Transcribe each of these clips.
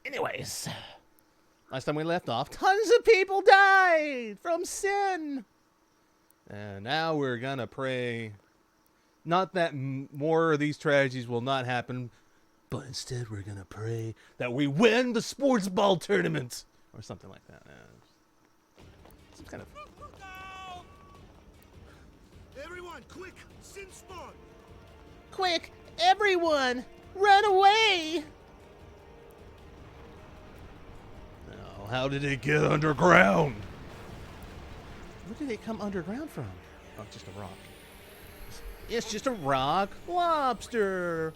Anyways, last time we left off, tons of people died from sin. And now we're gonna pray, not that more of these tragedies will not happen, but instead we're gonna pray that we win the sports ball tournament. Or something like that. Some kind of... Everyone, quick! Sin spawn! Quick, everyone, run away! Oh, how did it get underground? Where did it come underground from? Oh, it's just a rock. It's just a rock lobster.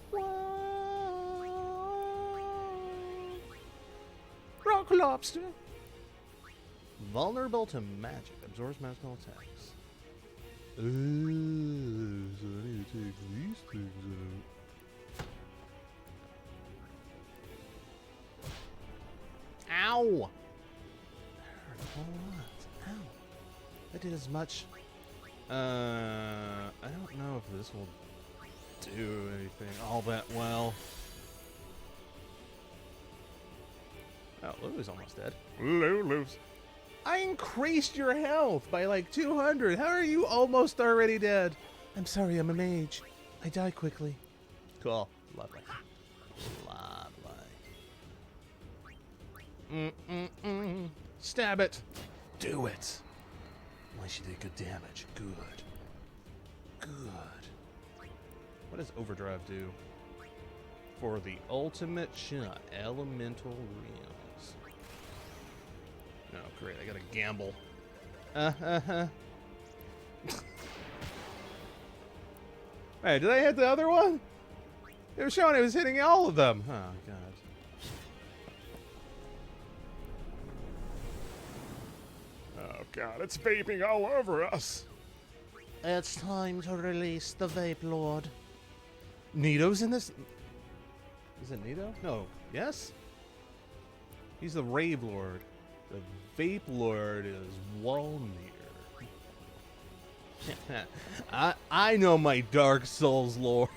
Rock lobster. Vulnerable to magic. Absorbs magical attacks. Ooh, so I need to take these things out. Ow! That hurt a whole lot. Ow. I did as much. I don't know if this will do anything all that well. Oh, Lulu's almost dead. Lulu's. I increased your health by like 200. How are you almost already dead? I'm sorry, I'm a mage. I die quickly. Cool. Lovely. Lovely. Stab it. Do it. Unless you did good damage. Good. Good. What does overdrive do? For the ultimate shot, elemental realms. Oh, great. I gotta gamble. Hey, did I hit the other one? It was showing it was hitting all of them. Oh, God. Oh, God. It's vaping all over us. It's time to release the Vape Lord. Nito's in this? Is it Nito? No. Yes? He's the Rave Lord. The Vape Lord is Walnir. I know my Dark Souls lore.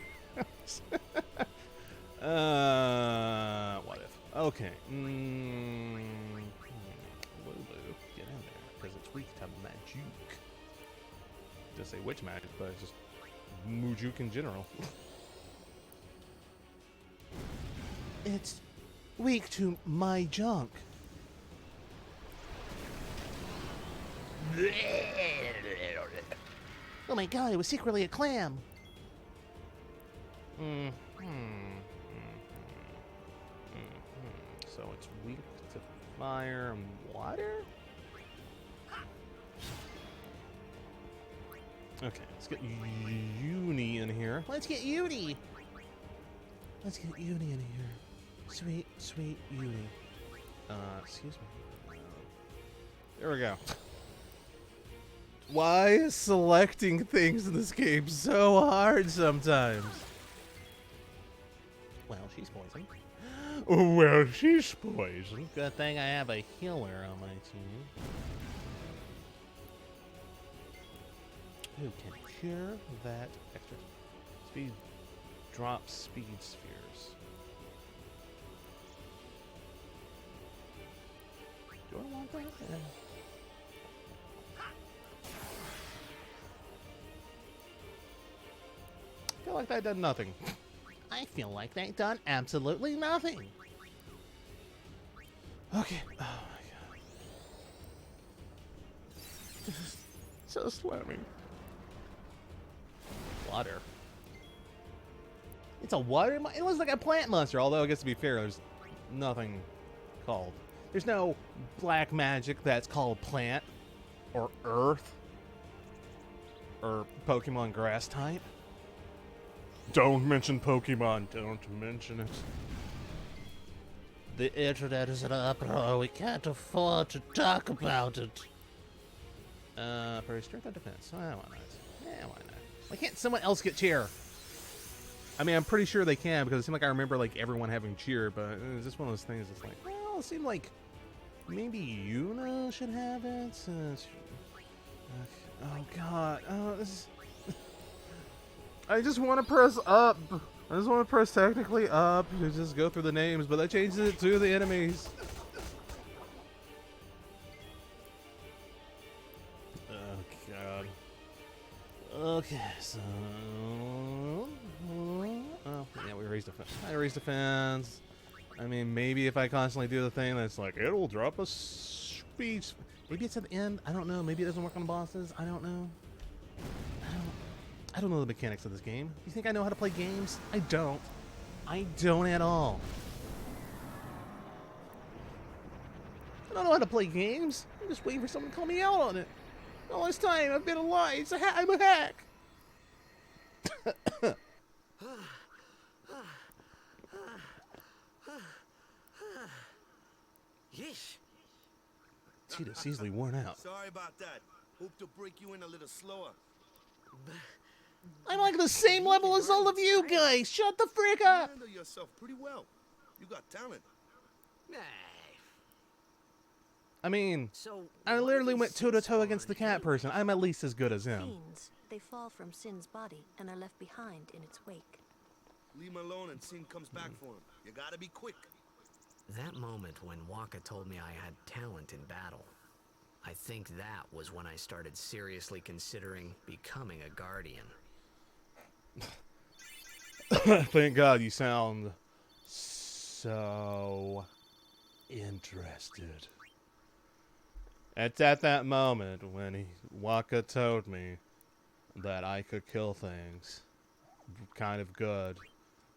What if? Okay. Lulu, get in there, because it's weak to magic. Just say witch magic, but it's just Mujuk in general. It's weak to my junk. Oh my God, it was secretly a clam. So it's weak to fire and water? Okay, let's get Uni in here. Let's get Uni! Let's get Uni in here. Sweet, sweet Uni. Excuse me. There we go. Why is selecting things in this game so hard sometimes? Well, she's poisoned. Well, she's poisoned. Good thing I have a healer on my team. Who can cure that extra speed? Drop speed spheres. Do I want that? I feel like that done nothing. I feel like that done absolutely nothing. Okay. Oh my God. This is so swimming. Water. It's a water. It looks like a plant monster. Although I guess to be fair, there's nothing called. There's no black magic that's called plant or earth or Pokemon grass type. Don't mention Pokemon. Don't mention it. The internet is in an uproar. We can't afford to talk about it. For strength or defense? Why not? Yeah, why not? Why can't someone else get cheer? I mean, I'm pretty sure they can because it seemed like I remember like everyone having cheer, but it's just one of those things that's like, well, it seemed like maybe Yuna should have it. Oh God! Oh, this is. I just want to press up. I just want to press technically up to just go through the names, but that changes it to the enemies. Oh, God. Okay, so... Oh, yeah, we raised defense. I raised defense. I mean, maybe if I constantly do the thing that's like, it'll drop a speech. Maybe it's at the end. I don't know. Maybe it doesn't work on bosses. I don't know. I don't know the mechanics of this game. You think I know how to play games? I don't. I don't at all. I don't know how to play games. I'm just waiting for someone to call me out on it. All this time, I've been a lie. I'm a hack. Yeesh. Cheetah's easily worn out. Sorry about that. Hope to break you in a little slower. I'm like the same level as all of you guys. Shut the frick You up. handle yourself pretty well. You got talent. I mean, So I what literally is went toe to toe against the spawn cat person. I'm at least as good as him. Fiends. They fall from Sin's body and are left behind in its wake. Leave him alone and Sin comes back for him. You gotta be quick. That moment when Waka told me I had talent in battle, I think that was when I started seriously considering becoming a guardian. Thank God you sound so interested. It's at that moment when Waka told me that I could kill things kind of good.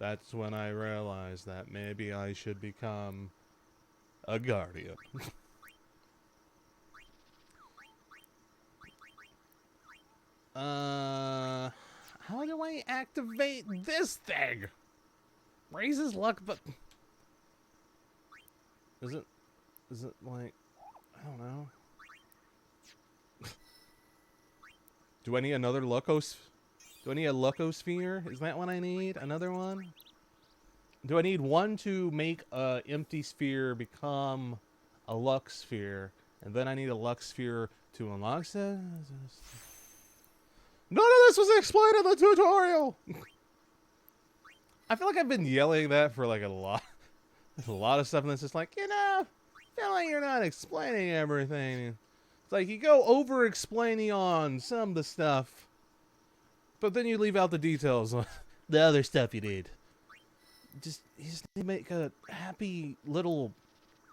That's when I realized that maybe I should become a guardian. How do I activate this thing? Raises luck, but is it like, I don't know. Do I need another Locos? Do I need a Locosphere? Is that what I need? Another one? Do I need one to make a empty sphere become a Lux sphere, and then I need a Lux sphere to unlock it? None of this was explained in the tutorial. I feel like I've been yelling that for like a lot of stuff, and it's just like, you know, I feel like you're not explaining everything. It's like you go over explaining on some of the stuff, but then you leave out the details on the other stuff you need. You just need to make a happy little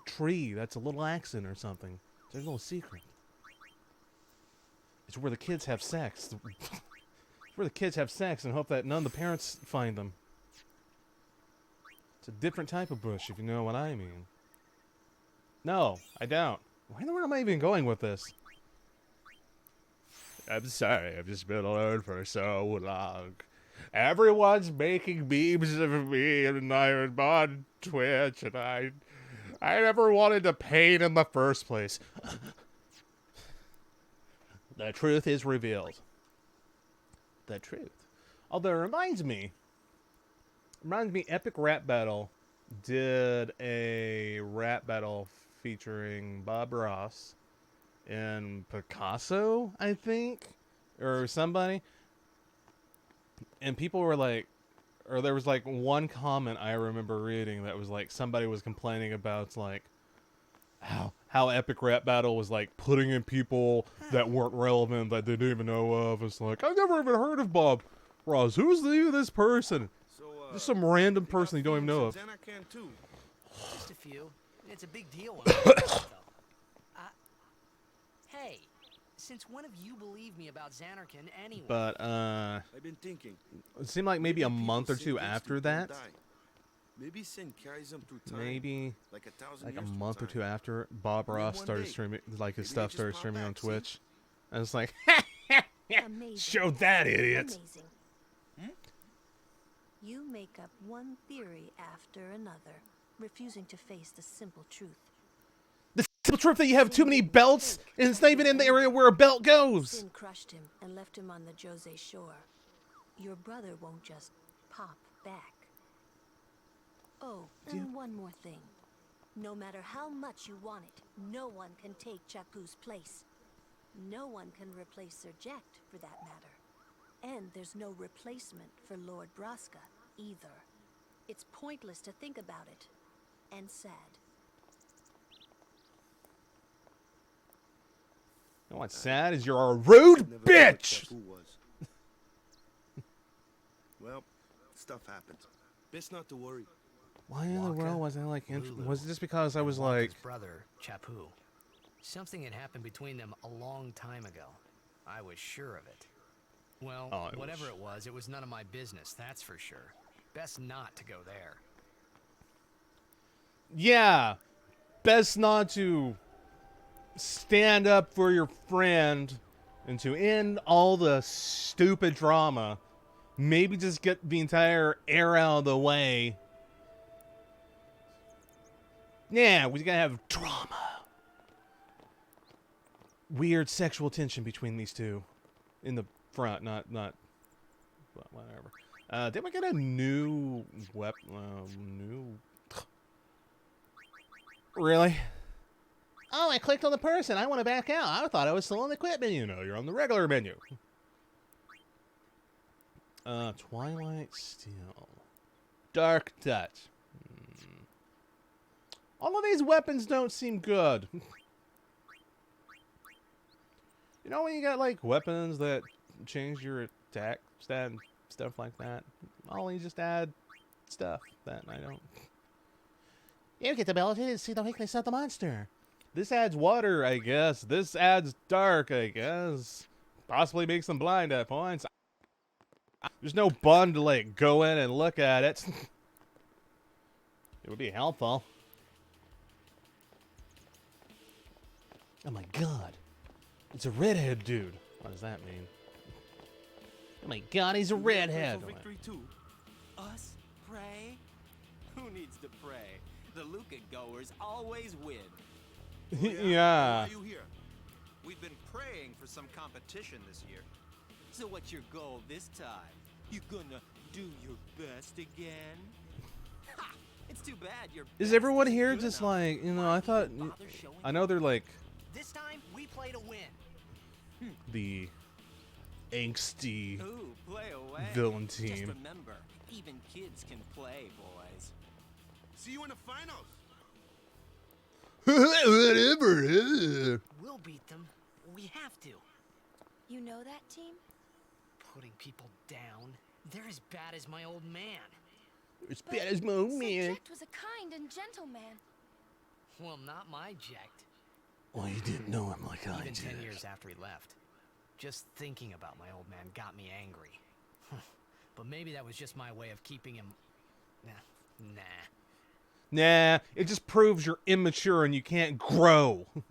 tree that's a little accent or something. There's a little secret. It's where the kids have sex. It's where the kids have sex and hope that none of the parents find them. It's a different type of bush, if you know what I mean. No, I don't. Where am I even going with this? I'm sorry, I've just been alone for so long. Everyone's making memes of me and I'm on Twitch, and I never wanted to pain in the first place. The truth is revealed. The truth. Although it reminds me, Epic Rap Battle did a rap battle featuring Bob Ross and Picasso, I think, or somebody. And people were like, or there was like one comment I remember reading that was like somebody was complaining about like how Epic Rap Battle was like putting in people that weren't relevant that they didn't even know of. It's like, I've never even heard of Bob Ross. Who's this person? So, Just some random person you don't even know of. Xanarcan too. Just a few. It's a big deal. When I though. Hey, since when have you believed me about Xanarcan anyway? But I've been thinking. it seemed like maybe a people month or Sin two gets after to that. don't die. Maybe Sin carries them through time. Maybe like 1,000 like a years through month or time. two after, Bob Maybe Ross one started day. streaming, like his Maybe stuff they just started pop streaming on back, see? Twitch. And it's like, Amazing. show that idiot. Amazing. You make up one theory after another, refusing to face the simple truth. The simple truth that you have too many belts, and it's not even in the area where a belt goes. Sin crushed him and left him on the Jose shore. Your brother won't just pop back. Oh, and one more thing. No matter how much you want it, no one can take Chapu's place. No one can replace Sir Jekt, for that matter. And there's no replacement for Lord Braska, either. It's pointless to think about it. And sad. You know what's sad is you're a rude Never bitch! who was. Well, stuff happens. Best not to worry. Why in the Waka, world was I like... Lulu, was it just because I and was Waka's like... brother, Chapu. Something had happened between them a long time ago. I was sure of it. Well, Oh, I whatever wish. it was none of my business, that's for sure. Best not to go there. Yeah! Best not to stand up for your friend and to end all the stupid drama. Maybe just get the entire air out of the way. Yeah, we gotta have drama. Weird sexual tension between these two. In the front, not but whatever. Did we get a new weapon? New... Really? Oh, I clicked on the person. I want to back out. I thought I was still on the quit menu. No, you're on the regular menu. Twilight Steel. Dark Touch. All of these weapons don't seem good. You know when you got, like, weapons that change your attack stat and stuff like that? Well, you just add stuff that I don't... You get the ability to see the weakness of the monster. This adds water, I guess. This adds dark, I guess. Possibly makes them blind at points. There's no button to, like, go in and look at it. It would be helpful. Oh my god. It's a redhead dude. What does that mean? Oh my god, he's a redhead. For victory too. Us? Pray? Who needs to pray? The Luca goers always win. Yeah. Why are you here? We've been praying for some competition this year. So what's your goal this time? You gonna do your best again? Ha! It's too bad your Is best everyone isn't here good just enough. like, you know, Why I thought... even bother showing I know they're like This time, we play to win. the angsty Ooh, play away. villain Just team. remember, even kids can play, boys. See you in the finals. Whatever. We'll beat them. We have to. You know that team? Putting people down. They're as bad as my old man. It's bad as my own man. Subject was a kind and gentle man. Well, not my Ject. Well, you didn't know him like I Even did. 10 years after he left. Just thinking about my old man got me angry. But maybe that was just my way of keeping him... Nah. Nah, it just proves you're immature and you can't grow. Do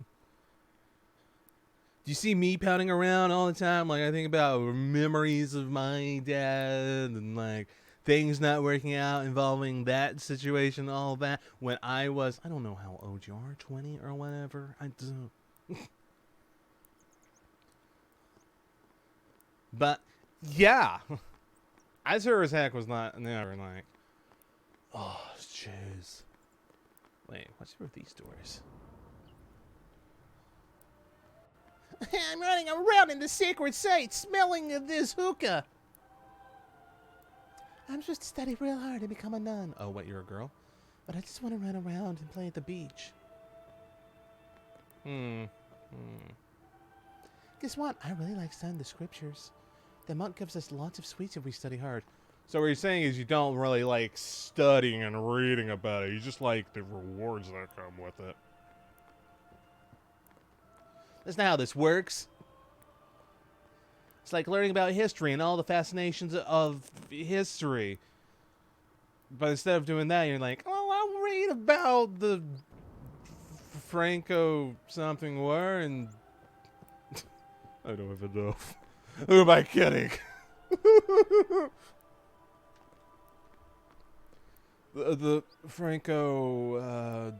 you see me pouting around all the time? Like, I think about memories of my dad and, like, things not working out involving that situation, all that. When I was, I don't know how old you are, 20 or whatever. I don't. But, yeah. I sure as heck was not never like, oh, jeez. Wait, what's with these doors? I'm running around in the sacred site, smelling of this hookah. I'm supposed to study real hard and become a nun. Oh, what, you're a girl? But I just want to run around and play at the beach. Guess what? I really like studying the scriptures. The monk gives us lots of sweets if we study hard. So what you're saying is you don't really like studying and reading about it. You just like the rewards that come with it. That's not how this works. It's like learning about history and all the fascinations of history. But instead of doing that, you're like, oh, I'll read about the Franco something war and... I don't even know. Who am I kidding? the Franco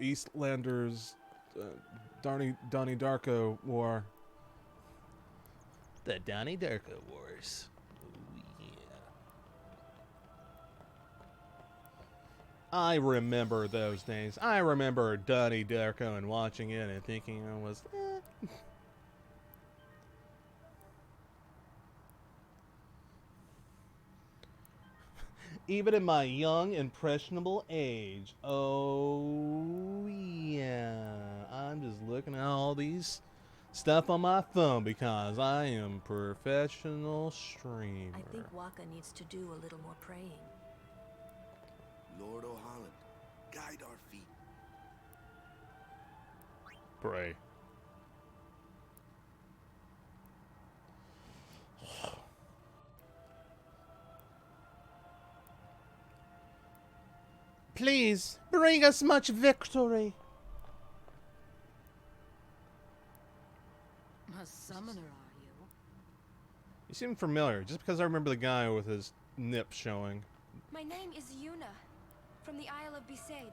Eastlanders Donnie Darko War. The Donnie Darko Wars. Ooh, yeah. I remember those days. I remember Donnie Darko and watching it and thinking I was... even in my young, impressionable age. Oh, yeah. I'm just looking at all these stuff on my phone because I am professional streamer. I think Waka needs to do a little more praying. Lord O'Holland, guide our feet. Pray. Please, bring us much victory. A summoner, are you? You seem familiar, just because I remember the guy with his nip showing. My name is Yuna, from the Isle of Besaid.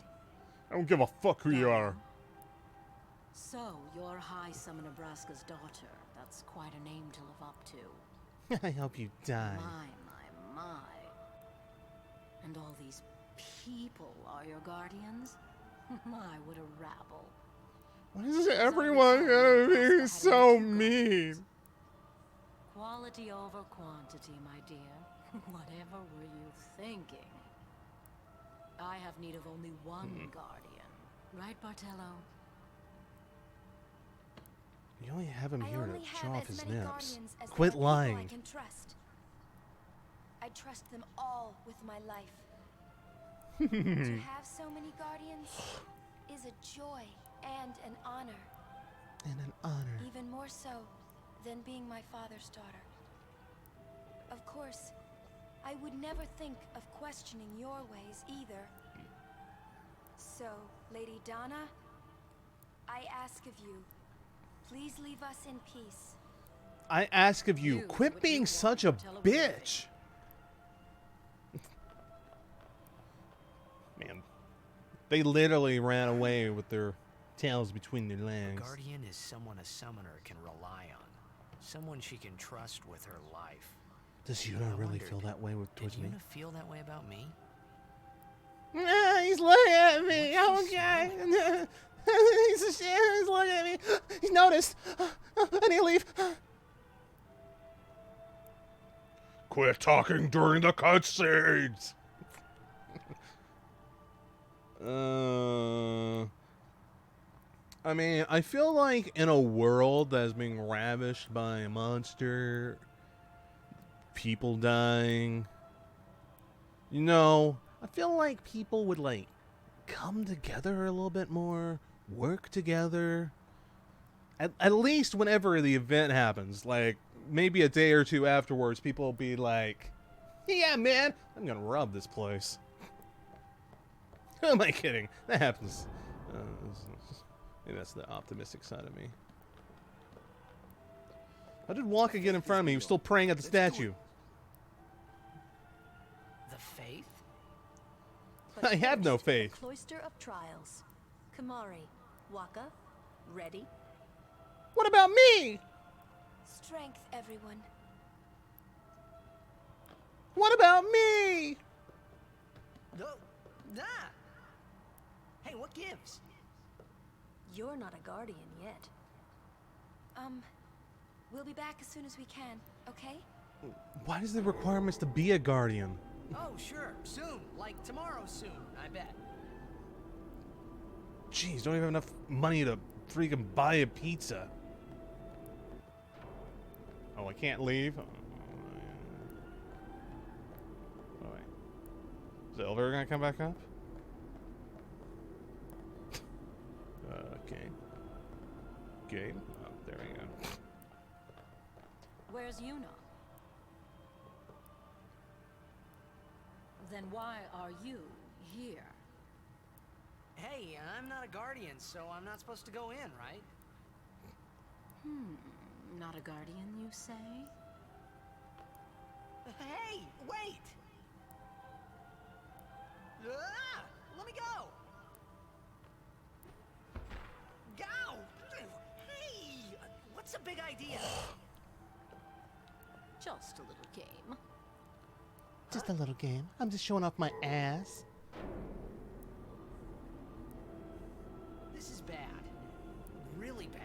I don't give a fuck who you are. So, you're High Summoner Braska's daughter. That's quite a name to live up to. I hope you die. My. And all these people are your guardians? My, what a rabble. Why is everyone gonna be so mean? Quality over quantity, my dear. Whatever were you thinking? I have need of only one guardian. Right, Bartello? You only have him I here only to have show off as his many nips. guardians as Quit there are people I lying. can trust. I trust them all with my life. To have so many guardians is a joy and an honor. And an honor. Even more so than being my father's daughter. Of course, I would never think of questioning your ways either. So, Lady Donna, I ask of you, please leave us in peace. I ask of you, Do quit what being you such want, a Bartello. bitch. Man, they literally ran away with their tails between their A legs. guardian is someone a summoner can rely on. Someone she can trust with her life. Does I Yuna really wondered, feel that way Did towards me? Yuna feel that way about me? He's looking at me. What's she Okay. smiling? He's looking at me. He's noticed. I need to leave. Quit talking during the cutscenes. I mean, I feel like in a world that's being ravished by a monster, people dying, you know, I feel like people would, like, come together a little bit more, work together. At least whenever the event happens, like, maybe a day or two afterwards, people will be like, yeah, man, I'm gonna rob this place. Who am I kidding? That happens. Maybe that's the optimistic side of me. How did Wonka get in front of me? He was still praying at the statue. The faith? I have no first, faith. The Cloister of Trials. Kamari, Waka, ready? What about me? Strength, everyone. What about me? No. Nah. Hey, what gives? You're not a guardian yet. We'll be back as soon as we can, okay? Why does the requirements to be a guardian? Oh, sure. Soon. Like tomorrow soon, I bet. Jeez, don't even have enough money to freaking buy a pizza. Oh, I can't leave? Oh, wait. Is the elevator gonna come back up? Okay. Okay. Oh, there we go. Where's Yuna? Then why are you here? Hey, I'm not a guardian, so I'm not supposed to go in, right? Not a guardian, you say? Hey, wait! Ah, let me go! Go! Hey! What's a big idea? Just a little game. Just a little game. I'm just showing off my ass. This is bad. Really bad.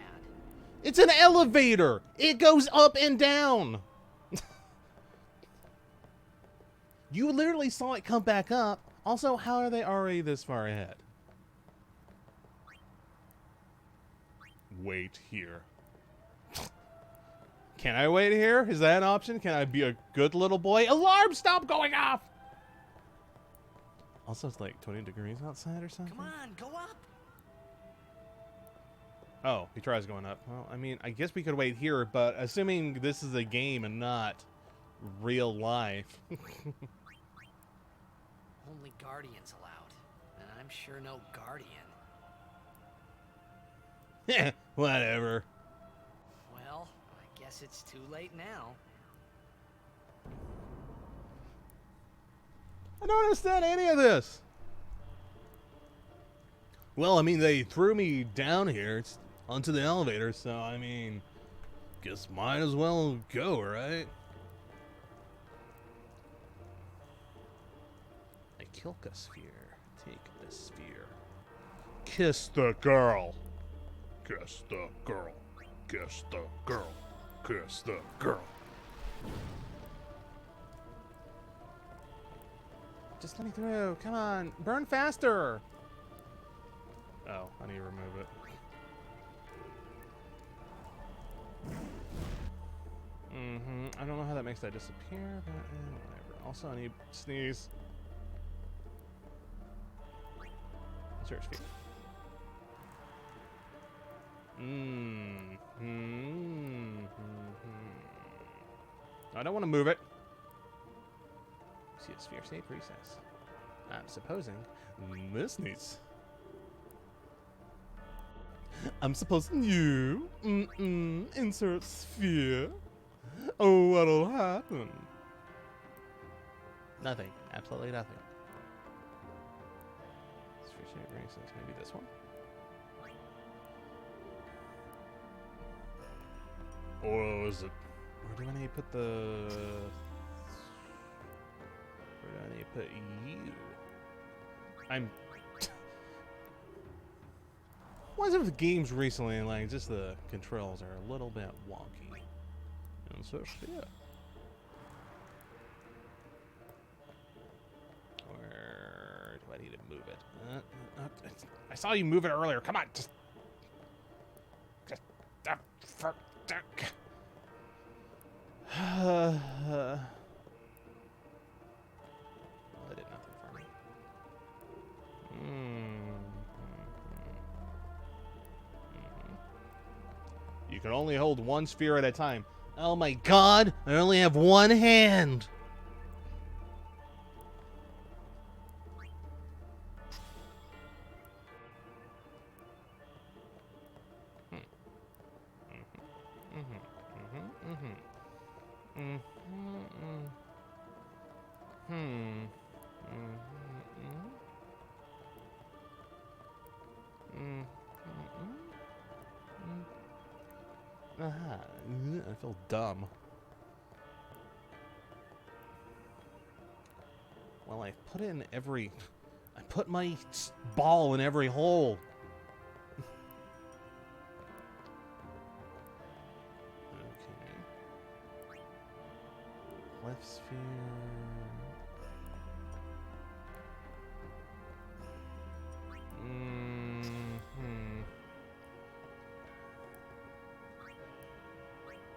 It's an elevator. It goes up and down. You literally saw it come back up. Also, how are they already this far ahead? Wait here. Can I wait here? Is that an option? Can I be a good little boy? Alarm, stop going off! Also, it's like 20 degrees outside or something. Come on, go up. Oh, he tries going up. Well, I mean, I guess we could wait here, but assuming this is a game and not real life. Only guardians allowed. And I'm sure no guardian. Whatever. Well, I guess it's too late now. I don't understand any of this. Well, I mean, they threw me down here onto the elevator, so, I mean, guess might as well go, right? A Kilka sphere. Take the sphere. Kiss the girl. Kiss the girl. Kiss the girl. Kiss the girl. Just let me through. Come on. Burn faster. Oh, I need to remove it. I don't know how that makes that disappear, but whatever. Also, I need to sneeze. Insert speed. I don't want to move it. See a sphere safe recess. I'm supposing this needs. I'm supposing you. Insert sphere. Oh, what'll happen? Nothing. Absolutely nothing. Sphere safe recess. Maybe this one. Or is it? Where do I need to put the? Where do I need to put you? I'm. Why is it with games recently, like, just the controls are a little bit wonky? Insert sphere. Where do I need to move it? I saw you move it earlier. Come on, just Well, that did nothing for me. You can only hold one sphere at a time. Oh my god, I only have one hand. I feel dumb. Well, I put it in every... I put my ball in every hole. Okay. Left sphere...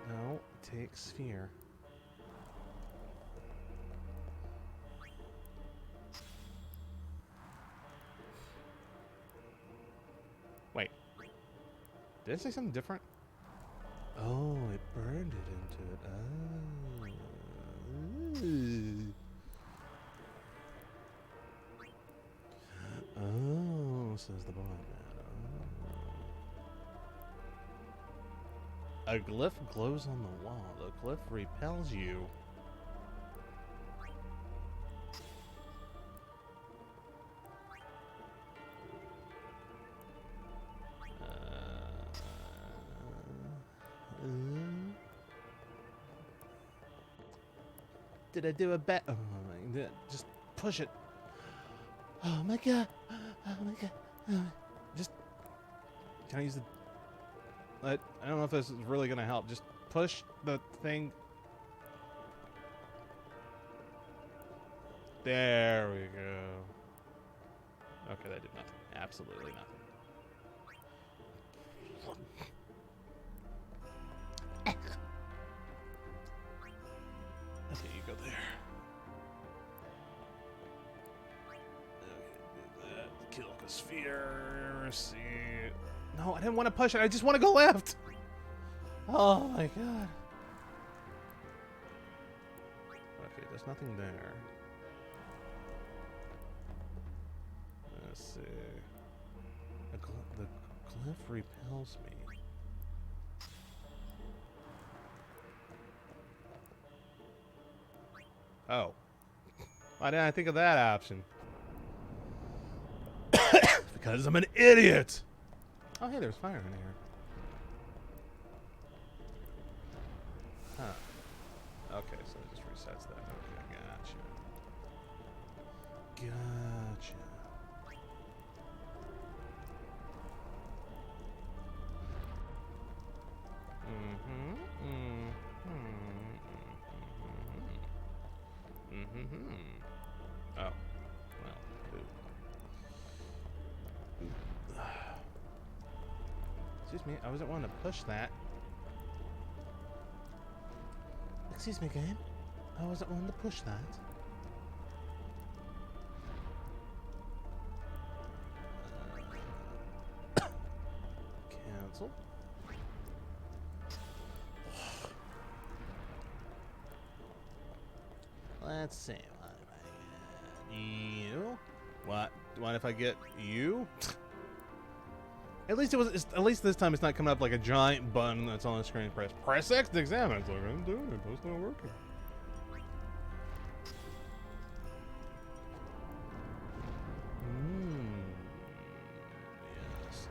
No, take sphere. Wait. Did I say something different? Oh, it burned it into it. Oh. Oh, says the blind man. A glyph glows on the wall. The glyph repels you. Did I do a bet? Oh, just push it. Oh my god. Oh my god. Just. Can I use the. I don't know if this is really going to help. Just push the thing. There we go. Okay, that did nothing. Absolutely nothing. Okay, you go there. Okay, do that. Kill the sphere. See. No, I didn't want to push it. I just want to go left. Oh my god. Okay, there's nothing there. Let's see. The glyph repels me. Oh. Why didn't I think of that option? Because I'm an idiot! Oh, hey, there's fire in here. Huh. Okay, so it just resets that. Okay, gotcha. Gotcha. Oh. Well. Excuse me, I wasn't wanting to push that. Excuse me, game. I wasn't wanting to push that. Cancel. Let's see. You? What? What if I get you? At least it was. At least this time it's not coming up like a giant button that's on the screen. Press X to examine. It's like I'm doing it. It's not working. Yes.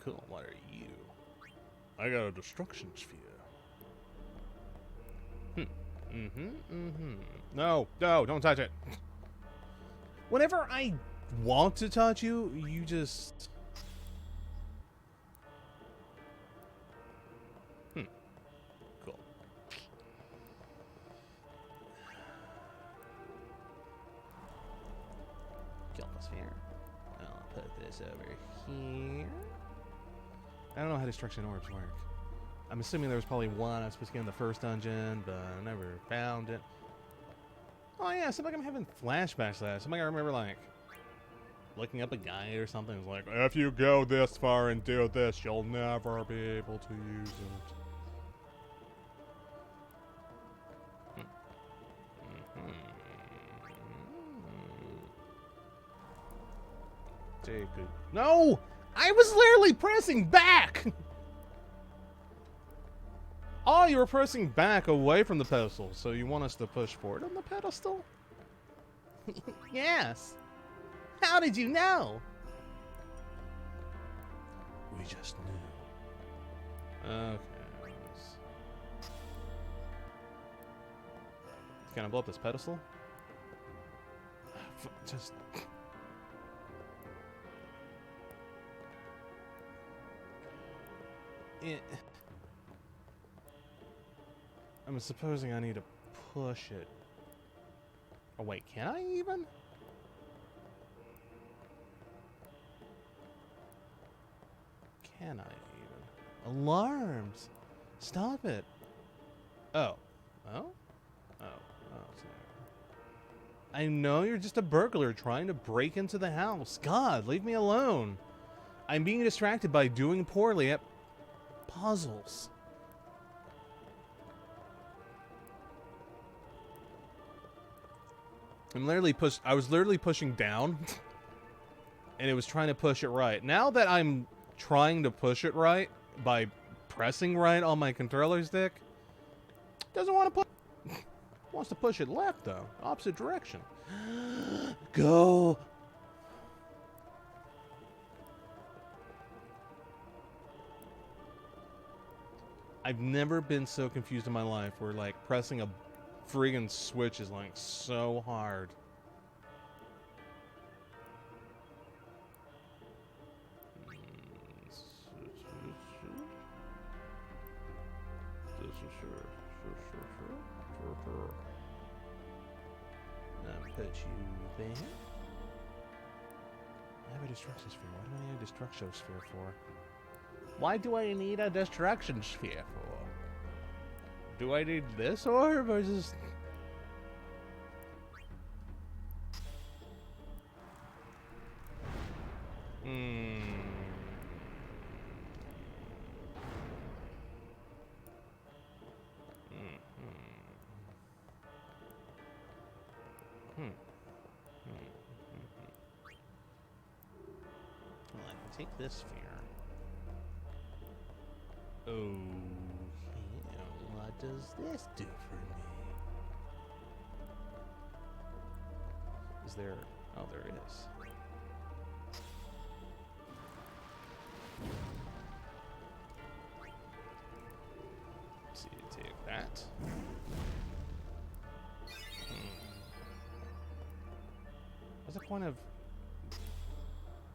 Cool. What are you? I got a destruction sphere. No, don't touch it. Whenever I want to touch you, you just... Cool. Kill the sphere. I'll put this over here. I don't know how destruction orbs work. I'm assuming there was probably one I was supposed to get in the first dungeon, but I never found it. Oh yeah, seems like I'm having flashbacks to that. Seems like I remember like looking up a guide or something. It's like, if you go this far and do this, you'll never be able to use it. Take it. No! I was literally pressing back! Oh, you were pressing back away from the pedestal, so you want us to push forward on the pedestal? Yes. How did you know? We just knew. Okay. Can I blow up this pedestal? Just... I'm supposing I need to push it. Oh wait, can I even? Can I even? Alarms! Stop it! Oh. Oh? Oh. Oh. I know you're just a burglar trying to break into the house. God, leave me alone. I'm being distracted by doing poorly at puzzles. I was literally pushing down and it was trying to push it right. Now that I'm trying to push it right by pressing right on my controller stick, it doesn't want to push. Wants to push it left though, opposite direction. Go. I've never been so confused in my life where like pressing a friggin' switch is like so hard. I'll put you there. I have a destruction sphere. What do I need a destruction sphere for? Why do I need a destruction sphere for? Do I need this orb or just... Well, I can take this sphere. Okay, what does this do for me? Is there... Oh, there it is. Let's see, take that. What's the point of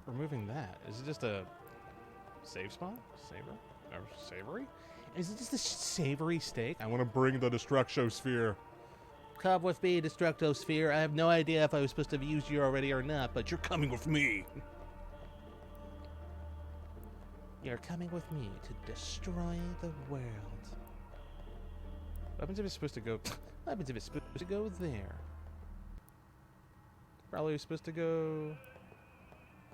removing that? Is it just a save spot? Savor? Or savory? Is it just a savory steak? I want to bring the Destructo Sphere. Come with me, Destructo Sphere. I have no idea if I was supposed to have used you already or not, but you're coming with me. You're coming with me to destroy the world. What happens if it's supposed to go... What happens if it's supposed to go there? Probably supposed to go...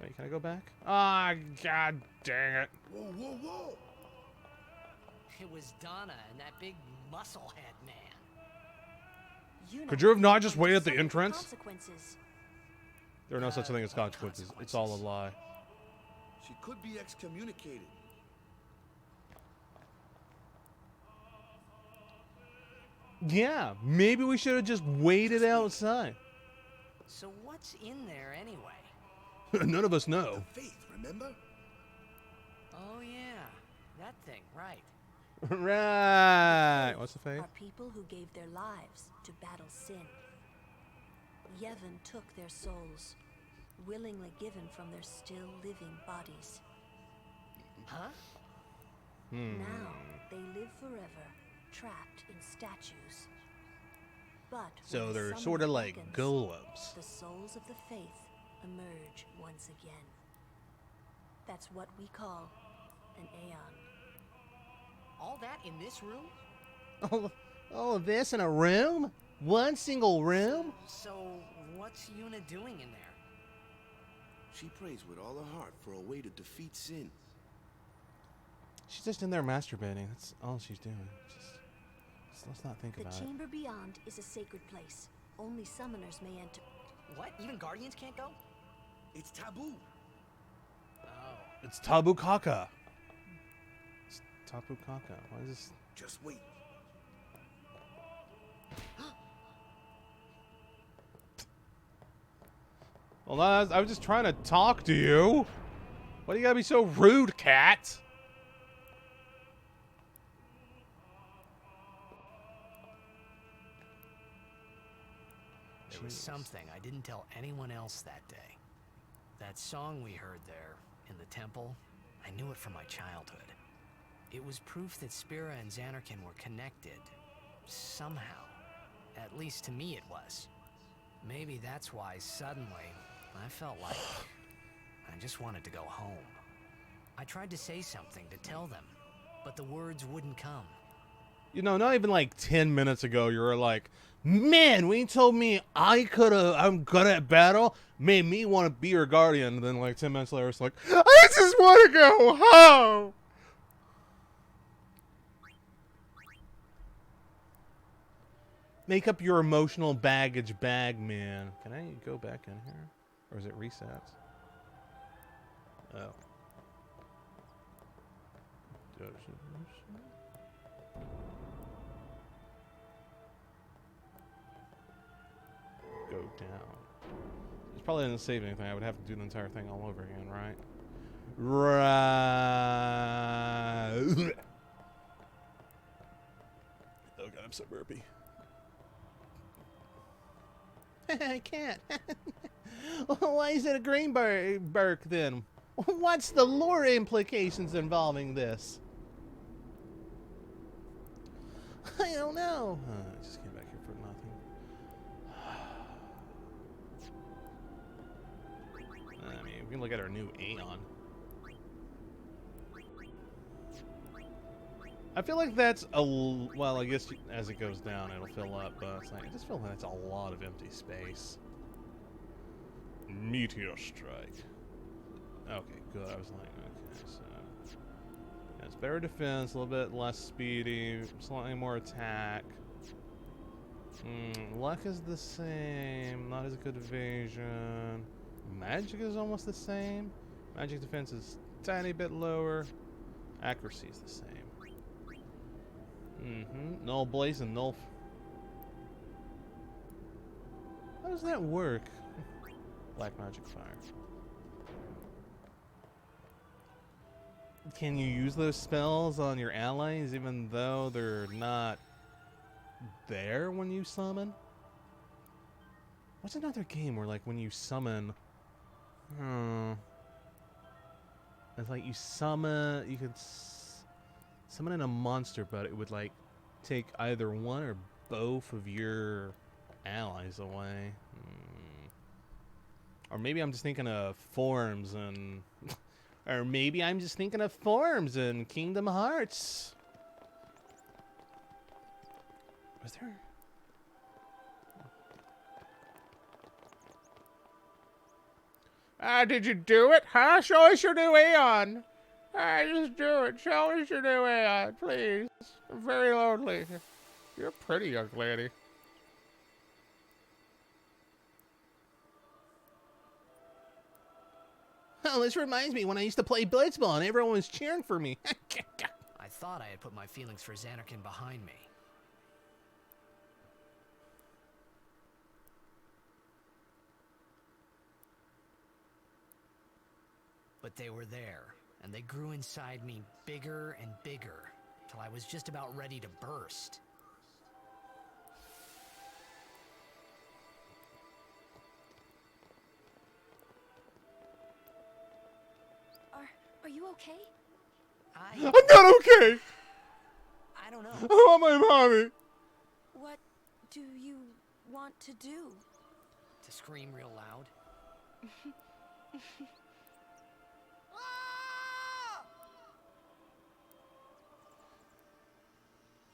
Wait, can I go back? Ah, god dang it. Whoa, whoa, whoa! It was Donna and that big muscle-head man. Could you have not just waited at the entrance? Consequences. There are no such thing as consequences. It's all a lie. She could be excommunicated. Yeah, maybe we should have just waited outside. So what's in there anyway? None of us know. The faith, remember? Oh yeah, that thing, right. Right. What's the faith? Are people who gave their lives to battle sin. Yevon took their souls, willingly given from their still living bodies. Huh? Now they live forever, trapped in statues. But So when the they're summer sort of like awakens, golems. the souls of the faith emerge once again. That's what we call an Aeon. All that in this room? All of this in a room? One single room? So what's Yuna doing in there? She prays with all her heart for a way to defeat sin. She's just in there masturbating. That's all she's doing. Just let's not think The about it. chamber beyond is a sacred place. Only summoners may enter. What? Even Guardians can't go? It's taboo. Oh. It's Tabu Kaka. It's Tabu Kaka. Why is this? Just wait. Well, I was just trying to talk to you. Why do you gotta be so rude, cat? There was something I didn't tell anyone else that day. That song we heard there in the temple, I knew it from my childhood. It was proof that Spira and Xanarkin were connected. Somehow. At least to me it was. Maybe that's why suddenly I felt like I just wanted to go home. I tried to say something to tell them, but the words wouldn't come. You know, not even like 10 minutes ago, you were like, man, when you told me I'm good at battle, made me want to be your guardian. And then like 10 minutes later, it's like, I just want to go home. Make up your emotional baggage bag, man. Can I go back in here? Or is it reset? Oh. Go down. It's probably didn't save anything. I would have to do the entire thing all over again, right? Right. Oh god, I'm so burpy. I can't. Why is it a green burk then? What's the lore implications involving this? I don't know. I just came back here for nothing. I mean, we can look at our new Aeon. I feel like that's well, I guess as it goes down, it'll fill up, but it's like, I just feel like that's a lot of empty space. Meteor strike. Okay, good. I was like, okay, so yeah, it's better defense, a little bit less speedy, slightly more attack. Luck is the same, not as good evasion. Magic is almost the same. Magic defense is a tiny bit lower. Accuracy is the same. Null blaze and null. How does that work? Black magic fire. Can you use those spells on your allies even though they're not there when you summon? What's another game where, like, when you summon, it's like you summon, you could summon in a monster, but it would like take either one or both of your allies away. Or maybe I'm just thinking of forms and or maybe I'm just thinking of forms in Kingdom Hearts. Was there? Did you do it? Huh? Show us your new Aeon. Just do it. Show us your new Aeon, please. I'm very lonely. You're a pretty young lady. Oh, this reminds me when I used to play Blitzball and everyone was cheering for me. I thought I had put my feelings for Xanarkin behind me. But they were there, and they grew inside me bigger and bigger, till I was just about ready to burst. Are you okay? I'm not okay. I don't know. I want my mommy. What do you want to do? To scream real loud.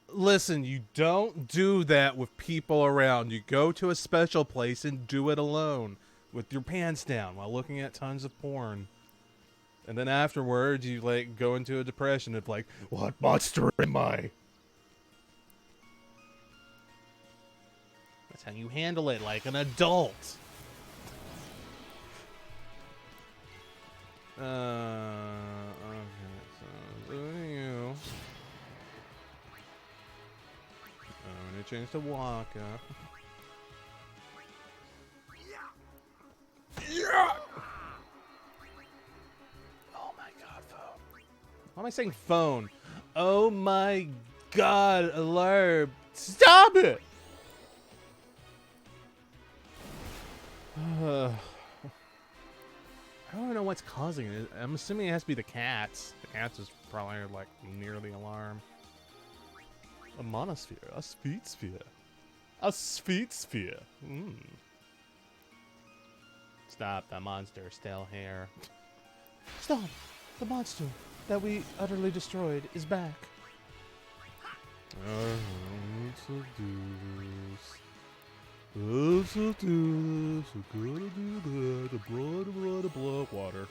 Listen, you don't do that with people around. You go to a special place and do it alone with your pants down while looking at tons of porn. And then afterwards, you like go into a depression of like, what monster am I? That's how you handle it, like an adult. Okay, so who are you? I'm gonna change to Waka. Yeah! Oh my god, phone. Why am I saying phone? Oh my god, alarm. Stop it! I don't even know what's causing it. I'm assuming it has to be the cats. The cats is probably like near the alarm. A monosphere, a speed sphere, a speed sphere. Stop, the monster still here. Stop, the monster that we utterly destroyed is back. Let's do this. Let's do this. We're gonna do that. The blood water.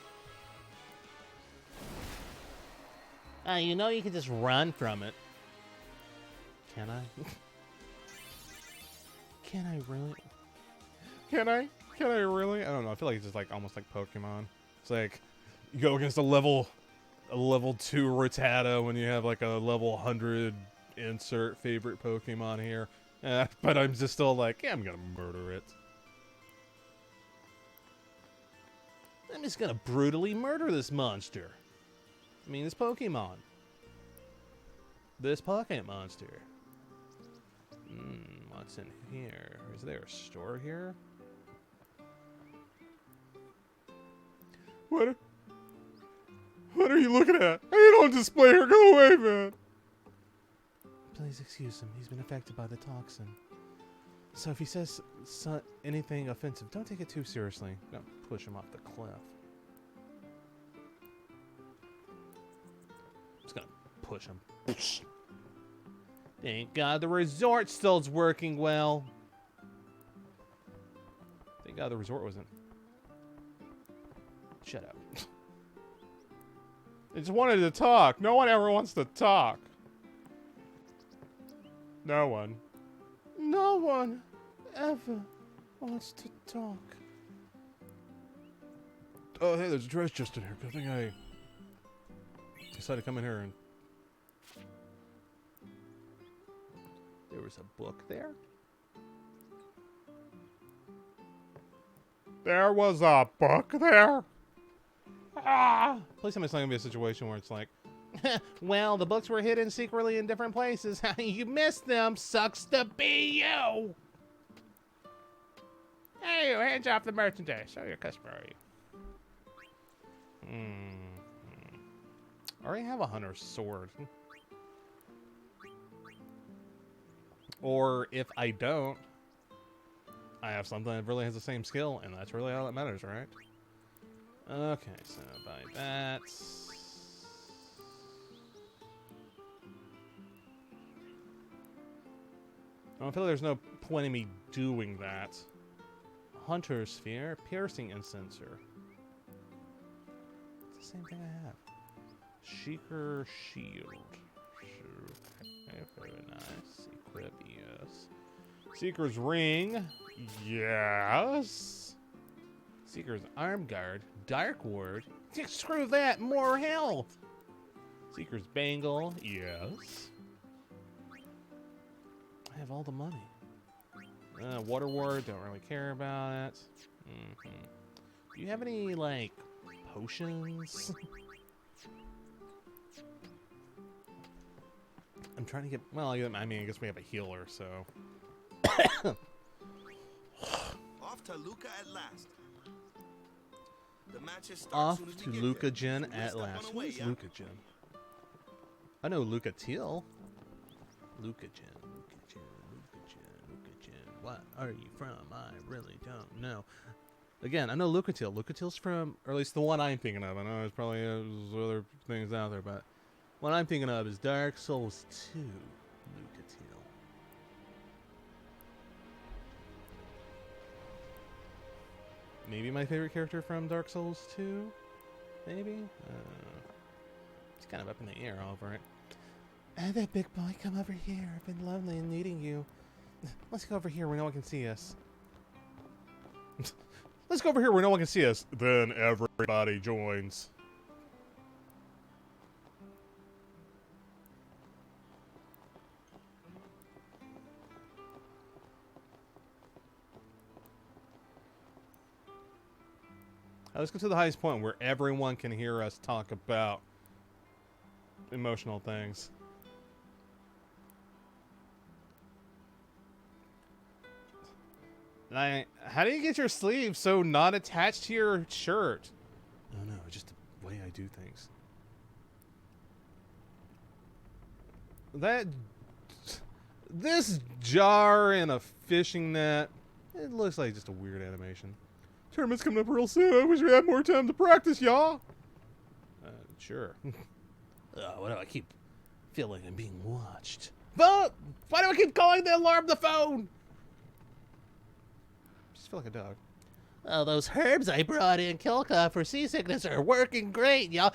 You know you can just run from it. Can I? Can I really? Can I? Can I really? I don't know. I feel like it's just like almost like Pokemon. It's like you go against a level 2 Rattata when you have like a level 100 insert favorite Pokemon here. But I'm just still like, yeah, I'm gonna murder it. I'm just gonna brutally murder this monster. I mean, this Pokemon. This pocket monster. What's in here? Is there a store here? What are you looking at? I don't display her. Go away, man. Please excuse him. He's been affected by the toxin. So if he says anything offensive, don't take it too seriously. Don't push him off the cliff. Just gonna push him. Thank God the resort still's working well. Thank God the resort wasn't. Shut up. They just wanted to talk. No one ever wants to talk. No one. No one ever wants to talk. Oh, hey, there's a trash chest in here. Good thing I decided to come in here and... There was a book there? There was a book there? Ah! Please tell me it's not going to be a situation where it's like, well, the books were hidden secretly in different places. You missed them. Sucks to be you. Hey, you, hands off the merchandise. Show your customer. I already have a hunter's sword. Or if I don't, I have something that really has the same skill, and that's really all that matters, right? Okay, so buy that. I feel like there's no point in me doing that. Hunter Sphere, Piercing Incenser. It's the same thing I have. Sheikah Shield. Okay, very nice. Equip, yes. Seeker's Ring. Yes. Seeker's Arm Guard. Dark Ward. Screw that, more health. Seeker's Bangle. Yes. I have all the money. Water Ward, don't really care about it. Do you have any, like, potions? I'm trying to get... Well, I mean, I guess we have a healer, so... Off to Luca at last. The matches start Off soon as to we get Luca there. Gen Let's at step on last. away, Who's yeah? Luca Gen? I know Luca Teal. Luca Gen, Luca Gen, Luca Gen, Luca Gen. What are you from? I really don't know. Again, I know Luca Teal. Luca Teal's from, or at least the one I'm thinking of. I know there's probably other things out there, but what I'm thinking of is Dark Souls 2 Luca Teal. Maybe my favorite character from Dark Souls 2? Maybe? It's kind of up in the air over it. That big boy, come over here. I've been lonely and needing you. Let's go over here where no one can see us. Let's go over here where no one can see us. Then everybody joins. Let's go to the highest point where everyone can hear us talk about emotional things. How do you get your sleeve so not attached to your shirt? Oh no, just the way I do things. This jar in a fishing net, it looks like just a weird animation. Tournament's coming up real soon. I wish we had more time to practice, y'all. Sure. Why do I keep feeling I'm being watched? But why do I keep calling the alarm the phone? I just feel like a dog. Oh, those herbs I brought in Kilka for seasickness are working great, y'all.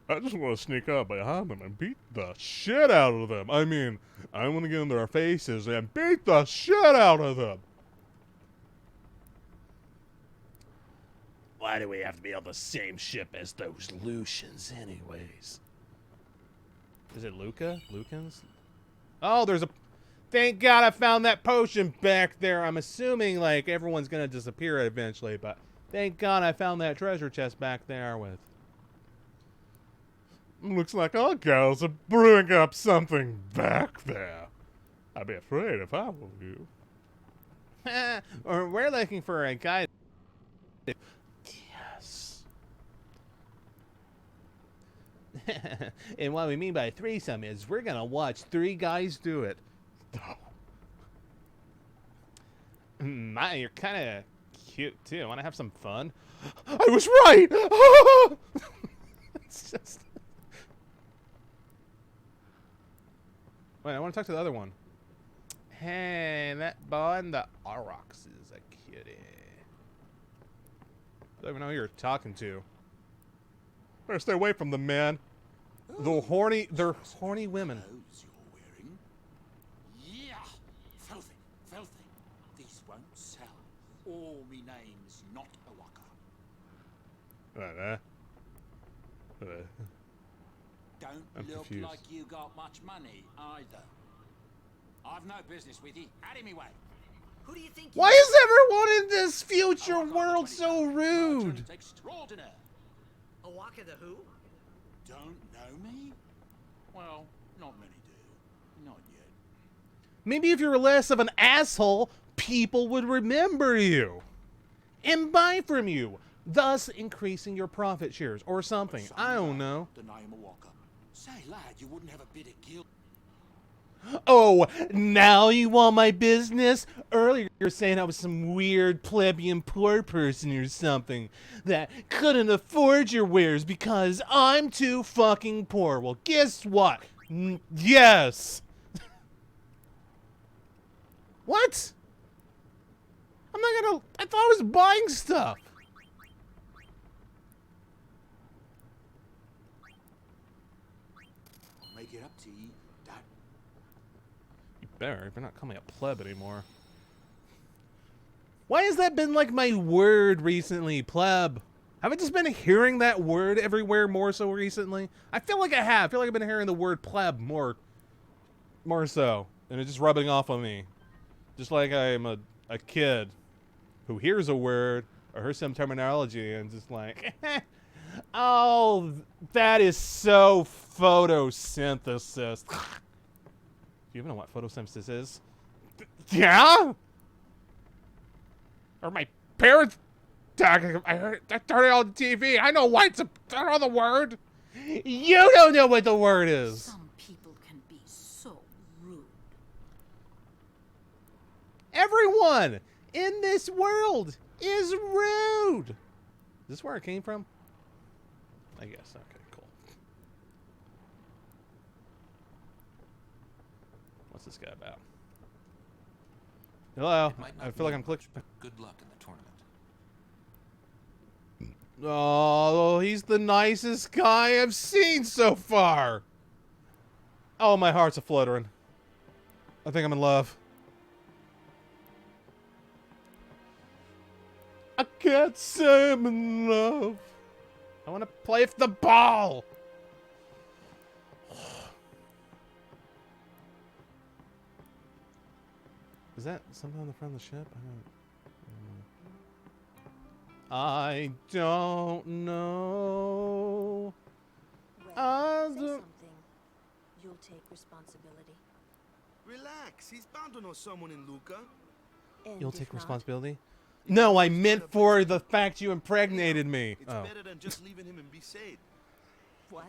I just want to sneak up behind them and beat the shit out of them. I mean, I want to get in their faces and beat the shit out of them. Why do we have to be on the same ship as those Lucians anyways? Is it Luca? Lucans? Oh, there's a... Thank God I found that potion back there. I'm assuming, like, everyone's going to disappear eventually, but thank God I found that treasure chest back there with... Looks like our gals are brewing up something back there. I'd be afraid if I were you. Or we're looking for a guy... Yes. And what we mean by threesome is we're gonna watch 3 guys do it. My, you're kind of cute too. Want to have some fun? I was right. It's just. Wait, I want to talk to the other one. Hey, that boy in the Aurochs is a kitty. Don't even know who you're talking to. Better stay away from them, man. They're horny women. Clothes you're wearing? Yeah, filthy, filthy. These won't sell. All me name's not a waka. Don't I'm look confused. like you got much money either. I've no business with you. Out of me way. Who do you think Why is everyone in this future Oh, I got world the so 20. rude? Merchant extraordinaire. Awaka the who? Don't know me? Well, not many do. Not yet. Maybe if you were less of an asshole, people would remember you and buy from you, thus increasing your profit shares or something. Some I don't guy, know. The name of Walker. Say, lad, you wouldn't have a bit of guilt. Oh, now you want my business? Earlier you were saying I was some weird plebeian poor person or something that couldn't afford your wares because I'm too fucking poor. Well, guess what? Yes. What? I'm not gonna. I thought I was buying stuff. I'll make it up to you. Don't. You better, if you're not calling me a pleb anymore. Why has that been like my word recently, pleb? Have I just been hearing that word everywhere more so recently? I feel like I have. I feel like I've been hearing the word pleb more so. And it's just rubbing off on me. Just like I'm a kid who hears a word or hears some terminology and just like, oh, that is so photosynthesis. Do you even know what photosynthesis is? Yeah? Or my parents talking. I heard. I turned it on the TV. I know why it's a. I know the word. You don't know what the word is. Some people can be so rude. Everyone in this world is rude. Is this where it came from? I guess. Okay, cool. What's this guy about? Hello. I feel like I'm clicking. Good luck in the tournament. Oh, he's the nicest guy I've seen so far. Oh, my heart's a fluttering. I think I'm in love. I can't say I'm in love. I want to play with the ball. Is that something on the front of the ship? I don't know. Well, say something. You'll take responsibility. Relax. He's bound to know someone in Luca. And You'll if take not, responsibility? No, I meant for the fact you impregnated me. It's better than just leaving him in Bisade. What?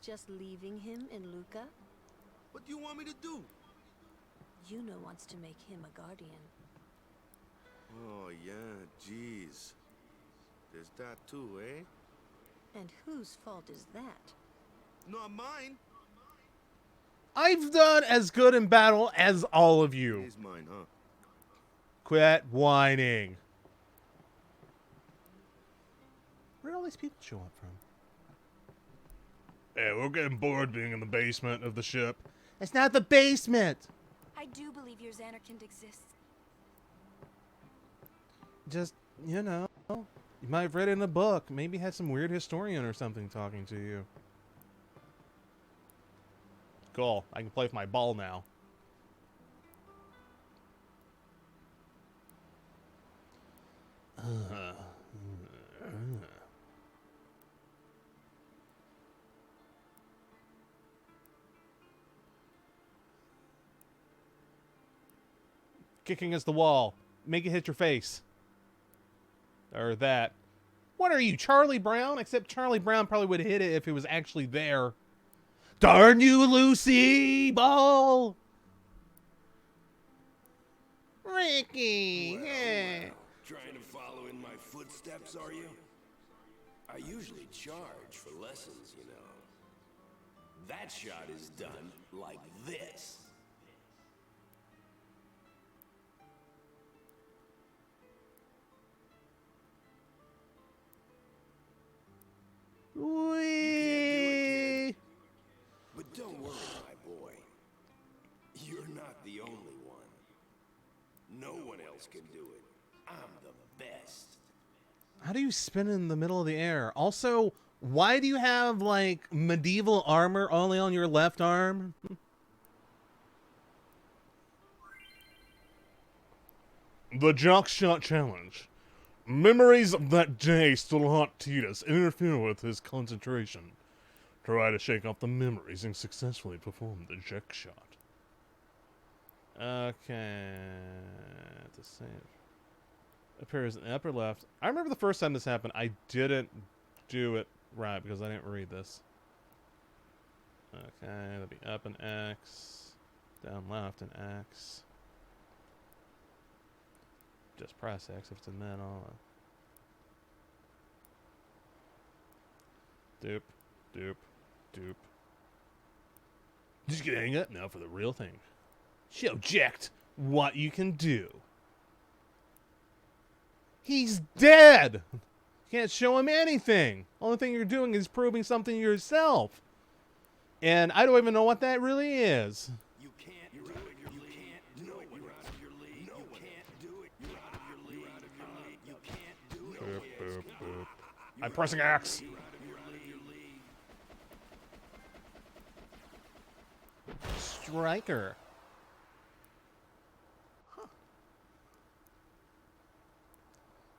Just leaving him in Luca? What do you want me to do? Juno wants to make him a guardian. Oh, yeah, jeez. There's that too, eh? And whose fault is that? Not mine. I've done as good in battle as all of It you. is mine, huh? Quit whining. Where did all these people show up from? Yeah, we're getting bored being in the basement of the ship. It's not the basement. I do believe your Xanarkand exists. Just, you know, you might have read it in a book. Maybe had some weird historian or something talking to you. Cool. I can play with my ball now. Kicking against the wall. Make it hit your face. Or that. What are you, Charlie Brown? Except Charlie Brown probably would have hit it if it was actually there. Darn you, Lucy Ball! Ricky, yeah. Trying to follow in my footsteps, are you? I usually charge for lessons, you know. That shot is done like this. Wee. But don't worry, my boy. You're not the only one. No one else can do it. I'm the best. How do you spin in the middle of the air? Also, why do you have, like, medieval armor only on your left arm? The Jock Shot Challenge. Memories of that day still haunt Titus, interfere with his concentration. Try to shake off the memories and successfully perform the Jack Shot. Okay. To save. Appears in the upper left. I remember the first time this happened, I didn't do it right because I didn't read this. Okay, that'll be up and X. Down left and X. Just press X if it's in middle. Doop, doop, doop. Just get hang up now for the real thing. Show Jacked what you can do. He's dead! You can't show him anything. Only thing you're doing is proving something yourself. And I don't even know what that really is. You can't do it. You can't do it. You're out of your league. You can't do it. You're out of your league. You're out of your league. You can't do it. Boop, boop, boop. I'm pressing X. You're out of your league. Striker.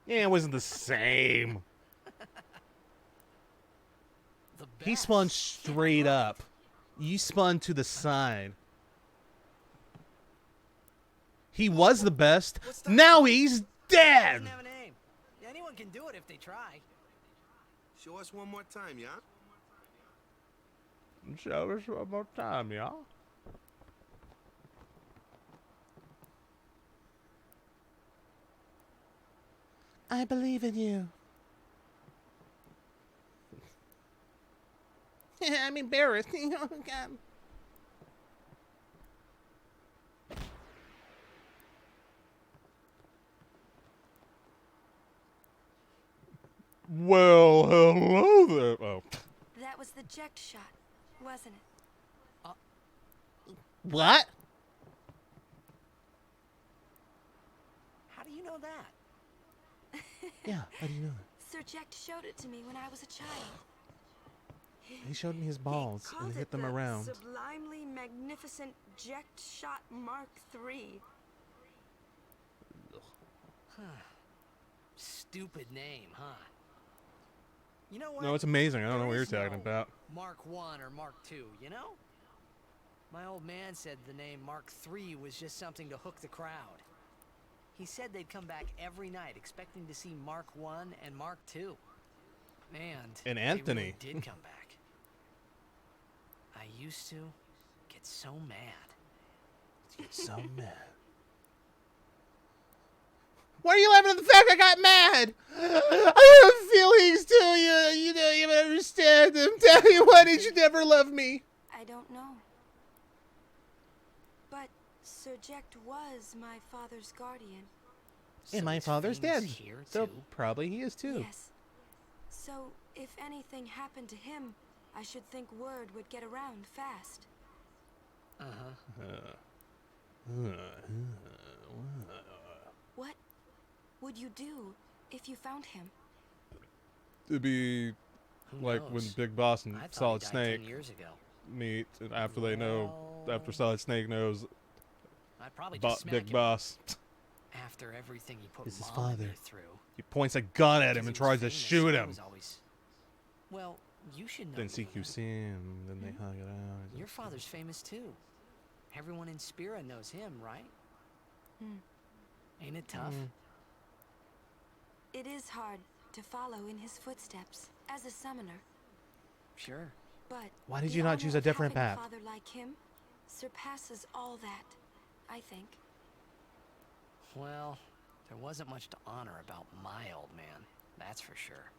Yeah, it wasn't the same. He spun straight up. You spun to the side. He was the best. Now he's dead. Doesn't have a name. Anyone can do it if they try. Show us one more time, yeah? Show us one more time, y'all. I believe in you. I'm embarrassed. Oh, God. Well, hello there. Oh. That was the Jack Shot, wasn't it? What? How do you know that? Yeah, how do you know that? Sir Jack showed it to me when I was a child. He showed me his balls and hit them around. Sublimely magnificent Jack Shot Mark III. Stupid name, huh? You know what? No, it's amazing. I don't know what There you're is talking no about. Mark I or Mark II, you know? My old man said the name Mark III was just something to hook the crowd. He said they'd come back every night expecting to see Mark I and Mark II. And Anthony. They really did come back. I used to get so mad. So mad. Why are you laughing at the fact I got mad? I have feelings too. You don't even understand them. Tell me, why did you never love me? I don't know. But Sir Jack was my father's guardian. And my his father's fame is dead. here, So too? probably he is too. Yes. So if anything happened to him, I should think word would get around fast. What would you do if you found him? It'd be Who like when knows? Big Boss and I thought Solid he died Snake 10 years ago. meet, and after they know, after Solid Snake knows I'd probably just smack Big him Boss, after everything he put It's his Mom and me father. through. he points a gun at him and Because he was tries to famous, shoot I him. was always... Well, you should know. Then Luna. CQC him, then they hug it out. Your father's famous too. Everyone in Spira knows him, right? Ain't it tough? It is hard to to follow in his footsteps as a summoner. Sure. But Why did the you not honor choose a of different having path? A father like him surpasses all that, I think. Well, there wasn't much to honor about my old man, that's for sure.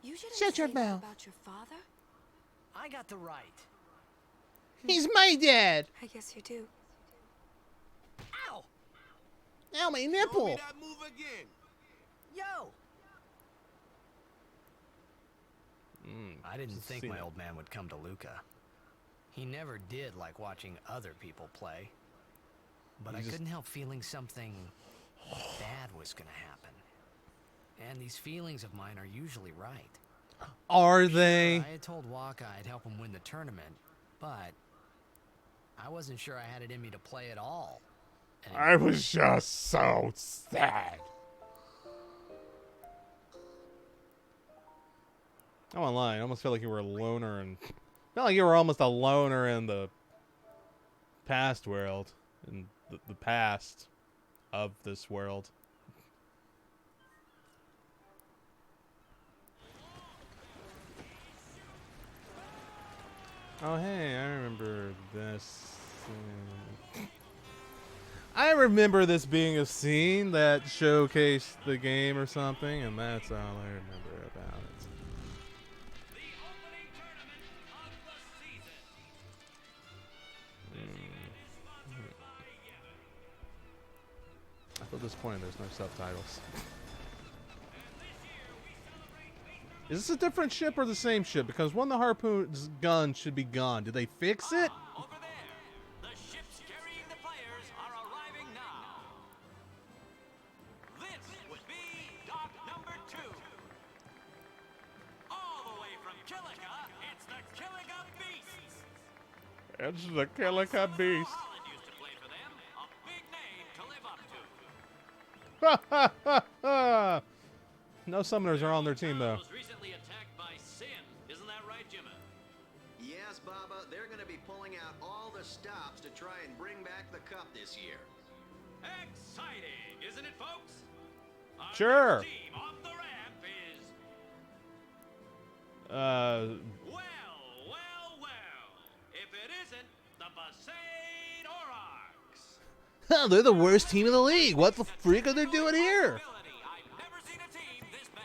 You shouldn't Shut say your that mouth. about your father. I got the right. He's my dad. I guess you do. Ow! Ow, my Show me nipple. that move again. Yo! I didn't think my old man would come to Luca. He never did like watching other people play. But I couldn't help feeling something bad was gonna happen. And these feelings of mine are usually right. Are they? I had told Waka I'd help him win the tournament, but I wasn't sure I had it in me to play at all. I was just so sad. I won't lie. I almost felt like you were a loner, and felt like you were almost a loner in the past world, in the past of this world. Oh, hey, I remember this. I remember this being a scene that showcased the game or something, and that's all I remember about it. I feel disappointed there's no subtitles. Is this a different ship or the same ship? Because one of the harpoon's gun should be gone. Did they fix it? Over there, the ships carrying the players are arriving now. This would be dock number 2. All the way from Killica, it's the Killica Beasts. It's the Killica Beast. Holland used to play for them, a big name to live up to. No summoners are on their team, though. Was recently attacked by Sin. Isn't that right, Jimmy? Yes, Baba, they're going to be pulling out all the stops to try and bring back the cup this year. Exciting, isn't it, folks? Our Sure. next team off the ramp is Uh, well. If it isn't the Besaid Aurochs. they're the worst team in the league. What the freak are they doing here? I've never seen a team this bad.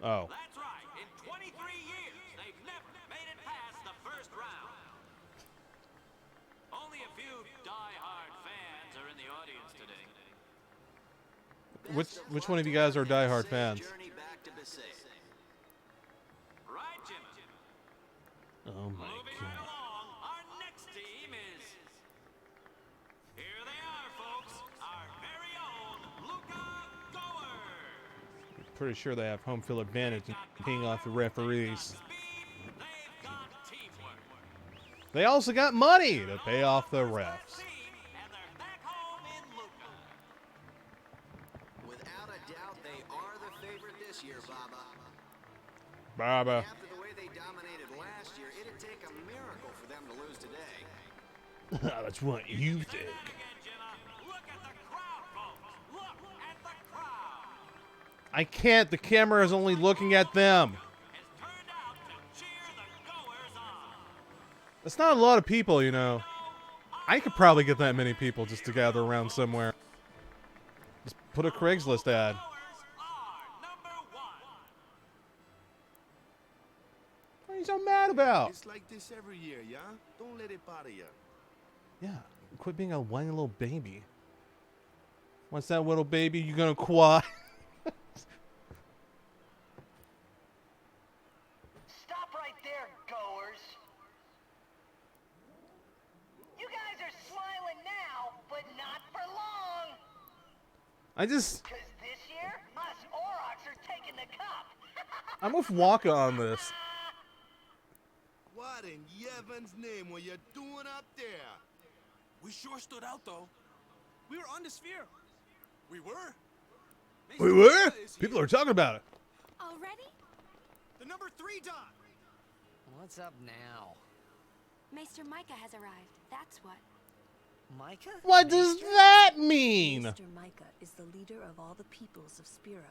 Oh. That's right. In 23 years, they've never made it past the first round. Only a few die-hard fans are in the audience today. Which one of you guys are diehard fans? Journey back to Besaid. Right, Jimmy? Oh my Moving god. right along, our next team is... Here they are, folks. Our very own Luca Goers. Pretty sure they have home field advantage in paying off the referees. Speed, they've got teamwork. They also got money to pay off the refs. Team, and they're back home in Luca. Without a doubt, they are the favorite this year, Baba. Baba. After the way they dominated last year, it'd take a miracle for them to lose today. That's what you think. Again, Jimmy, look at the crowd, folks. Look at the crowd. I can't. The camera is only looking at them. Has turned out to cheer the Goers on. That's not a lot of people, you know. I could probably get that many people just to gather around somewhere. Just put a Craigslist ad. Goers are number 1. What are you so mad about? It's like this every year, yeah? Don't let it bother you. Yeah, quit being a whiny little baby. Once that little baby, you gonna cry? Stop right there, goers. You guys are smiling now, but not for long. I just... Because this year, us Aurochs are taking the cup. I'm with Waka on this. What in Yevon's name were you doing up there? We sure stood out, though. We were on the sphere. We were. We were? People are talking about it. Already? The number 3 dot. What's up now? Maester Micah has arrived, that's what. Micah? What does that mean? Mr. Micah is the leader of all the peoples of Spira.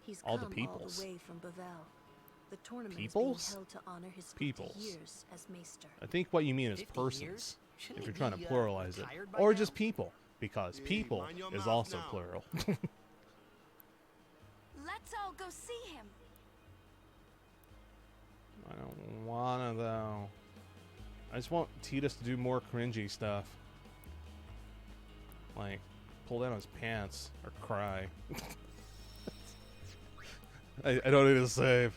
He's All the come all peoples. the way from Bavel. The tournament Peoples? is being held to honor his 50 Peoples. years as Maester. I think what you mean is 50 persons, years? Shouldn't if you're he trying to be, pluralize it. retired by Or now? just people, because Hey, people mind your is mouth also now. plural. Let's all go see him. I don't wanna, though. I just want Titus to do more cringy stuff. Like, pull down his pants or cry. I don't need to save.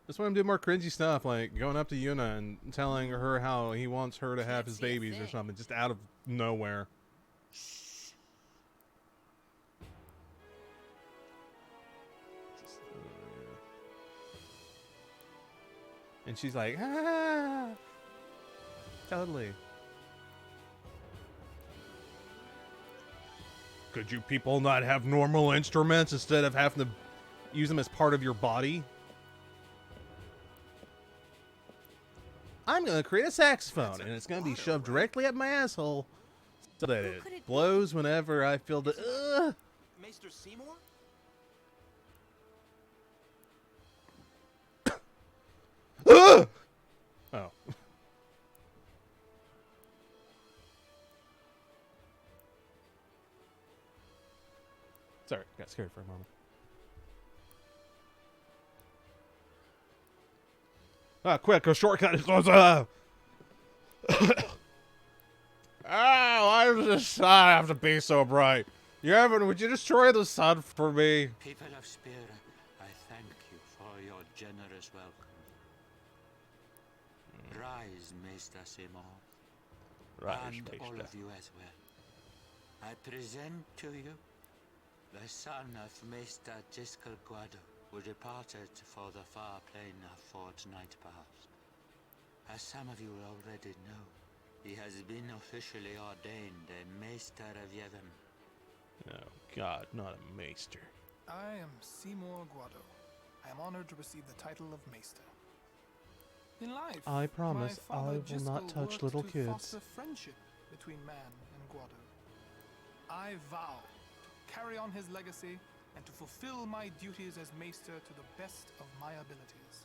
Just want him to do more cringy stuff, like going up to Yuna and telling her how he wants her to have Can't his see a babies or thing. something, just out of nowhere. Just, and she's like, ah, totally. Could you people not have normal instruments instead of having to use them as part of your body? I'm going to create a saxophone, and it's going to be shoved directly up my asshole so that could it it blows whenever I feel the... Maester Seymour? Oh. Sorry, got scared for a moment. Ah, quick, a shortcut. Oh, I have to be so bright. Yevon, would you destroy the sun for me? People of Spira, I thank you for your generous welcome. Rise, Maester Seymour, and all of you as well. I present to you the son of Maester Giskel Guado, who departed for the far plain of fortnight past. As some of you already know, he has been officially ordained a Maester of Yevon. Oh, God, not a maester. I am Seymour Guado. I am honored to receive the title of Maester. In life, I promise my father I will not Giskel touch worked little to kids. foster friendship between man and Guado. I vow to carry on his legacy and to fulfill my duties as Maester to the best of my abilities.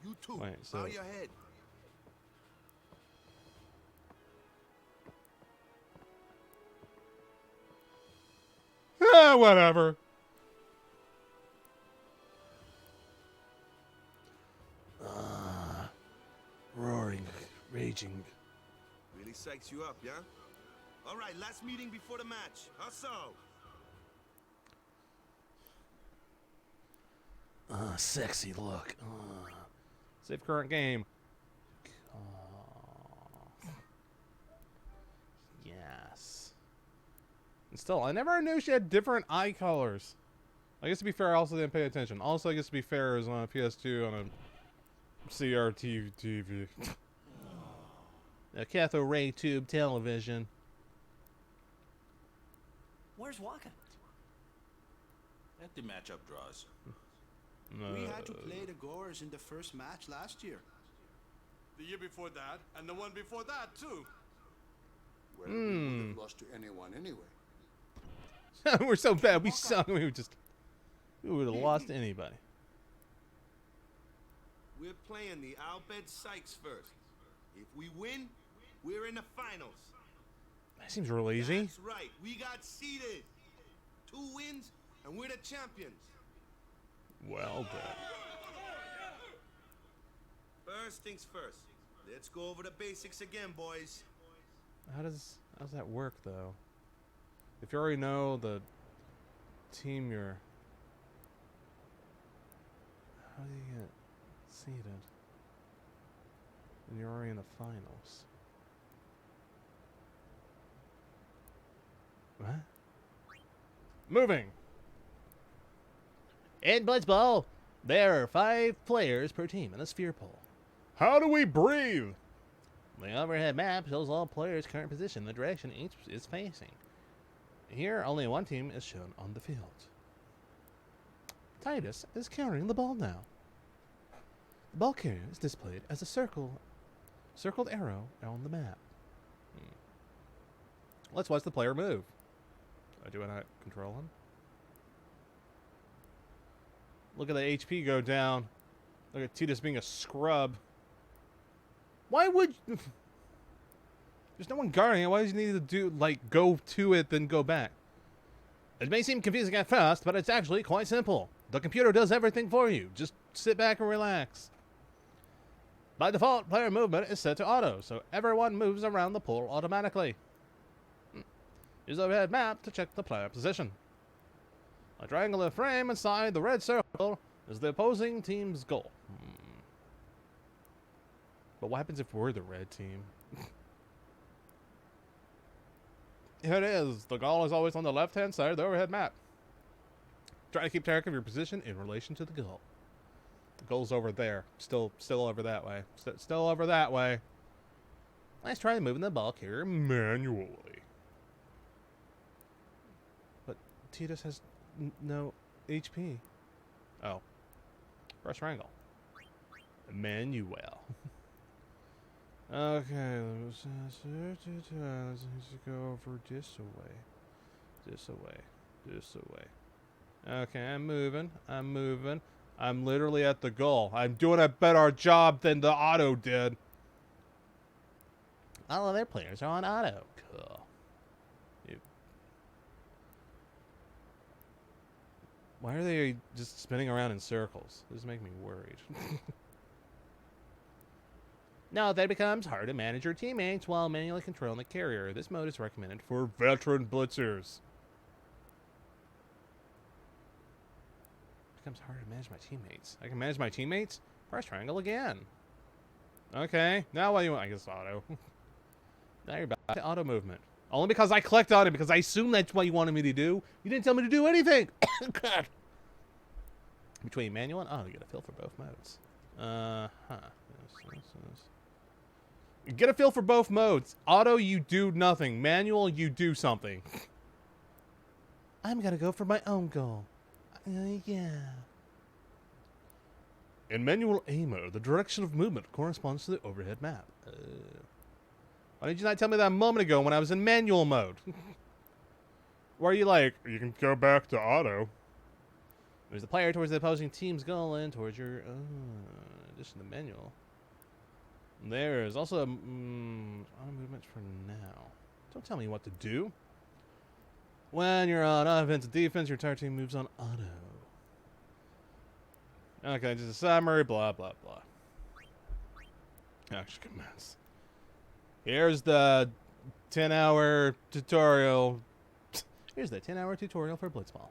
You too. Wait, so- Bow your head. Whatever. Roaring, raging. Really psychs you up, yeah? All right, last meeting before the match. How so? Sexy look. Save current game. Yes. And still, I never knew she had different eye colors. I guess to be fair, I also didn't pay attention. Also, I guess to be fair, it was on a PS2 on a CRT TV. A cathode ray tube television. Where's Waka? Let the matchup draws. We had to play the Goers in the first match last year. The year before that, and the one before that, too. Well, we would have lost to anyone anyway. We're so bad. We suck. We would have lost to anybody. We're playing the Albed Sykes first. If we win, we're in the finals. That seems real easy. That's right. We got seeded. 2 wins, and we're the champions. Well done. First things first. Let's go over the basics again, boys. How does that work though? If you already know the team you're, how do you get seeded? And you're already in the finals. What? Moving. In Blitzball, there are 5 players per team in the sphere pool. How do we breathe? The overhead map shows all players' current position, the direction each is facing. Here, only one team is shown on the field. Titus is carrying the ball now. The ball carrier is displayed as a circled arrow on the map. Let's watch the player move. Do I not control him? Look at the HP go down. Look at Titus being a scrub. Why would... There's no one guarding it. Why does he need to do, like, go to it, then go back? It may seem confusing at first, but it's actually quite simple. The computer does everything for you. Just sit back and relax. By default, player movement is set to auto, so everyone moves around the pool automatically. Use the overhead map to check the player position. A triangular frame inside the red circle is the opposing team's goal. But what happens if we're the red team? Here it is. The goal is always on the left-hand side of the overhead map. Try to keep track of your position in relation to the goal. The goal's over there. Still over that way. Still over that way. Let's try moving the ball carrier manually. But Titus has no HP. Oh. Press triangle. Manuel. Okay, let's go over this away. This away. This away. Okay, I'm moving. I'm literally at the goal. I'm doing a better job than the auto did. All of their players are on auto. Cool. Why are they just spinning around in circles? This is making me worried. Now that it becomes hard to manage your teammates while manually controlling the carrier. This mode is recommended for veteran blitzers. It becomes harder to manage my teammates. I can manage my teammates? Press triangle again. Okay, now what do you want? I guess auto. Now you're back to auto movement. Only because I clicked on it, because I assumed that's what you wanted me to do. You didn't tell me to do anything. God. Between manual and auto, you get a feel for both modes. Get a feel for both modes. Auto, you do nothing. Manual, you do something. I'm gonna go for my own goal. Yeah. In manual A mode, the direction of movement corresponds to the overhead map. Why did you not tell me that a moment ago when I was in manual mode? Where are you like, you can go back to auto. There's the player towards the opposing team's goal and towards your... addition to manual. There's also auto movements for now. Don't tell me what to do. When you're on offense and defense, your entire team moves on auto. Okay, just a summary, blah, blah, blah. Action commands. Here's the 10-hour tutorial. Here's the 10-hour tutorial for Blitzball.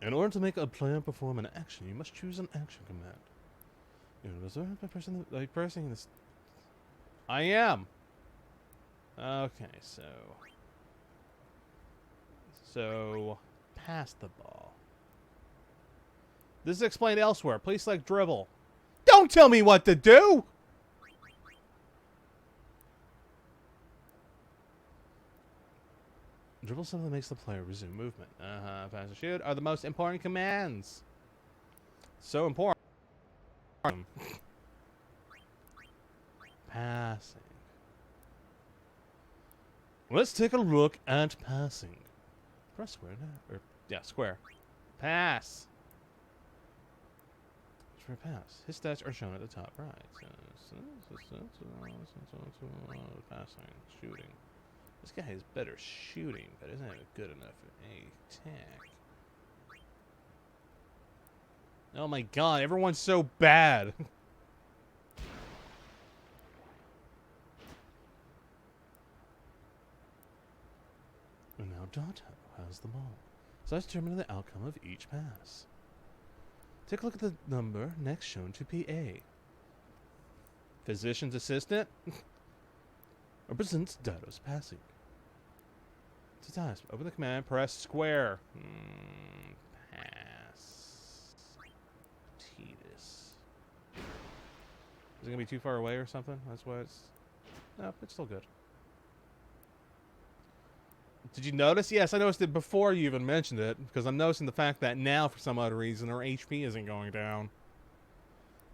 In order to make a player perform an action, you must choose an action command. By pressing this. I am. Okay, so pass the ball. This is explained elsewhere. Please select dribble. Don't tell me what to do. Dribble simply makes the player resume movement. Pass and shoot are the most important commands. So important. Passing. Let's take a look at passing. Press square now. Or, yeah, square. Pass. For pass. His stats are shown at the top right. Passing. Shooting. This guy has better shooting, but isn't it good enough attack? Oh my god, everyone's so bad. And now Dotto has the ball. So let's determine the outcome of each pass. Take a look at the number next shown to PA. Physician's assistant represents Dotto's passing. To task, open the command, press square. Pass. Titus. Is it gonna be too far away or something? That's why it's... No, it's still good. Did you notice? Yes, I noticed it before you even mentioned it, because I'm noticing the fact that now, for some odd reason, her HP isn't going down.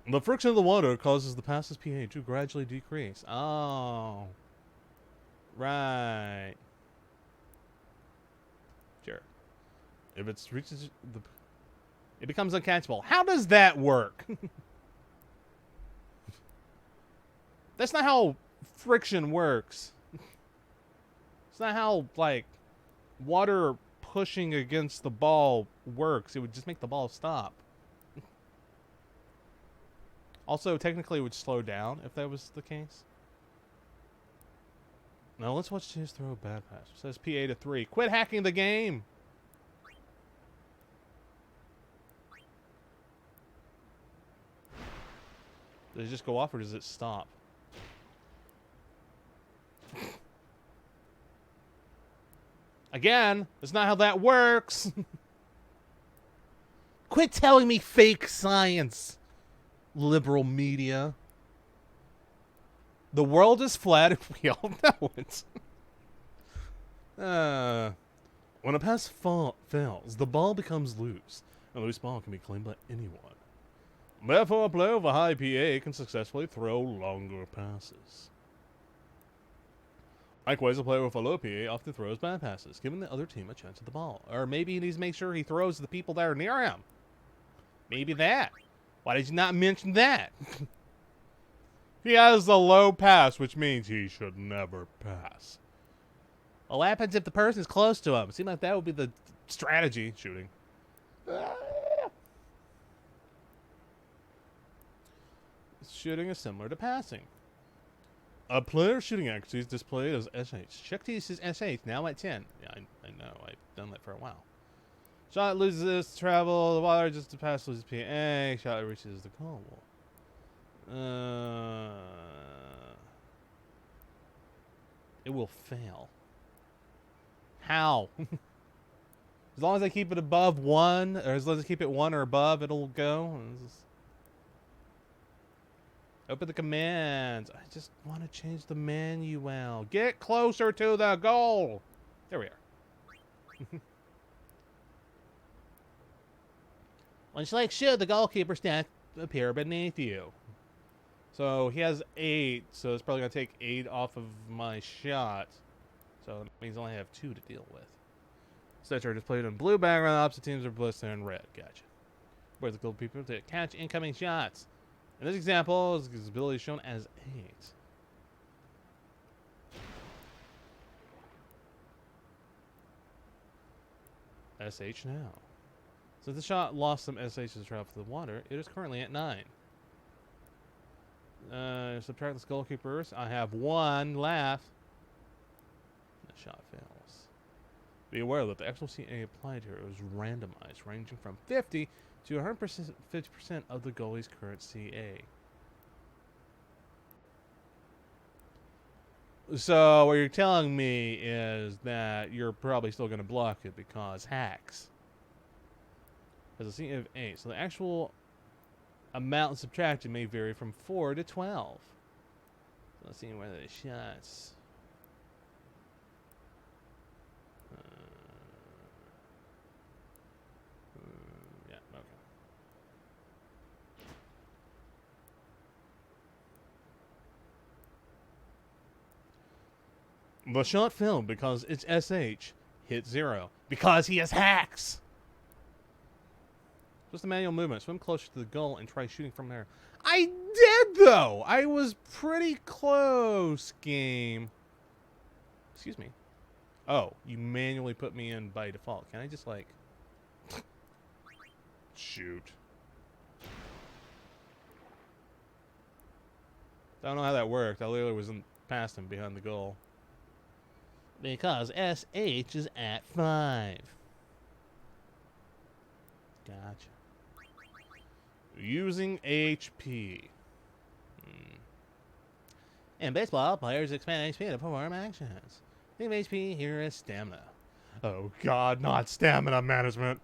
The friction of the water causes the pass's pH to gradually decrease. Oh. Right. Sure. If it reaches the... It becomes uncatchable. How does that work? That's not how friction works. It's not how, like, water pushing against the ball works. It would just make the ball stop. Also, technically, it would slow down if that was the case. Now, let's watch his throw a bad pass. It says PA to 3. Quit hacking the game! Does it just go off or does it stop? Again, that's not how that works. Quit telling me fake science, liberal media. The world is flat and we all know it. When a pass fails, the ball becomes loose. A loose ball can be claimed by anyone. Therefore, a player with a high PA can successfully throw longer passes. Likewise, a player with a low PA often throws bad passes, giving the other team a chance at the ball. Or maybe he needs to make sure he throws the people that are near him. Maybe that. Why did you not mention that? He has the low pass, which means he should never pass. Well, what happens if the person is close to him? It seems like that would be the strategy. Shooting. Shooting is similar to passing. A player's shooting accuracy is displayed as SH. Check to use his SH, now at 10. Yeah, I know. I've done that for a while. Shot loses travel. The water just to pass loses PA. Shot reaches the goal. It will fail. How? As long as I keep it above 1, or as long as I keep it 1 or above, it'll go. Open the commands. I just want to change the manual. Get closer to the goal. There we are. When you select shoot, the goalkeeper stats appear beneath you. So he has 8, so it's probably going to take 8 off of my shot. So that means I only have 2 to deal with. Stats are displayed in blue background, opposite teams are listed in red. Gotcha. Where's the goalkeeper to catch incoming shots? In this example, his ability is shown as 8. SH now. Since the shot lost some SH as it traveled through the water, it is currently at 9. Subtract this goalkeepers. I have 1 left. The shot fails. Be aware that the actual CA applied here is randomized, ranging from 50 to 150% of the goalie's current CA. So what you're telling me is that you're probably still going to block it because hacks. Has a CA of 8. So the actual amount subtracted may vary from 4 to 12. So let's see where the shots. Yeah, okay. The shot failed because its SH hit 0. Because he has hacks! Just a manual movement. Swim closer to the goal and try shooting from there. I did, though! I was pretty close, game. Excuse me. Oh, you manually put me in by default. Can I just, like... shoot. I don't know how that worked. I literally was past him behind the goal. Because SH is at 5. Gotcha. Using HP. In baseball, players expend HP to perform actions. Think of HP here as stamina. Oh god, not stamina management.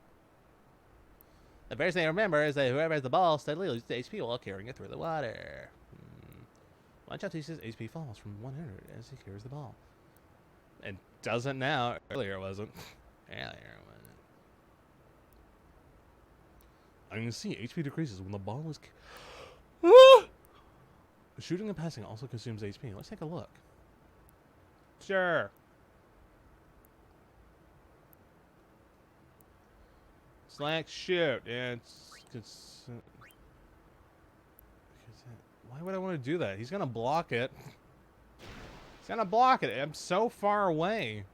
The first thing to remember is that whoever has the ball steadily loses HP while carrying it through the water. Watch out, he says HP falls from 100 as he carries the ball. It doesn't now. Earlier it wasn't. Earlier it wasn't. I can see HP decreases when the ball is... Shooting and passing also consumes HP. Let's take a look. Sure. Slack shoot. And why would I want to do that? He's going to block it. He's going to block it. I'm so far away.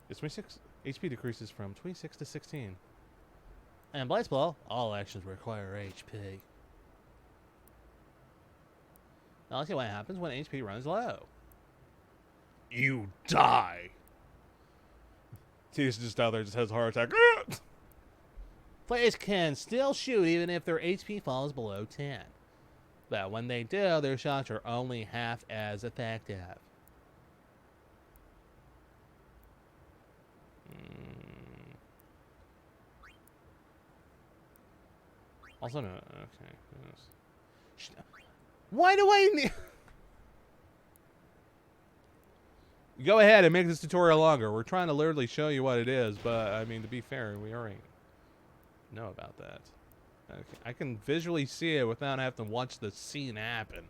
It's 26. HP decreases from 26 to 16. And Blitzball, all actions require HP. Now let's see what happens when HP runs low. You die. T's just out there, just has a heart attack. Players can still shoot even if their HP falls below 10. But when they do, their shots are only half as effective. Also, no. Okay. Yes. Why do I need... Go ahead and make this tutorial longer. We're trying to literally show you what it is, but, I mean, to be fair, we already know about that. Okay. I can visually see it without having to watch the scene happen.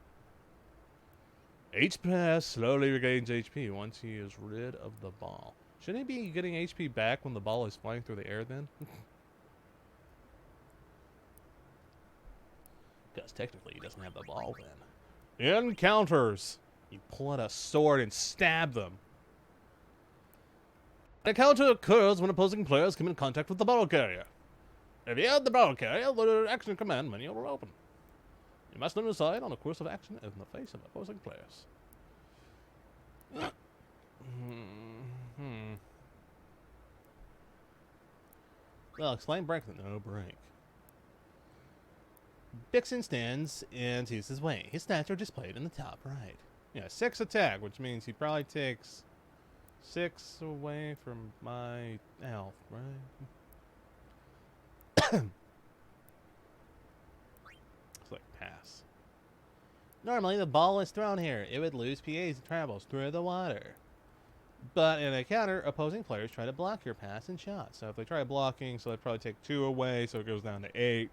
H-Pass slowly regains HP once he is rid of the ball. Shouldn't he be getting HP back when the ball is flying through the air then? Because technically he doesn't have the ball then. Encounters. You pull out a sword and stab them. An encounter occurs when opposing players come in contact with the ball carrier. If you hit the ball carrier, the action command menu will open. You must then decide on a course of action in the face of opposing players. Well, explain break, no break. Dixon stands and sees his way. His stats are displayed in the top right. Yeah, 6 attack, which means he probably takes 6 away from my health, right? Click pass. Normally, the ball is thrown here. It would lose PAs and travels through the water. But in a counter, opposing players try to block your pass and shot. So if they try blocking, so they probably take 2 away, so it goes down to 8.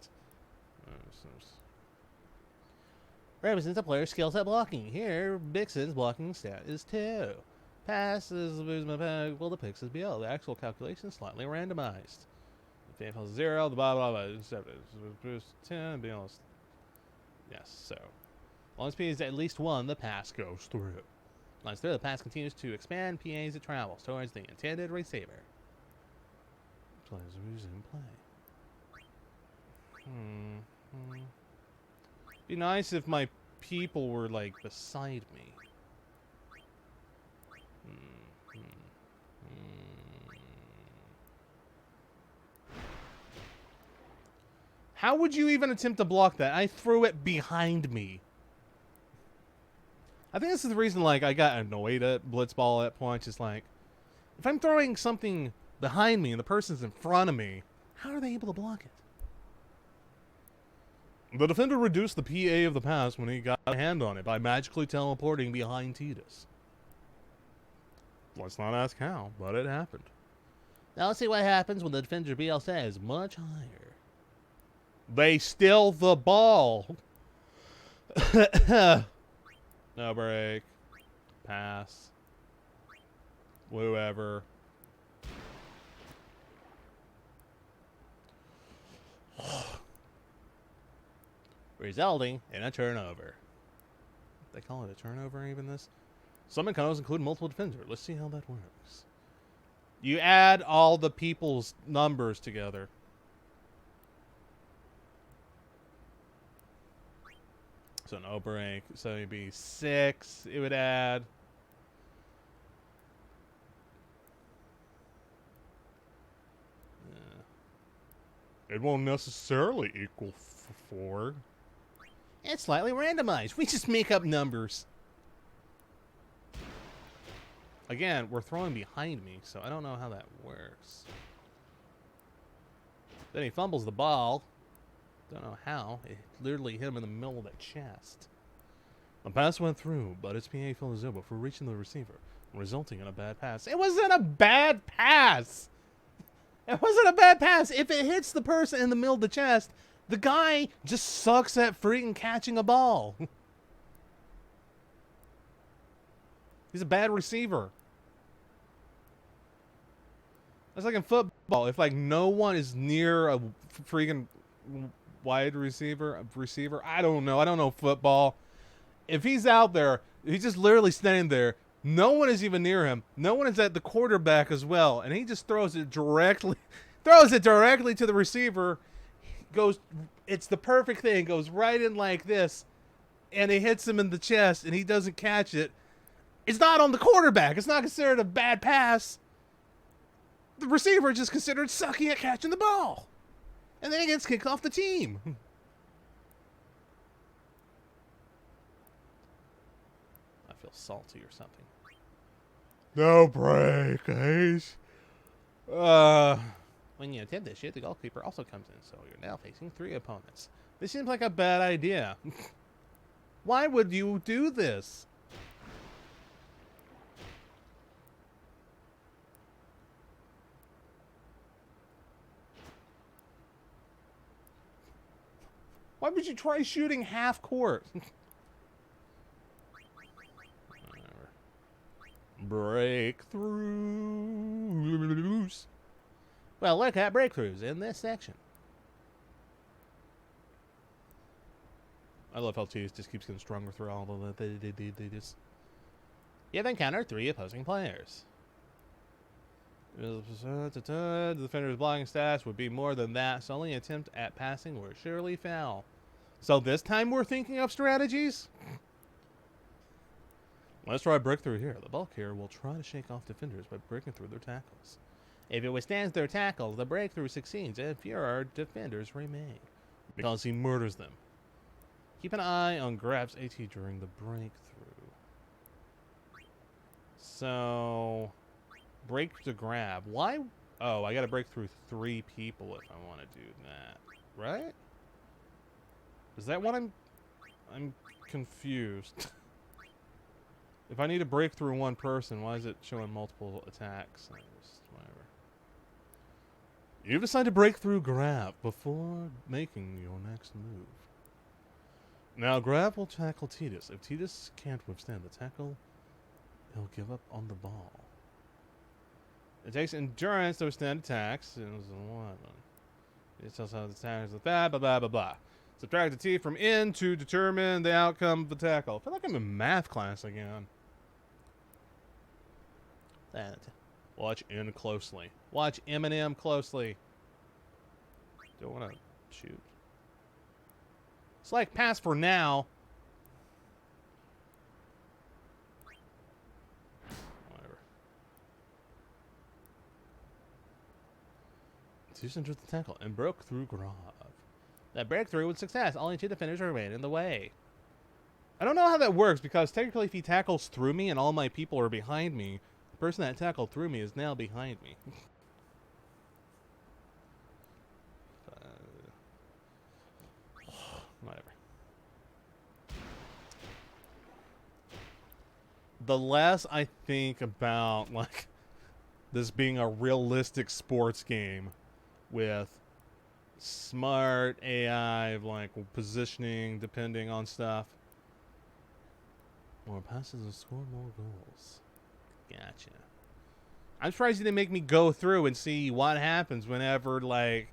Represents a player's skills at blocking. Here, Bixen's blocking stat is 2. Pass is well, the pix is below. The actual calculation is slightly randomized. If it equals 0, the blah blah blah. 10, be honest. Yes, so. As long as PA is at least 1, the pass goes through. Once through, the pass continues to expand PA as it travels towards the intended receiver. Players resume play. Be nice if my people were, like, beside me. How would you even attempt to block that? I threw it behind me. I think this is the reason, like, I got annoyed at Blitzball at points. It's like, if I'm throwing something behind me and the person's in front of me, how are they able to block it? The defender reduced the PA of the pass when he got a hand on it by magically teleporting behind Titus. Let's not ask how, but it happened. Now let's see what happens when the defender's BLC is much higher. They steal the ball. No break. Pass. Whoever. Resulting in a turnover. They call it a turnover even this? Some encounters include multiple defenders. Let's see how that works. You add all the people's numbers together. So no break. So it'd be 6. It would add. It won't necessarily equal 4. It's slightly randomized. We just make up numbers. Again, we're throwing behind me, so I don't know how that works. Then he fumbles the ball. Don't know how. It literally hit him in the middle of the chest. The pass went through, but its PA fell zero before reaching the receiver, resulting in a bad pass. It wasn't a bad pass! It wasn't a bad pass. If it hits the person in the middle of the chest, the guy just sucks at freaking catching a ball. He's a bad receiver. That's like in football. If like no one is near a freaking wide receiver, I don't know. I don't know football. If he's out there, he's just literally standing there. No one is even near him. No one is at the quarterback as well, and he just throws it directly to the receiver. It's the perfect thing. Goes right in like this, and it hits him in the chest, and he doesn't catch it. It's not on the quarterback. It's not considered a bad pass. The receiver just considered sucking at catching the ball, and then he gets kicked off the team. I feel salty or something. No break, Ace. When you attempt this shit, the goalkeeper also comes in, so you're now facing 3 opponents. This seems like a bad idea. Why would you do this? Why would you try shooting half court? Breakthroughs. Well, look at breakthroughs in this section. I love how T just keeps getting stronger through all of the they just. You have encountered 3 opposing players. The defender's blocking stats would be more than that, so only attempt at passing will surely fail. So this time we're thinking of strategies? Let's try a breakthrough here. The ball carrier will try to shake off defenders by breaking through their tackles. If it withstands their tackles, the breakthrough succeeds, and fewer defenders remain, because he murders them. Keep an eye on Grab's AT during the breakthrough. So, break to grab. Why? Oh, I gotta break through 3 people if I want to do that, right? Is that what I'm confused. If I need to break through 1 person, why is it showing multiple attacks? Whatever. You've decided to break through Grab before making your next move. Now Grab will tackle Titus. If Titus can't withstand the tackle, he'll give up on the ball. It takes endurance to withstand attacks. It tells how the attackers blah blah blah blah blah. Subtract the T from in to determine the outcome of the tackle. I feel like I'm in math class again. Watch in closely. Watch Eminem closely. Don't want to shoot. It's like pass for now. Whatever. Titus entered the tackle and broke through Grab. That breakthrough with success. Only 2 defenders remain in the way. I don't know how that works, because technically if he tackles through me and all my people are behind me, the person that tackled through me is now behind me. Whatever. The less I think about like this being a realistic sports game with smart AI, like positioning depending on stuff. More passes and score more goals. Gotcha. I'm surprised you didn't make me go through and see what happens whenever they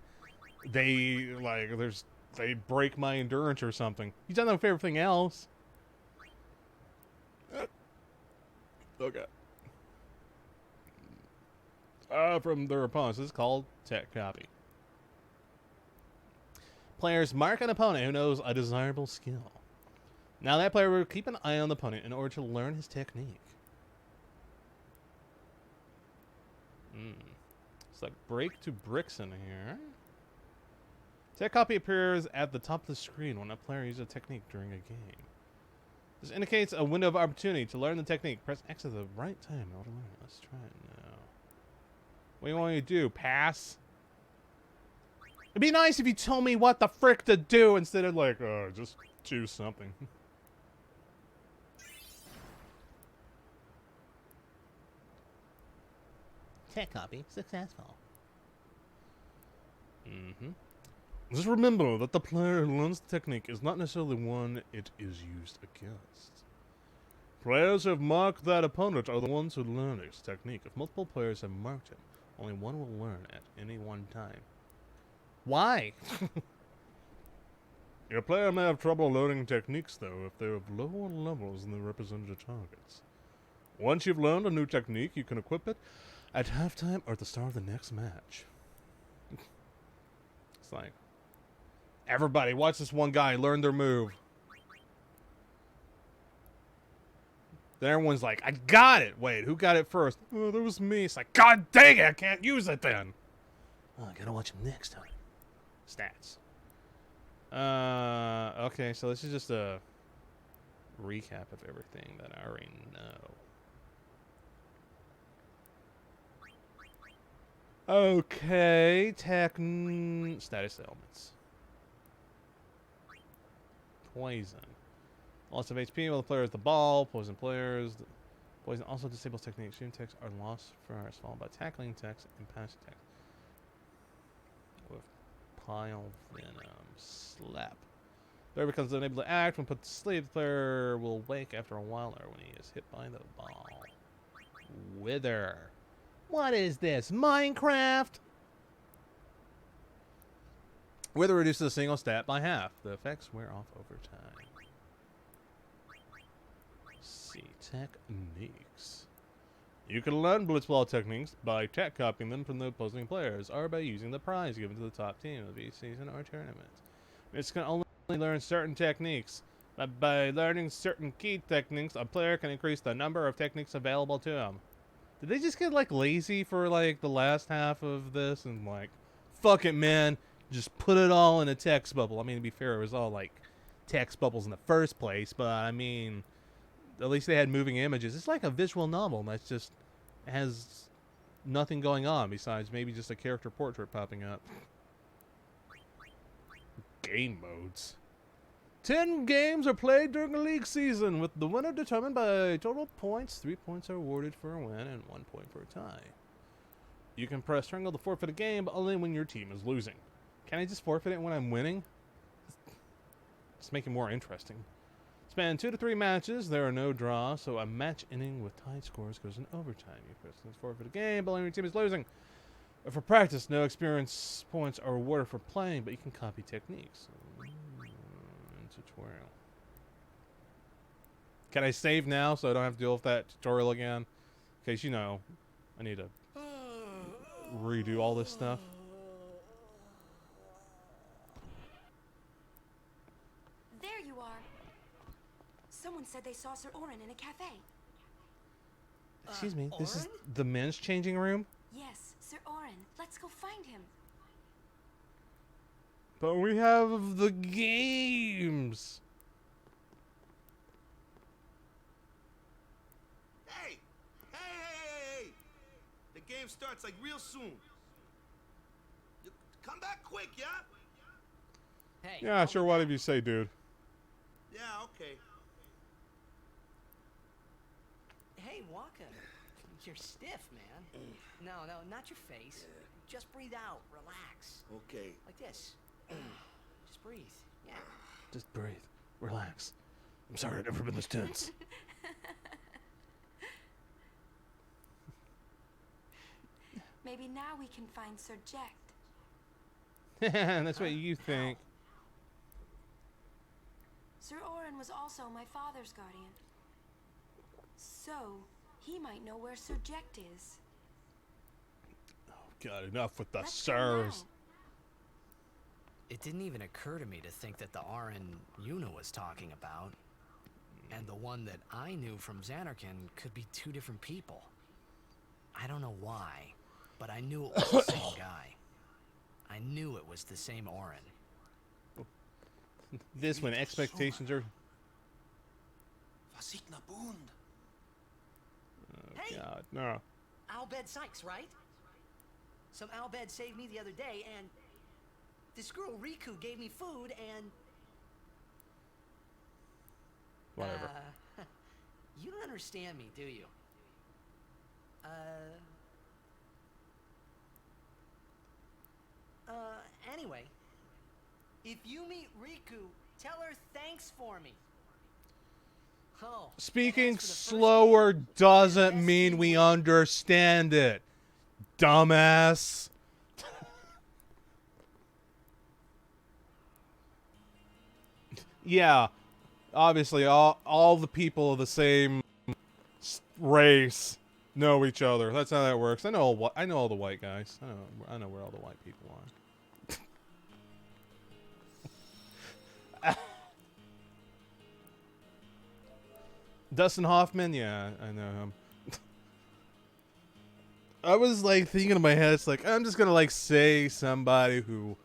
break my endurance or something. You've done that with everything else. Okay. From their opponents. This is called tech copy. Players mark an opponent who knows a desirable skill. Now that player will keep an eye on the opponent in order to learn his technique. It's like break to bricks in here. Tech copy appears at the top of the screen when a player uses a technique during a game. This indicates a window of opportunity to learn the technique. Press X at the right time in order to learn it. Let's try it now. What do you want me to do? Pass? It'd be nice if you told me what the frick to do instead of like, oh, just choose something. Tech copy successful. Just remember that the player who learns the technique is not necessarily one it is used against. Players who have marked that opponent are the ones who learn its technique. If multiple players have marked him, only one will learn at any one time. Why? Your player may have trouble learning techniques, though, if they have lower levels than the represented targets. Once you've learned a new technique, you can equip it at halftime or at the start of the next match. It's like, everybody, watch this one guy learn their move. Then everyone's like, I got it. Wait, who got it first? Oh, that was me. It's like, God dang it, I can't use it then. Oh, I gotta watch him next time. Stats. Okay, so this is just a recap of everything that I already know. Okay, status elements. Poison. Loss of HP while the player is the ball. Poison players. Poison also disables technique. Extreme attacks are lost first, followed by tackling attacks and pass attacks. With pile venom. Slap. Player becomes unable to act when put to sleep. The player will wake after a while or when he is hit by the ball. Wither. What is this? Minecraft? Wither reduces a single stat by half. The effects wear off over time. See techniques. You can learn Blitzball techniques by tech copying them from the opposing players or by using the prize given to the top team of each season or tournament. It can only learn certain techniques. But by learning certain key techniques, a player can increase the number of techniques available to him. Did they just get, like, lazy for, like, the last half of this and, like, fuck it, man, just put it all in a text bubble? I mean, to be fair, it was all, like, text bubbles in the first place, but, I mean, at least they had moving images. It's like a visual novel that's just has nothing going on besides maybe just a character portrait popping up. Game modes. 10 games are played during a league season, with the winner determined by total points. 3 points are awarded for a win and 1 point for a tie. You can press triangle to forfeit a game, but only when your team is losing. Can I just forfeit it when I'm winning? Just make it more interesting. Span 2 to 3 matches. There are no draws, so a match ending with tied scores goes in overtime. You press to forfeit a game, but only when your team is losing. For practice, no experience points are awarded for playing, but you can copy techniques. Tutorial. Can I save now so I don't have to deal with that tutorial again? In case, you know, I need to redo all this stuff. There you are. Someone said they saw Sir Orin in a cafe. Excuse me, this is the men's changing room? Yes, Sir Orin. Let's go find him. But we have the games. Hey! Hey! The game starts like real soon. You come back quick, yeah? Hey. Yeah, sure, whatever you say, dude. Yeah, okay. Hey, Waka. You're stiff, man. No, not your face. Just breathe out. Relax. Okay. Like this. Just breathe. Yeah. Just breathe. Relax. I'm sorry I've never been this tense. Maybe now we can find Sir Jekt. That's what you think. Sir Orin was also my father's guardian. So, he might know where Sir Jekt is. Oh, God, enough with the Let's sirs. It didn't even occur to me to think that the Arin Yuna was talking about and the one that I knew from Xanarkand could be two different people. I don't know why, but I knew it was the same guy. I knew it was the same Orin. This when expectations are... Oh, Hey! God, no. Albed Sykes, right? Some Albed saved me the other day, and this girl Riku gave me food, and... Whatever. You don't understand me, do you? Anyway, if you meet Riku, tell her thanks for me. Oh. Speaking slower doesn't mean we understand it, dumbass. Yeah, obviously all the people of the same race know each other. That's how that works. I know all the white guys. I know where all the white people are. Dustin Hoffman, yeah, I know him. I was like thinking in my head, it's like I'm just gonna like say somebody who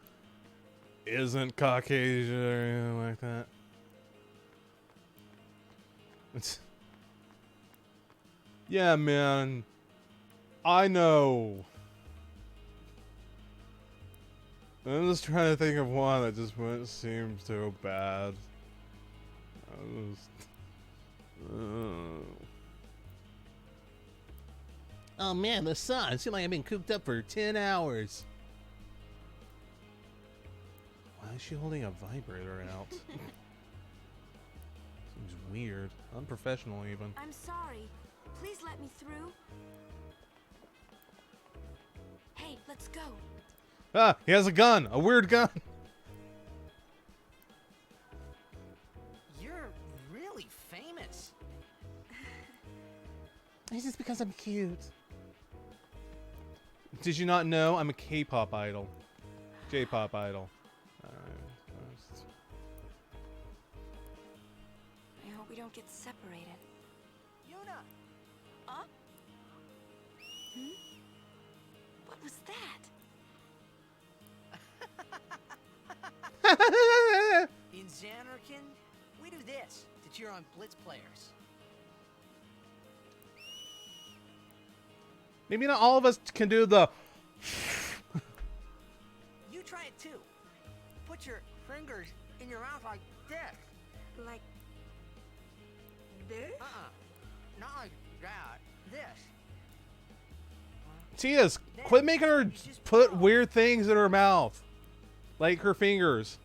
isn't Caucasian or anything like that. Yeah, man. I know. I'm just trying to think of one that just wouldn't seem so bad. Oh man, the sun. It seems like I've been cooped up for 10 hours. Why is she holding a vibrator out? Seems weird. Unprofessional even. I'm sorry. Please let me through. Hey, let's go. Ah, he has a gun. A weird gun. You're really famous. It's just because I'm cute. Did you not know I'm a K-pop idol? J-pop idol. I hope we don't get separated. Yuna! Huh? What was that? In Xanarkin, we do this to cheer on Blitz players. Maybe not all of us can do the... You try it too. Put your fingers in your mouth like this. Like this? Not like that. This. Tia's, quit making her put weird things in her mouth. Like her fingers.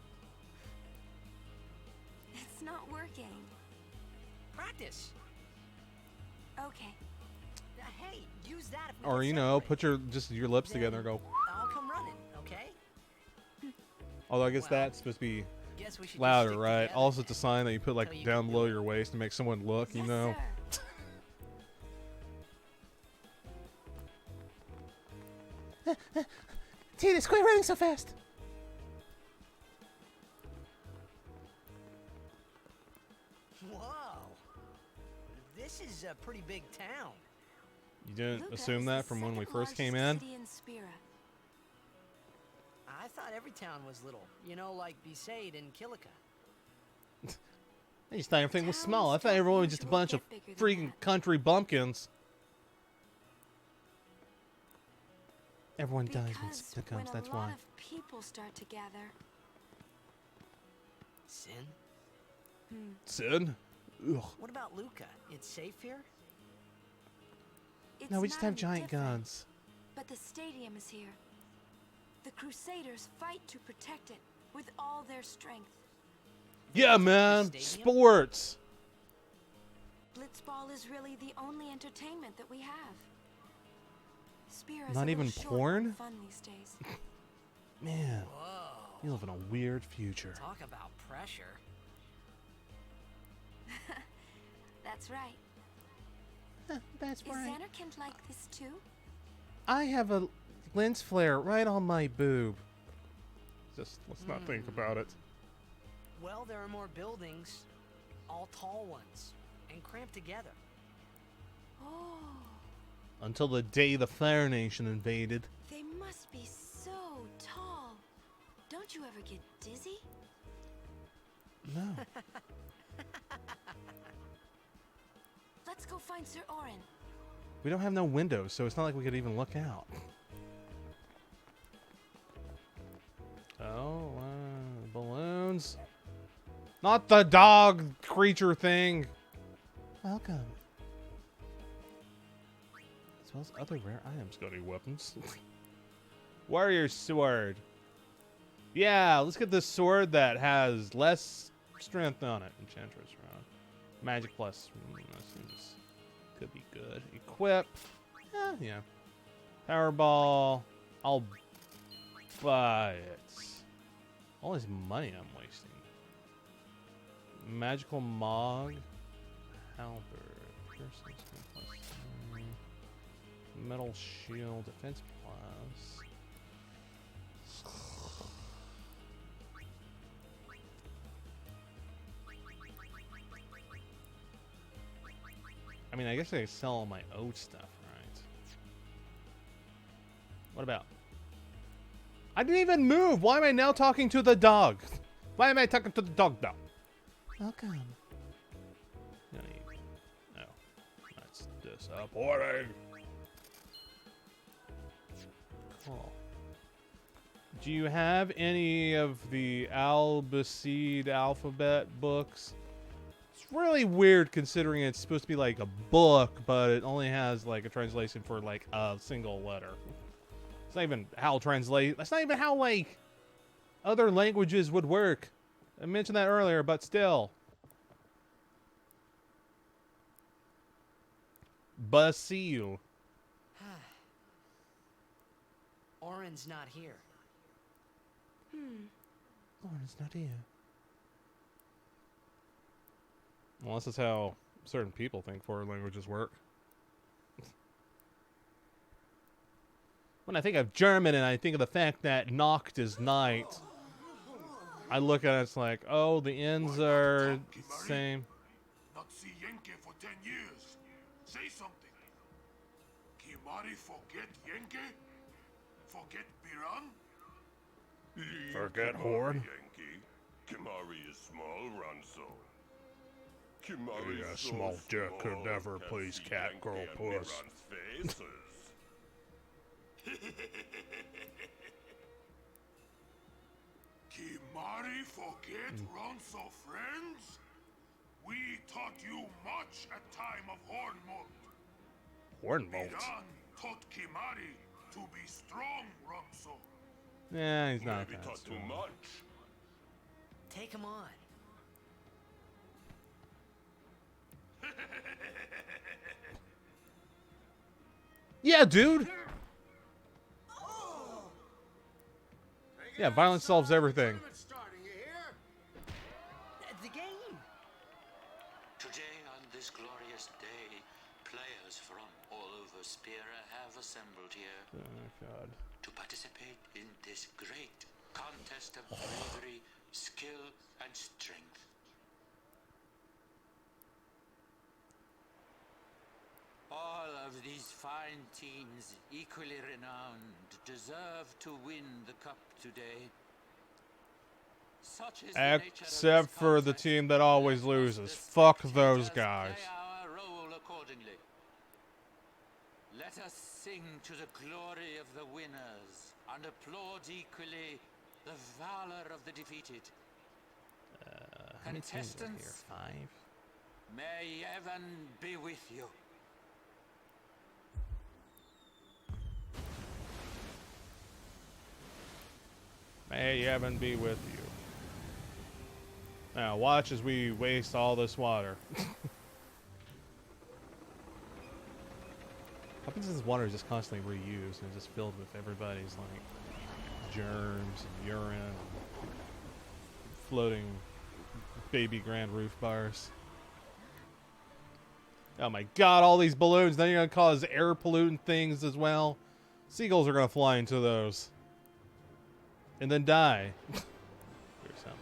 It's not working. Practice. Okay. Hey, use that if we Or, get you know, separated. put your lips together and go... I'll come running, okay? Although I guess that's supposed to be Guess we should just louder, stick right? together Also, it's a sign that you put like until you down can below do your waist to make someone look, you Yes, know? sir. Tina, quit running so fast! Whoa. This is a pretty big town. You didn't Luca assume is that the from when we second first came largest in? city in Spira. I thought every town was little. You know, like Besaid and Kilika. I just thought everything was small. I thought everyone was just a bunch of freaking country bumpkins. Everyone dies when Because spit when comes, a that's lot why. of people start to gather. Sin? Sid? Ugh. What about Luca? It's safe here? It's No, we just not have any giant different, guns. But the stadium is here. The Crusaders fight to protect it with all their strength. Yeah, man! Sports! Blitzball is really the only entertainment that we have. Spira's Not a even little short on porn? fun these days. Man, Whoa. you live in a weird future. Talk about pressure. That's right. That's Is Xanarkand like this too? I have a lens flare right on my boob. Just, let's not think about it. Well, there are more buildings, all tall ones, and cramped together. Oh, Until the day the Fire Nation invaded. they must be so tall. Don't you ever get dizzy? No. Let's go find Sir Orin. We don't have no windows, so it's not like we could even look out. Oh, balloons. Not the dog creature thing. Welcome. As well as other rare items. Go to weapons. Warrior sword. Yeah, let's get this sword that has less strength on it. Enchantress round. Magic plus. That seems could be good. Equip. Yeah. Powerball. I'll buy it. All this money I'm wasting. Magical Mog. Halberd. Piercing skin plus 3. Metal Shield. Defense plus. I mean, I guess I could sell all my oat stuff, right? What about? I didn't even move. Why am I now talking to the dog? Why am I talking to the dog now? Welcome. No. That's disappointing. Cool. Do you have any of the Albacete alphabet books? It's really weird considering it's supposed to be like a book, but it only has like a translation for like a single letter. It's not even how translate. That's not even how like other languages would work. I mentioned that earlier, but still. Basil. Oren's not here. Oren's not here. Well, this is how certain people think foreign languages work. When I think of German and I think of the fact that Nacht is night, I look at it, it's like, oh, the ends are the same. Not see Yenke for 10 years. Say something. Kimari forget Yenke? Forget Biran? Forget Horde? Yankee. Kimari is small, Ranso. Kimari Yeah, is so small dick could small, never can't please see cat, Yankee girl, and puss. Biran's faces. Kimari forget Ronso friends? We taught you much at time of Hornmold. Hornmold? Biran taught Kimari to be strong, Ronso. Yeah, he's not Maybe that taught too strong. much. Take him on. Yeah, dude. Yeah, violence solves everything. The game. Today, on this glorious day, players from all over Spira have assembled here Oh, God. to participate in this great contest of bravery, skill, and strength. All of these fine teams, equally renowned, deserve to win the cup today. Such is the nature of Except this for the contest. team that always loses. Fuck those guys. Play our role accordingly. Let us sing to the glory of the winners and applaud equally the valor of the defeated. How many teams are here? Contestants, 5? may heaven be with you. May heaven be with you. Now, watch as we waste all this water. How come this water is just constantly reused and just filled with everybody's, like, germs and urine and floating baby grand roof bars? Oh my god, all these balloons. Then you're going to cause air pollutant things as well. Seagulls are going to fly into those. And then die. Or something.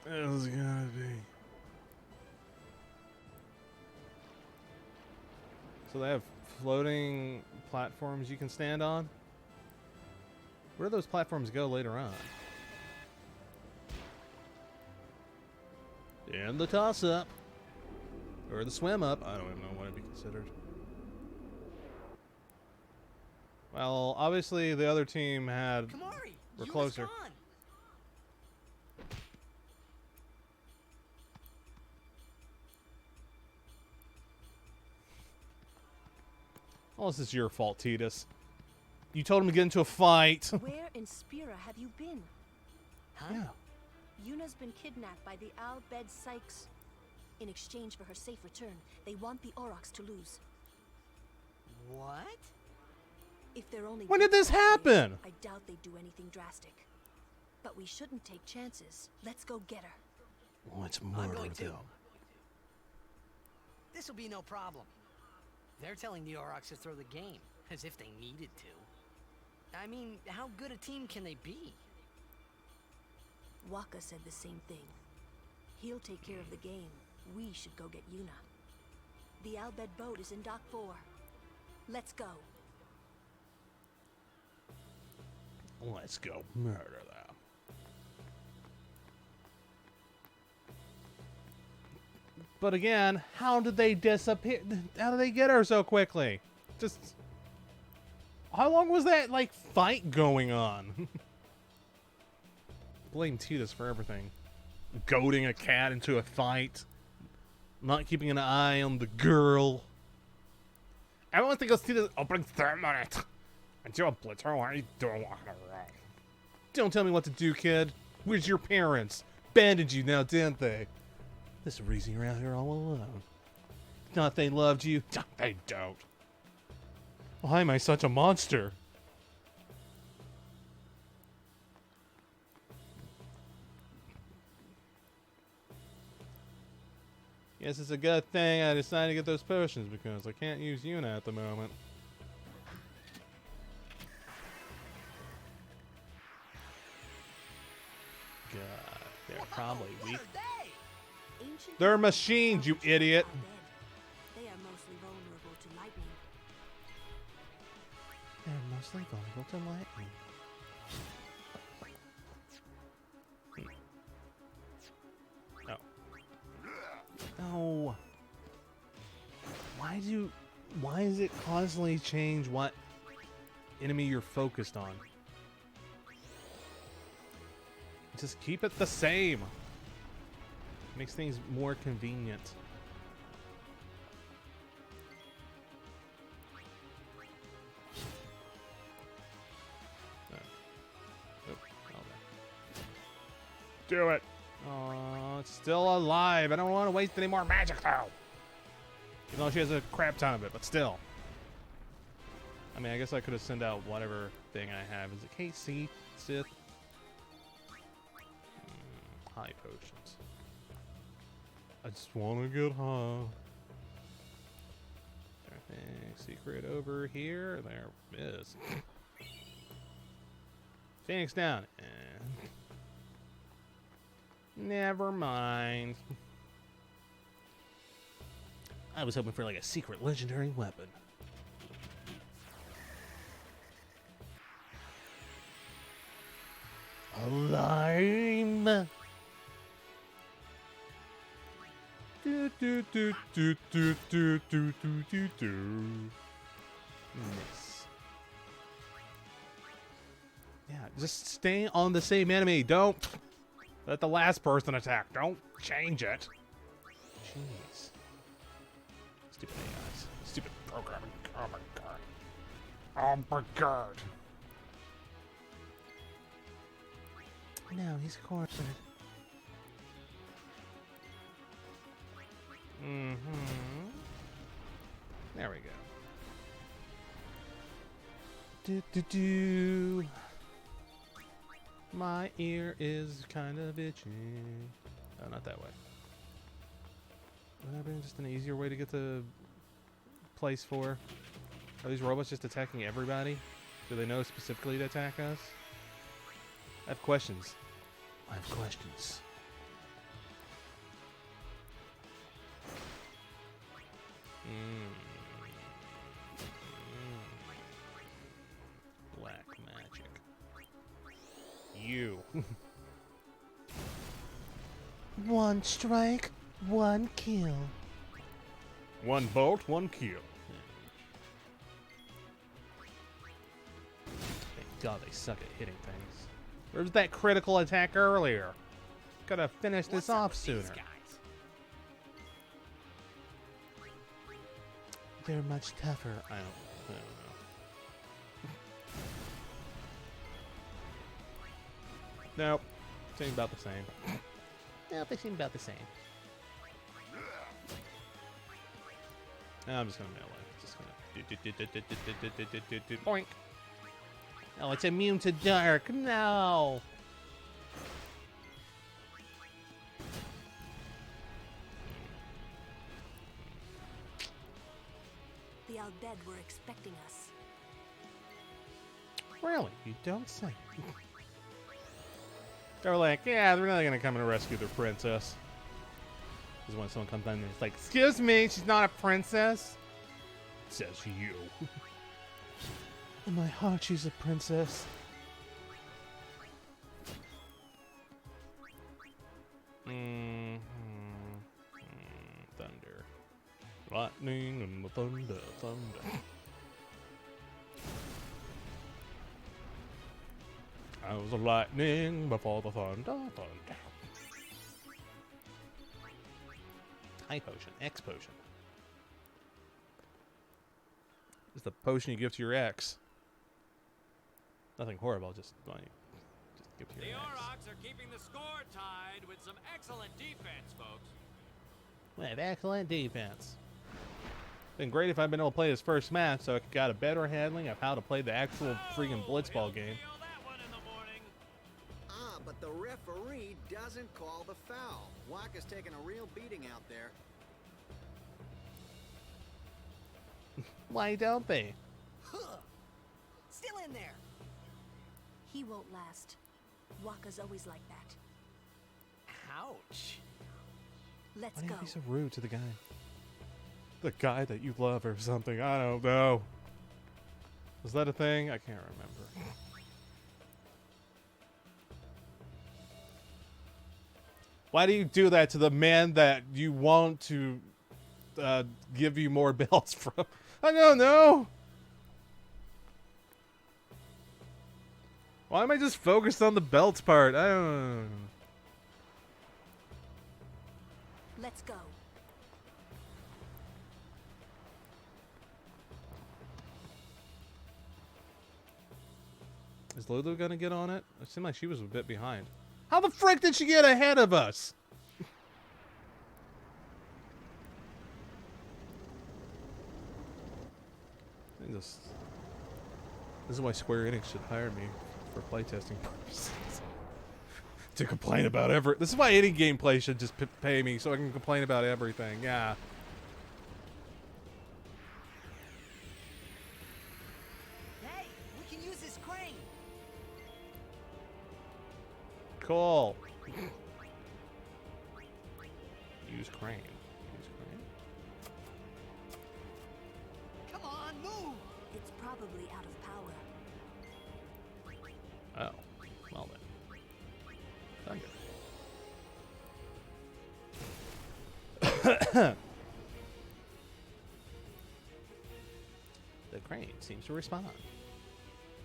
It's gotta be. So they have floating platforms you can stand on? Where do those platforms go later on? And the toss-up. Or the swim-up. I don't even know what it'd be considered. Well, obviously the other team had... Kamari, We're you closer. was gone. Oh, this is your fault, Titus. You told him to get into a fight. Where in Spira have you been? Huh? Yeah. Yuna's been kidnapped by the Al Bed Sykes. In exchange for her safe return, they want the Aurochs to lose. What? If they're only When did this happen? I doubt they'd do anything drastic. But we shouldn't take chances. Let's go get her. Let's I'm murder going to. them. This'll be no problem. They're telling the Aurochs to throw the game, as if they needed to. I mean, how good a team can they be? Waka said the same thing. He'll take care of the game. We should go get Yuna. The Al Bed boat is in Dock 4. Let's go. Let's go murder them. But again, how did they disappear? How did they get her so quickly? Just... How long was that, like, fight going on? Blame Titus for everything. Goading a cat into a fight. Not keeping an eye on the girl. Everyone thinks Titus opening 3 minutes. And you're a blitzer, why are you doing walking around? Don't tell me what to do, kid. Where's your parents? Abandoned you now, didn't they? This reason you're out here all alone. Not they loved you. They don't. Why am I such a monster? Yes, it's a good thing I decided to get those potions because I can't use Yuna at the moment. God, they're probably weak. They're machines, you idiot. They are mostly vulnerable to lightning. They're mostly vulnerable to lightning. No. Why does it constantly change what enemy you're focused on? Just keep it the same. Makes things more convenient. Do it. Oh, it's still alive. I don't want to waste any more magic, though. Even though she has a crap ton of it, but still. I mean, I guess I could have sent out whatever thing I have. Is it KC? Sith? High potions. I just want to get high. Anything secret over here? There is. Phoenix down. Never mind. I was hoping for like a secret legendary weapon. Alarm! Do do do do do do do do do do. Miss. Yeah, just stay on the same enemy. Don't let the last person attack. Don't change it. Jeez. Stupid AIs. Stupid programming. Oh my god. Oh my god. No, he's cornered. Mm-hmm. There we go. Do do do. My ear is kind of itchy. Oh, not that way. Would that have been just an easier way to get to place 4? Are these robots just attacking everybody? Do they know specifically to attack us? I have questions. I have questions. Black magic. You. One strike, one kill. One bolt, one kill. Thank God they suck at hitting things. Where's that critical attack earlier? Could have finished this off sooner. They're much tougher. I don't. I don't know. Nope. Seem about the same. Nope, they seem about the same. I'm just gonna melee. Just gonna boink. Oh, it's immune to dark. No. The Albed were expecting us. Really? You don't say. They're like, yeah, they're not gonna come and rescue their princess. Because when someone comes in and it's like, excuse me, she's not a princess. Says you. In my heart, she's a princess. Thunder. Lightning and the thunder, thunder. I was a lightning before the thunder, thunder. High potion, X potion. It's the potion you give to your ex. Nothing horrible, just like, give to The your ex. Aurochs are keeping the score tied with some excellent defense, folks. We have excellent defense. Been great if I've been able to play this first match, so I got a better handling of how to play the actual freaking Blitzball game. But the referee doesn't call the foul. Waka's taking a real beating out there. Why don't they? Still in there. He won't last. Waka's always like that. Ouch. Let's Why do you go. be so rude to the guy? The guy that you love or something. I don't know. Was that a thing? I can't remember. Why do you do that to the man that you want to give you more belts from? I don't know. Why am I just focused on the belts part? I don't know. Let's go. Is Lulu gonna get on it? It seemed like she was a bit behind. How the frick did she get ahead of us? This is why Square Enix should hire me for playtesting purposes. To complain about this is why any gameplay should just pay me so I can complain about everything. Yeah. Hey, we can use this crane. Cool. Use crane. Use crane. Come on, move. It's probably out of power. Oh. Well then. Thunder. The crane seems to respond.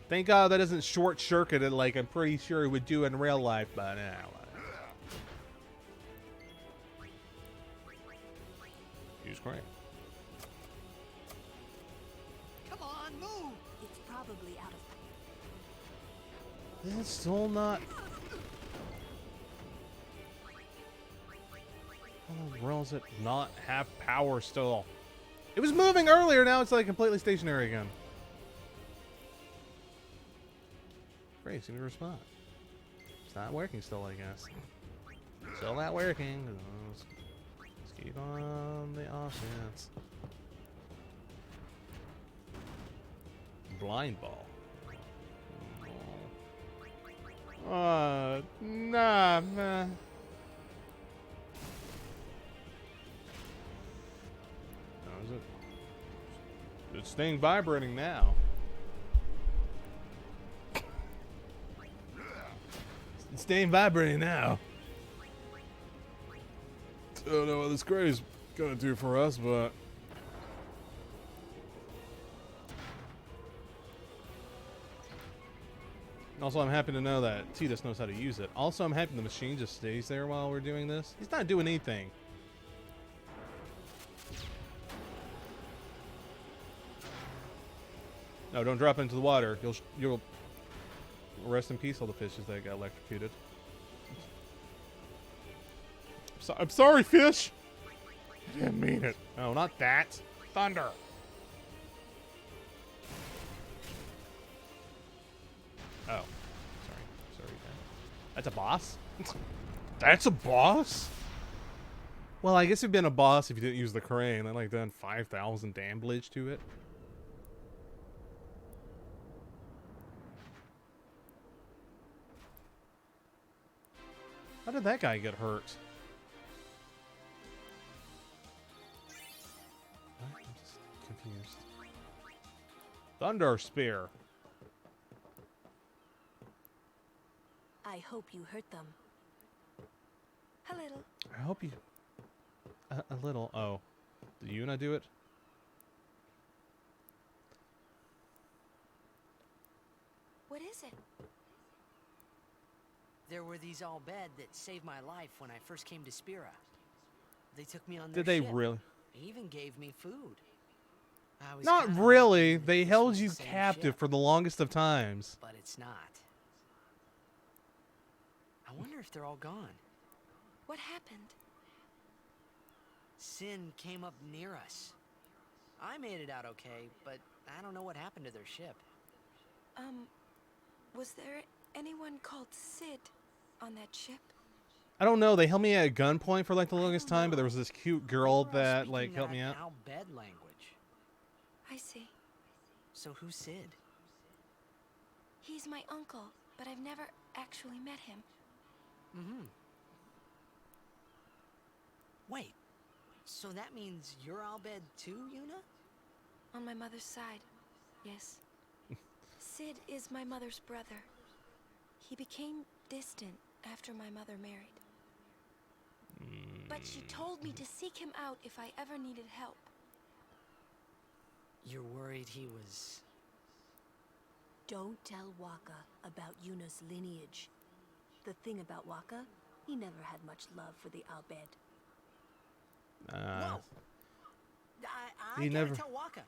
Thank God that doesn't short circuit it like I'm pretty sure it would do in real life by now. Use crane. Come on, move. It's probably out of It's still not. How the world does it not have power still? It was moving earlier, now it's like completely stationary again. Great, seem to respond. It's not working still, I guess. Still not working. Let's keep on the offense. Blind ball. Nah, man. How is it? It's staying vibrating now. It's staying vibrating now. I don't know what this craze gonna do for us, but also I'm happy to know that Titus knows how to use it. Also, I'm happy the machine just stays there while we're doing this. He's not doing anything. No, don't drop into the water. You'll rest in peace, all the fishes that got electrocuted. I'm sorry, fish. I didn't mean it. No, not that. Thunder. Oh, sorry. That's a boss. That's a boss. Well, I guess it'd been a boss if you didn't use the crane. I like done 5,000 damage to it. How did that guy get hurt? I'm just confused. Thunder Spear. I hope you hurt them. A little. I hope you... A little. Oh. Did Yuna do it? What is it? There were these all bed that saved my life when I first came to Spira. They took me on their Did they ship. really? They even gave me food. I was Not kinda really. hoping They this held was the you same captive ship, for the longest of times. but it's not. I wonder if they're all gone. What happened? Sin came up near us. I made it out okay, but I don't know what happened to their ship. Was there anyone called Sid on that ship? I don't know. They held me at gunpoint for like the longest time, but there was this cute girl that like helped me out. Al bed language. I see. So who's Sid? He's my uncle, but I've never actually met him. Mm-hmm. Wait. So that means you're Al bed too, Yuna? On my mother's side, yes. Sid is my mother's brother. He became distant after my mother married. But she told me to seek him out if I ever needed help. You're worried he was... Don't tell Waka about Yuna's lineage. The thing about Waka, he never had much love for the Al Bhed. Whoa! I He gotta never- tell Waka.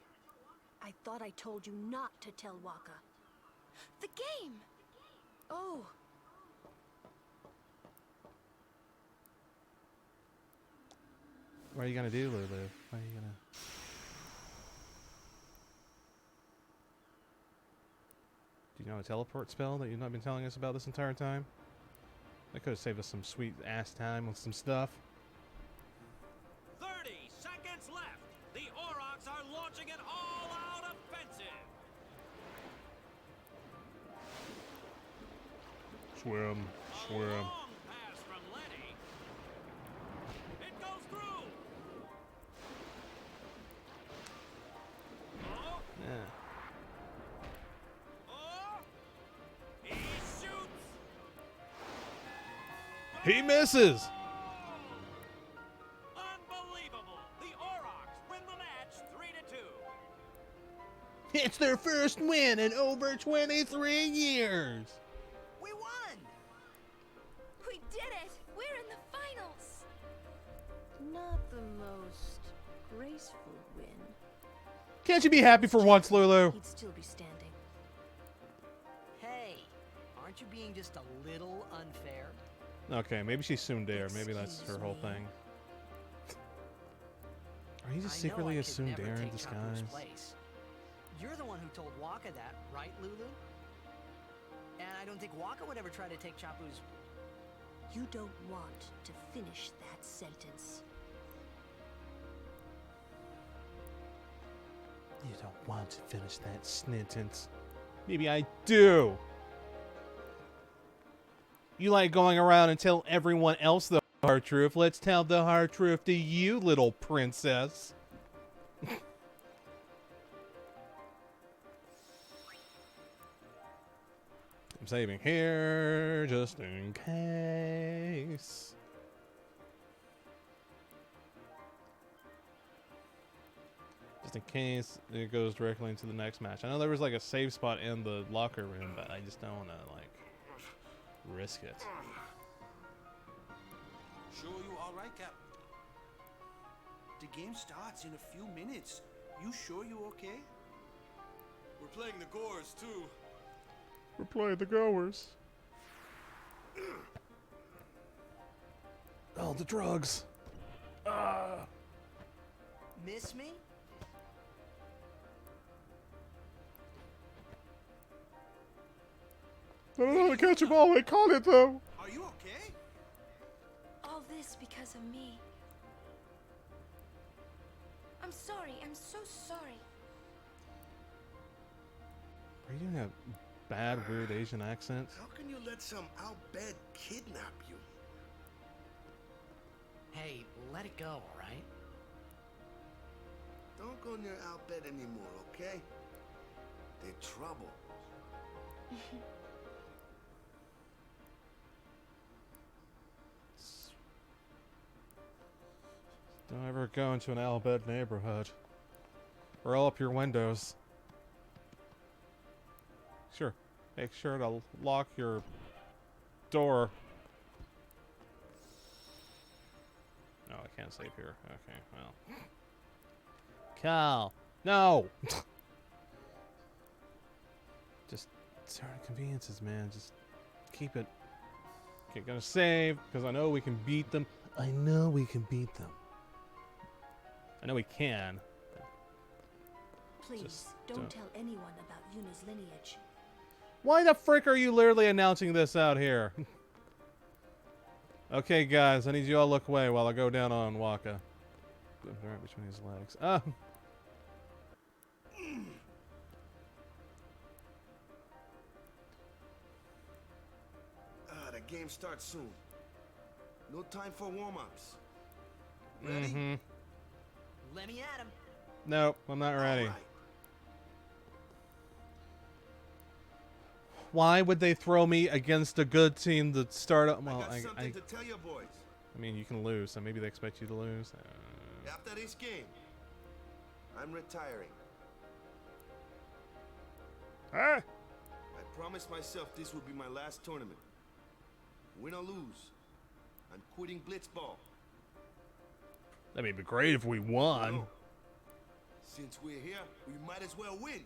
I thought I told you not to tell Waka. The game! Oh! What are you gonna do, Lulu? What are you gonna... Do you know a teleport spell that you've not been telling us about this entire time? That could have saved us some sweet ass time with some stuff. 30 seconds left. The Aurochs are launching an all-out offensive. Swim, swim. Long pass from Lenny. It goes through. Oh, Yeah. oh. He shoots. He misses! Unbelievable. The Aurochs win the match 3-2. It's their first win in over 23 years! We won! We did it! We're in the finals! Not the most graceful win. Can't you be happy for once, Lulu? He'd still be standing. Hey, aren't you being just a little unfair? Okay, maybe she's tsundere. Maybe that's her whole thing. Are you just secretly a tsundere in disguise? Place. You're the one who told Waka that, right, Lulu? And I don't think Waka would ever try to take Chapu's... You don't want to finish that sentence. You don't want to finish that sentence. Maybe I do. You like going around and tell everyone else the hard truth. Let's tell the hard truth to you, little princess. I'm saving here just in case. Just in case it goes directly into the next match. I know there was like a save spot in the locker room, but I just don't want to like risk it. Sure you all right, Cap? The game starts in a few minutes. You sure you okay? We're playing the Gores, too. We're playing the Goers. Oh, the drugs. Miss me? I don't know how to catch them all. I caught it, though. Are you okay? All this because of me. I'm sorry. I'm so sorry. Are you doing a bad, weird Asian accent? How can you let some Al-Bed kidnap you? Hey, let it go, all right? Don't go near Al-Bed anymore, okay? They're trouble. Don't ever go into an Al-Bed neighborhood. Roll up your windows. Sure. Make sure to lock your door. Oh, I can't save here. Okay, well. Cal! No! Just certain conveniences, man. Just keep it. Okay, gonna save, because I know we can beat them. I know we can beat them. I know we can. Please, Just don't tell anyone about Yuna's lineage. Why the frick are you literally announcing this out here? Okay, guys, I need you all to look away while I go down on Waka. Right between his legs. The game starts soon. No time for warm-ups. Ready? Mm-hmm. Let me at him. Nope, I'm not ready. Right. Why would they throw me against a good team to start up? Well, I got something to tell you boys. I mean, you can lose, so maybe they expect you to lose. After this game, I'm retiring. Ah! I promised myself this would be my last tournament. Win or lose, I'm quitting Blitzball. That'd be great if we won. No. Since we're here, we might as well win.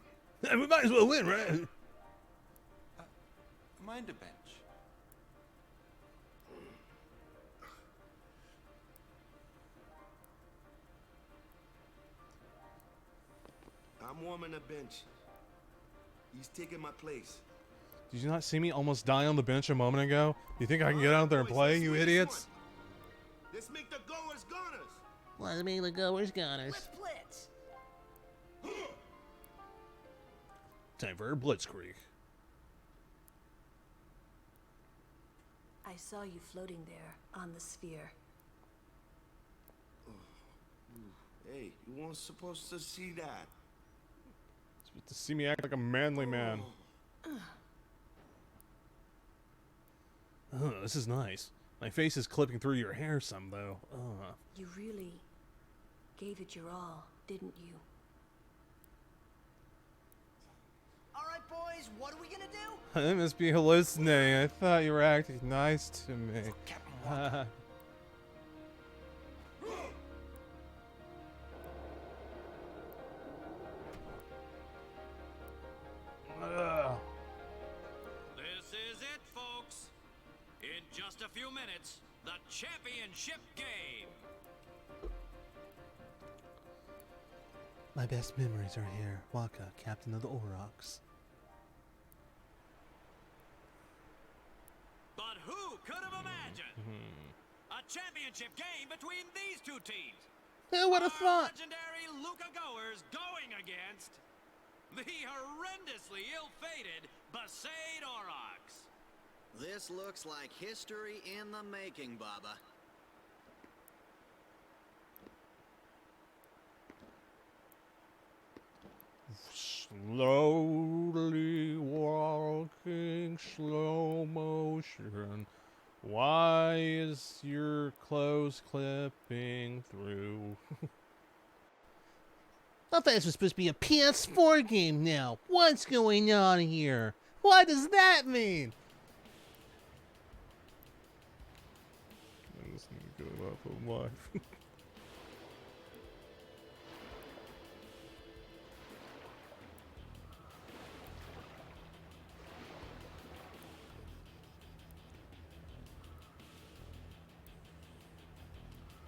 We might as well win, right? Mind the bench. I'm warming the bench. He's taking my place. Did you not see me almost die on the bench a moment ago? You think I can get out there and play, you idiots? Let's make the goers goners. Let's make the goers goners. Let's blitz. Time for a blitzkrieg. I saw you floating there on the sphere. Hey, you weren't supposed to see that. Supposed to see me act like a manly man. This is nice. My face is clipping through your hair some, though. You really gave it your all, didn't you? All right, boys, what are we gonna do? I must be hallucinating. I thought you were acting nice to me. This is it, folks. In just a few minutes, the championship game. My best memories are here. Waka, captain of the Aurochs. But who could have imagined a championship game between these two teams? Who would have thought? Legendary Luca Goers going against the horrendously ill-fated Besaid Aurochs. This looks like history in the making, Baba. Slowly walking, slow motion. Why is your clothes clipping through? I thought this was supposed to be a PS4 game now. What's going on here? What does that mean? I just need to go up of life.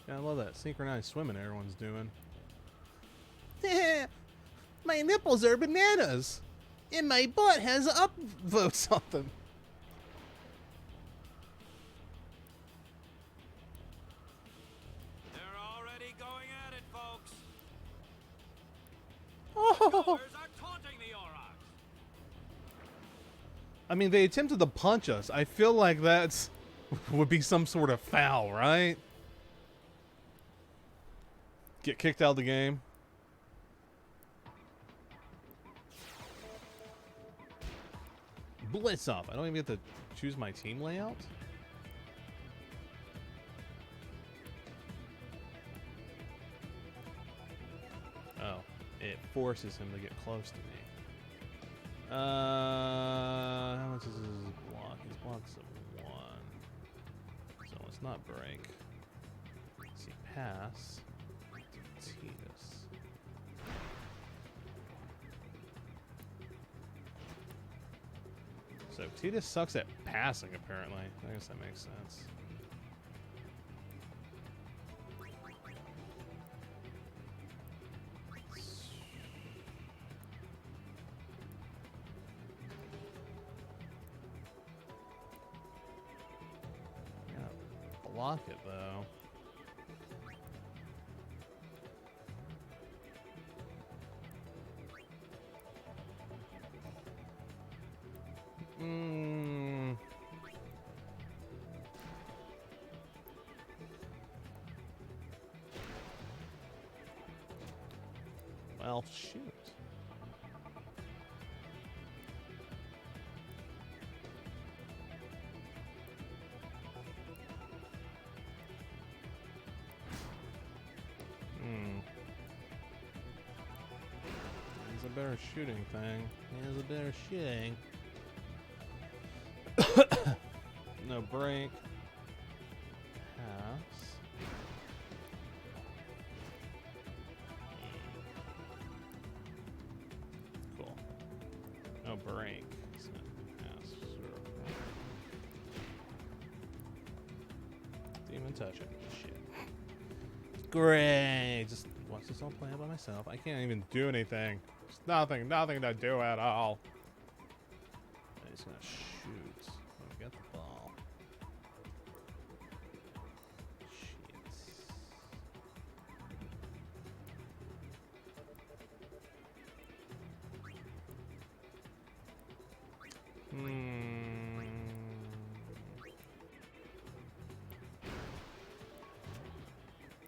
Yeah, I love that synchronized swimming everyone's doing. My nipples are bananas, and my butt has upvote something. They're already going at it, folks. Oh. Goers are taunting the Aurochs. I mean, they attempted to punch us. I feel like that's would be some sort of foul, right? Get kicked out of the game. Blitz off. I don't even get to choose my team layout. Oh, it forces him to get close to me. How much is his block? His block's a 1. So it's not break. Let's see, pass. Titus. So Titus sucks at passing, apparently. I guess that makes sense. Block it though. Well, shoot. He's a better shooting thing. He has a better shooting. No break. Pass. Cool. No break. So pass. Didn't even touch it. Shit. Great. Just watch this all play out by myself. I can't even do anything. There's nothing to do at all. I'm just gonna shoot. Get the ball.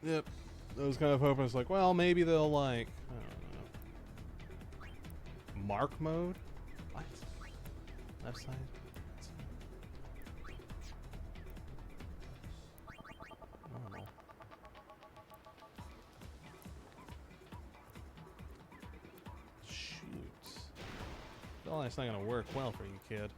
Yep. I was kind of hoping it's like, well, maybe they'll like, I don't know. Mark mode? What? Left side? Oh. Shoot. Well, that's not gonna work well for you, kid.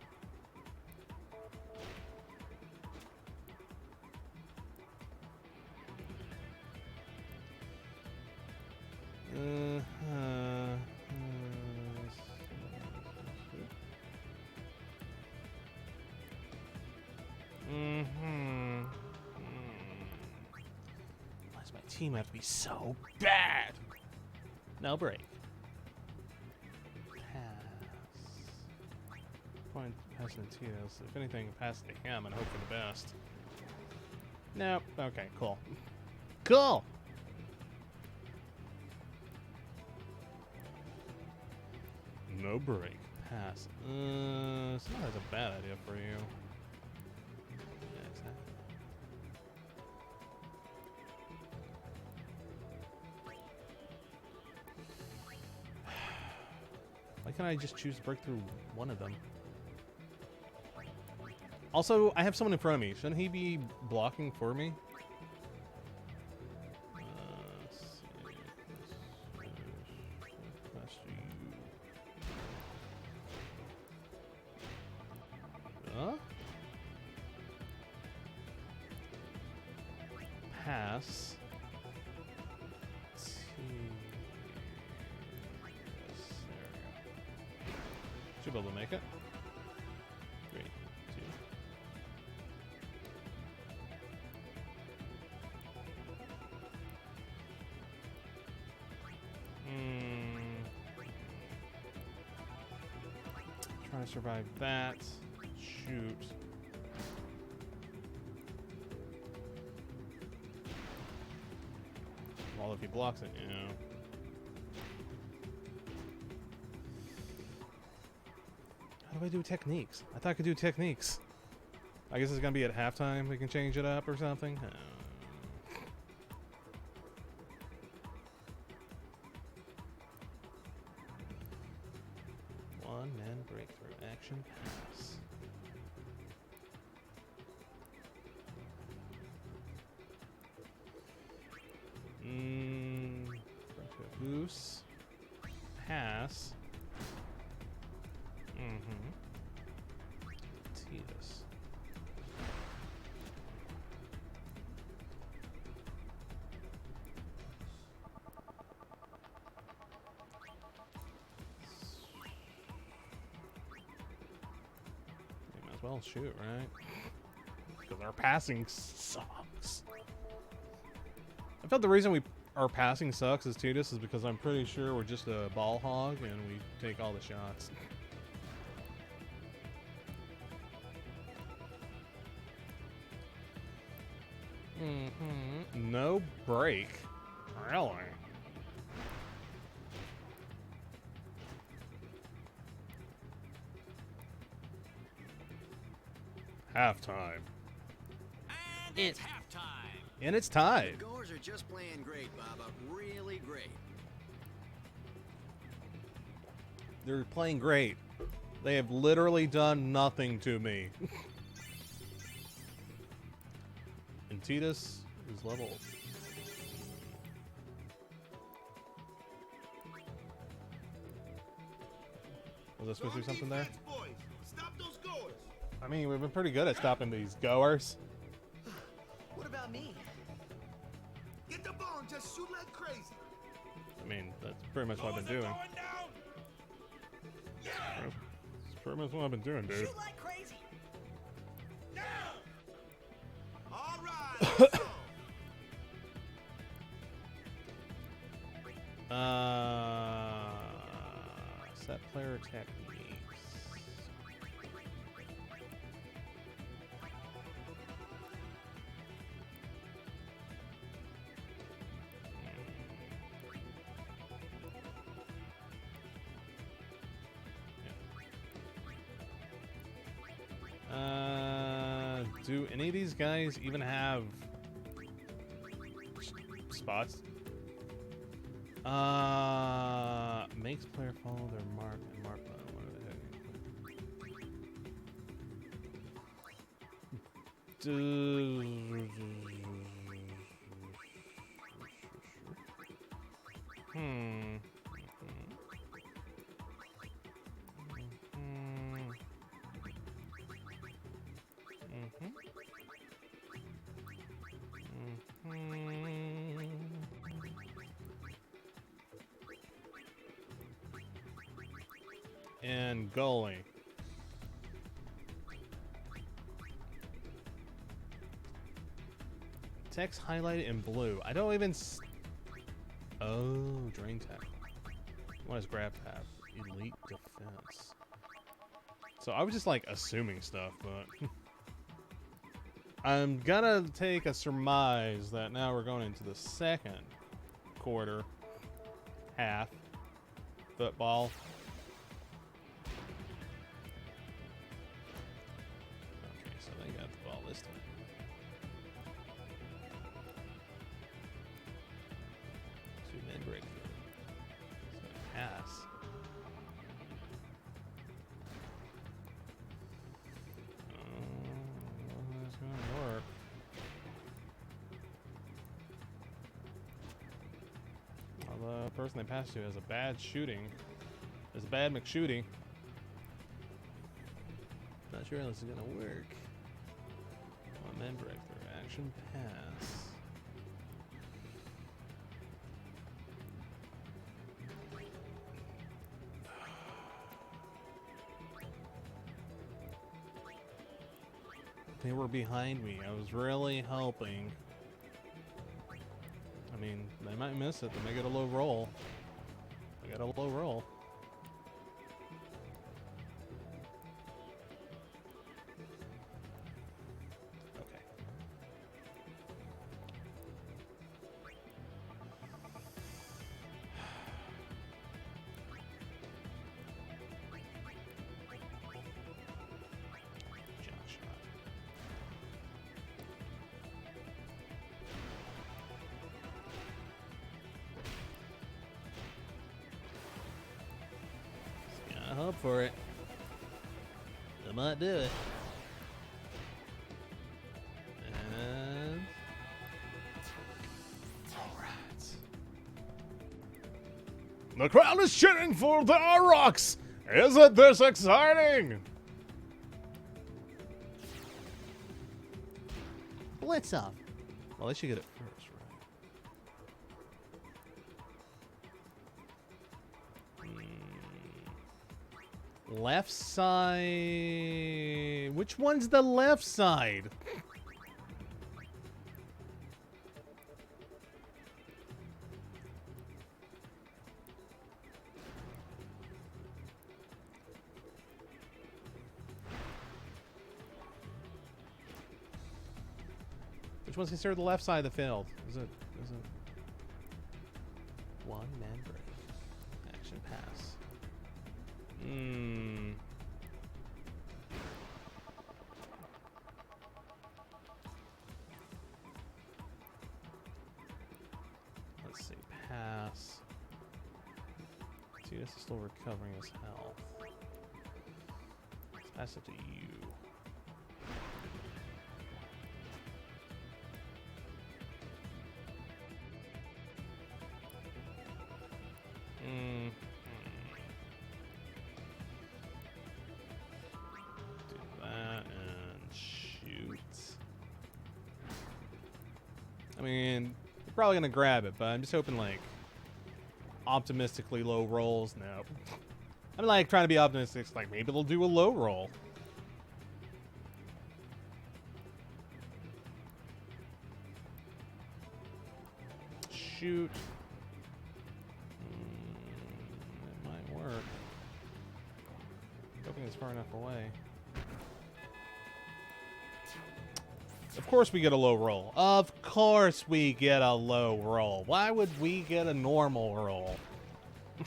Why does my team have to be so bad? No break. Pass. Point pass to Titus. If anything, pass to him and hope for the best. Nope. Okay, cool. Cool! No break. Pass. It's not as a bad idea for you. Yeah, exactly. Why can't I just choose to break through one of them? Also, I have someone in front of me. Shouldn't he be blocking for me? Pass. Should be able to make it. 3, 2. Try to survive that. Shoot. Well, if he blocks it, you know. How do I do techniques? I thought I could do techniques. I guess it's gonna be at halftime. We can change it up or something. One man breakthrough action pass. Boost. Pass. Titus. You might as well shoot, right? Because our passing sucks. I felt the reason our passing sucks as Titus is because I'm pretty sure we're just a ball hog and we take all the shots. No break. Really? Halftime. And it's halftime. And it's tied. The Goers are just playing great, Baba. Really great. They're playing great. They have literally done nothing to me. And Titus is level. Was I supposed to do something there? Stop those goers. I mean, we've been pretty good at stopping these goers. What about me? Get the ball and just shoot like crazy. I mean, that's pretty much what I've been doing. That's pretty much what I've been doing, dude. Shoot like crazy. All right. Set player techniques. Do any of these guys even have spots? Makes player follow their mark and mark button. What are and goalie. Text highlighted in blue. I don't even. Oh, drain tech. What does grab have? Elite defense. So I was just like assuming stuff, but I'm gonna take a surmise that now we're going into the second quarter, half, football. Okay, so they got the ball this time. Two-man breakthrough. So pass. That's gonna work. Well, the person they passed to has a bad shooting. Has a bad McShooting. Not sure how this is gonna work. One-man breakthrough. Action pass. They were behind me. I was really hoping. I mean, they might miss it. They may get a low roll. They got a low roll. I hope for it. I might do it. And alright. The crowd is cheering for the Aurochs! Isn't this exciting? Blitz off. Well, they should get it first, right? Left side. Which one's the left side? Which one's considered the left side of the field? Is it one man break? Action pass. Let's see. Pass. Titus is still recovering his health. Let's pass it to you. Do that and shoot. I mean, you're probably gonna grab it, but I'm just hoping like optimistically low rolls. No, I'm like trying to be optimistic. Like maybe they'll do a low roll. Shoot. It might work. Hoping it's far enough away. Of course we get a low roll. Of course we get a low roll. Why would we get a normal roll? The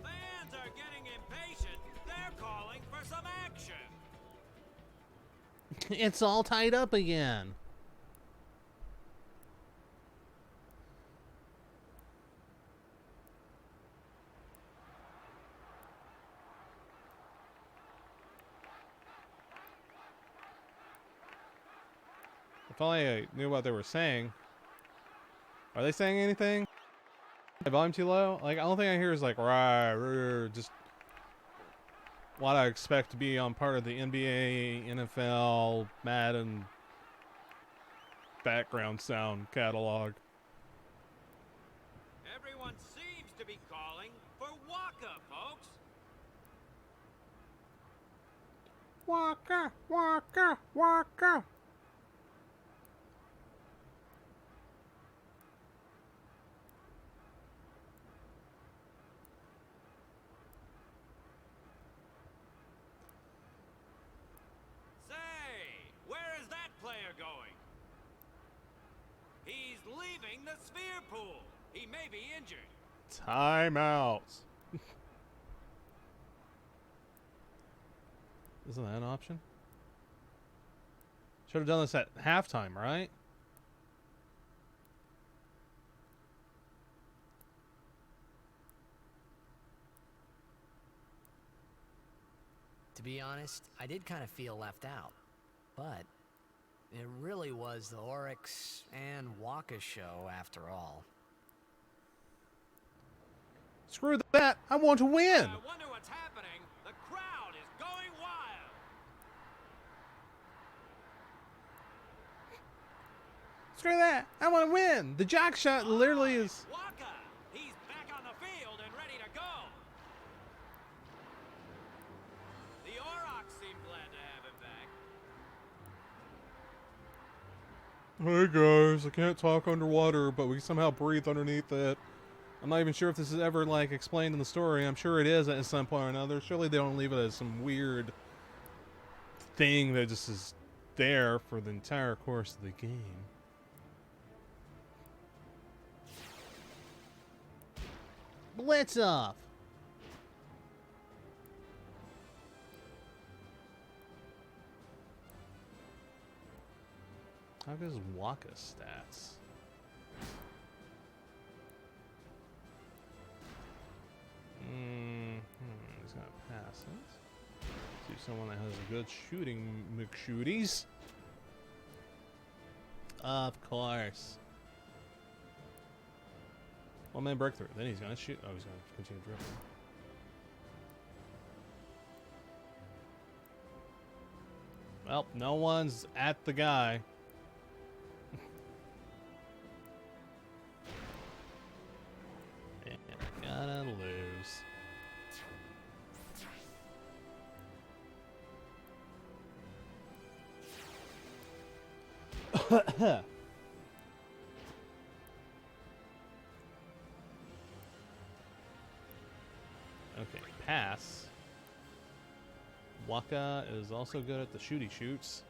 fans are getting impatient. They're calling for some action. It's all tied up again. If only I knew what they were saying. Are they saying anything? My volume too low? Like, all thing I hear is like, rah, just what I expect to be on part of the NBA, NFL, Madden background sound catalog. Everyone seems to be calling for Waka, folks. Waka, waka, waka. He's leaving the sphere pool. He may be injured. Timeouts. Isn't that an option? Should have done this at halftime, right? To be honest, I did kind of feel left out. But it really was the Oryx and Waka show after all. Screw that! I want to win! I wonder what's happening. The crowd is going wild. Screw that! I want to win! The jack shot literally is... Waka! He's back on the field and ready to go. The Aurochs seem glad to have him back. Hey guys, I can't talk underwater, but we somehow breathe underneath it. I'm not even sure if this is ever, like, explained in the story. I'm sure it is at some point or another. Surely they don't leave it as some weird thing that just is there for the entire course of the game. Blitz off! How good is Waka's stats? lessons. See someone that has a good shooting McShooties. Of course. One man breakthrough. Then he's gonna shoot. Oh, he's gonna continue dribbling. Well, no one's at the guy. And gotta lose. Okay, pass. Waka is also good at the shooty shoots.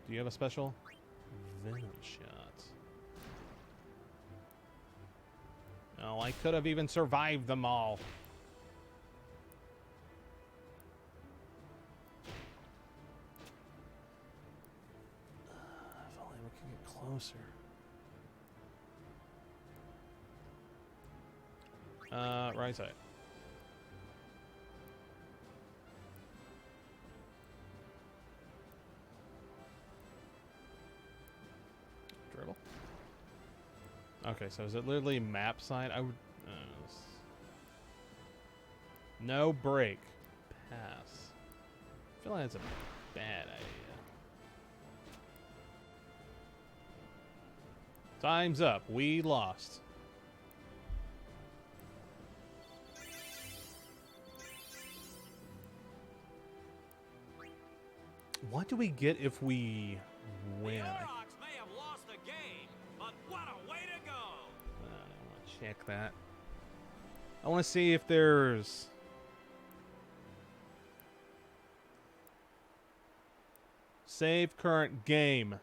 Do you have a special? Venom shot. Oh, I could have even survived them all. If only we could get closer. Right side. Dribble. Okay, so is it literally map side? I would. No break. Pass. I feel like that's a bad idea. Time's up. We lost. What do we get if we win? The Aurochs may have lost the game, but what a way to go! I want to check that. I want to see if there's... Save current game.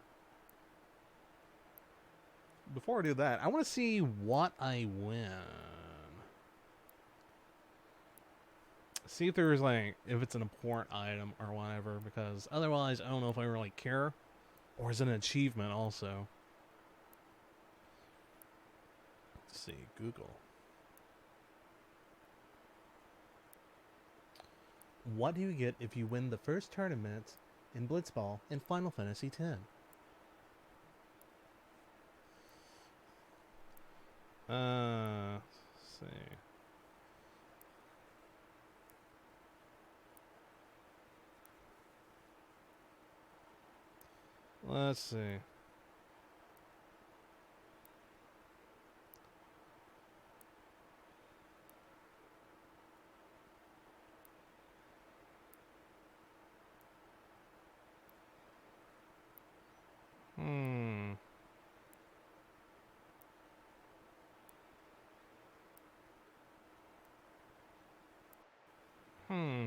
Before I do that, I want to see what I win. See if there's like, if it's an important item or whatever, because otherwise I don't know if I really care. Or is it an achievement also? Let's see, Google. What do you get if you win the first tournament in Blitzball in Final Fantasy X? Let's see. Let's see.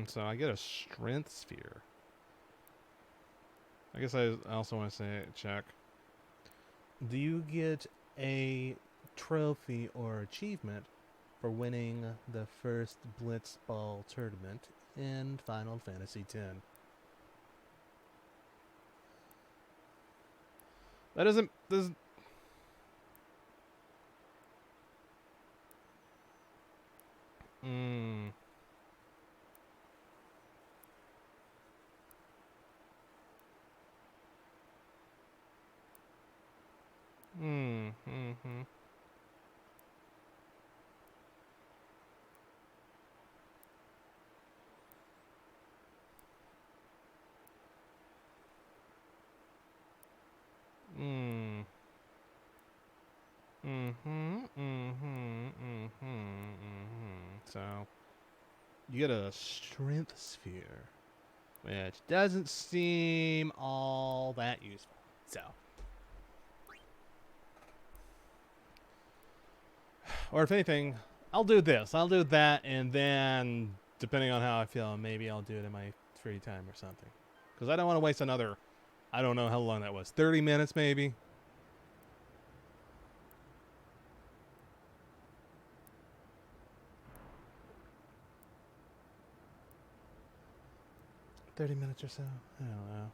So I get a strength sphere. I guess I also want to say, check. Do you get a trophy or achievement for winning the first Blitzball tournament in Final Fantasy X? That doesn't... So, you get a strength sphere, which doesn't seem all that useful. So, or if anything, I'll do this. I'll do that, and then, depending on how I feel, maybe I'll do it in my free time or something. Because I don't want to waste another, I don't know how long that was, 30 minutes maybe? 30 minutes or so. I don't know.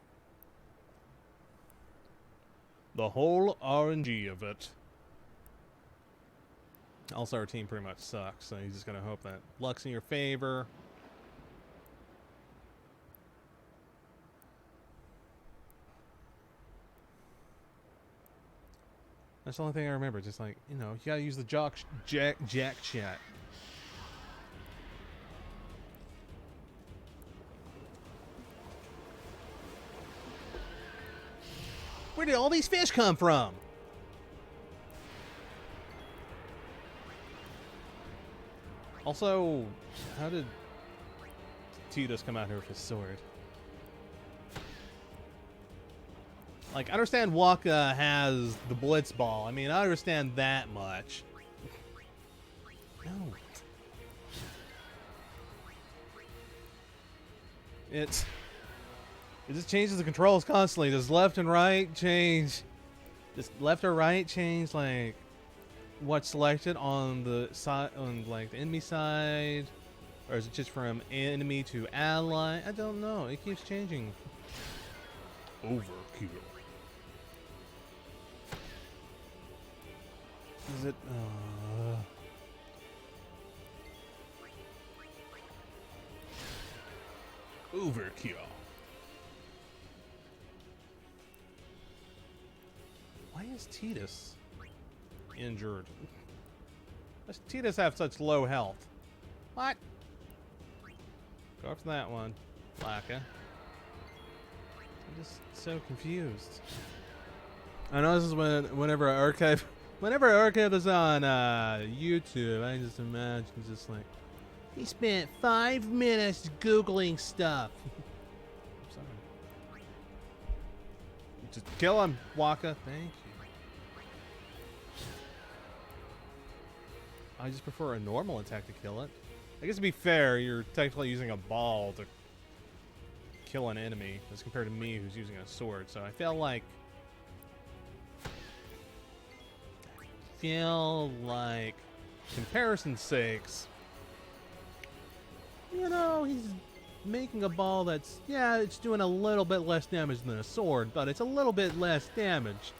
The whole RNG of it. Also, our team pretty much sucks, so you're just gonna hope that luck's in your favor. That's the only thing I remember. Just like, you know, you gotta use the jack chat. Where did all these fish come from? Also, how did Titus come out here with his sword? Like, I understand Waka has the Blitzball. I mean, I understand that much. No. It just changes the controls constantly. Does left and right change? Does left or right change, like, what's selected on the side, on, like, the enemy side? Or is it just from enemy to ally? I don't know. It keeps changing. Overkill. Is it? Overkill. Why is Titus injured? Does Titus have such low health? What? Go for that one, Laka. I'm just so confused. I know this is whenever I archive this on YouTube, I just imagine just like, he spent 5 minutes Googling stuff. I'm sorry. Just kill him, Waka. Thank you. I just prefer a normal attack to kill it. I guess to be fair, you're technically using a ball to kill an enemy as compared to me who's using a sword. So I feel like comparison's sakes, you know, he's making a ball that's, yeah, it's doing a little bit less damage than a sword, but it's a little bit less damage.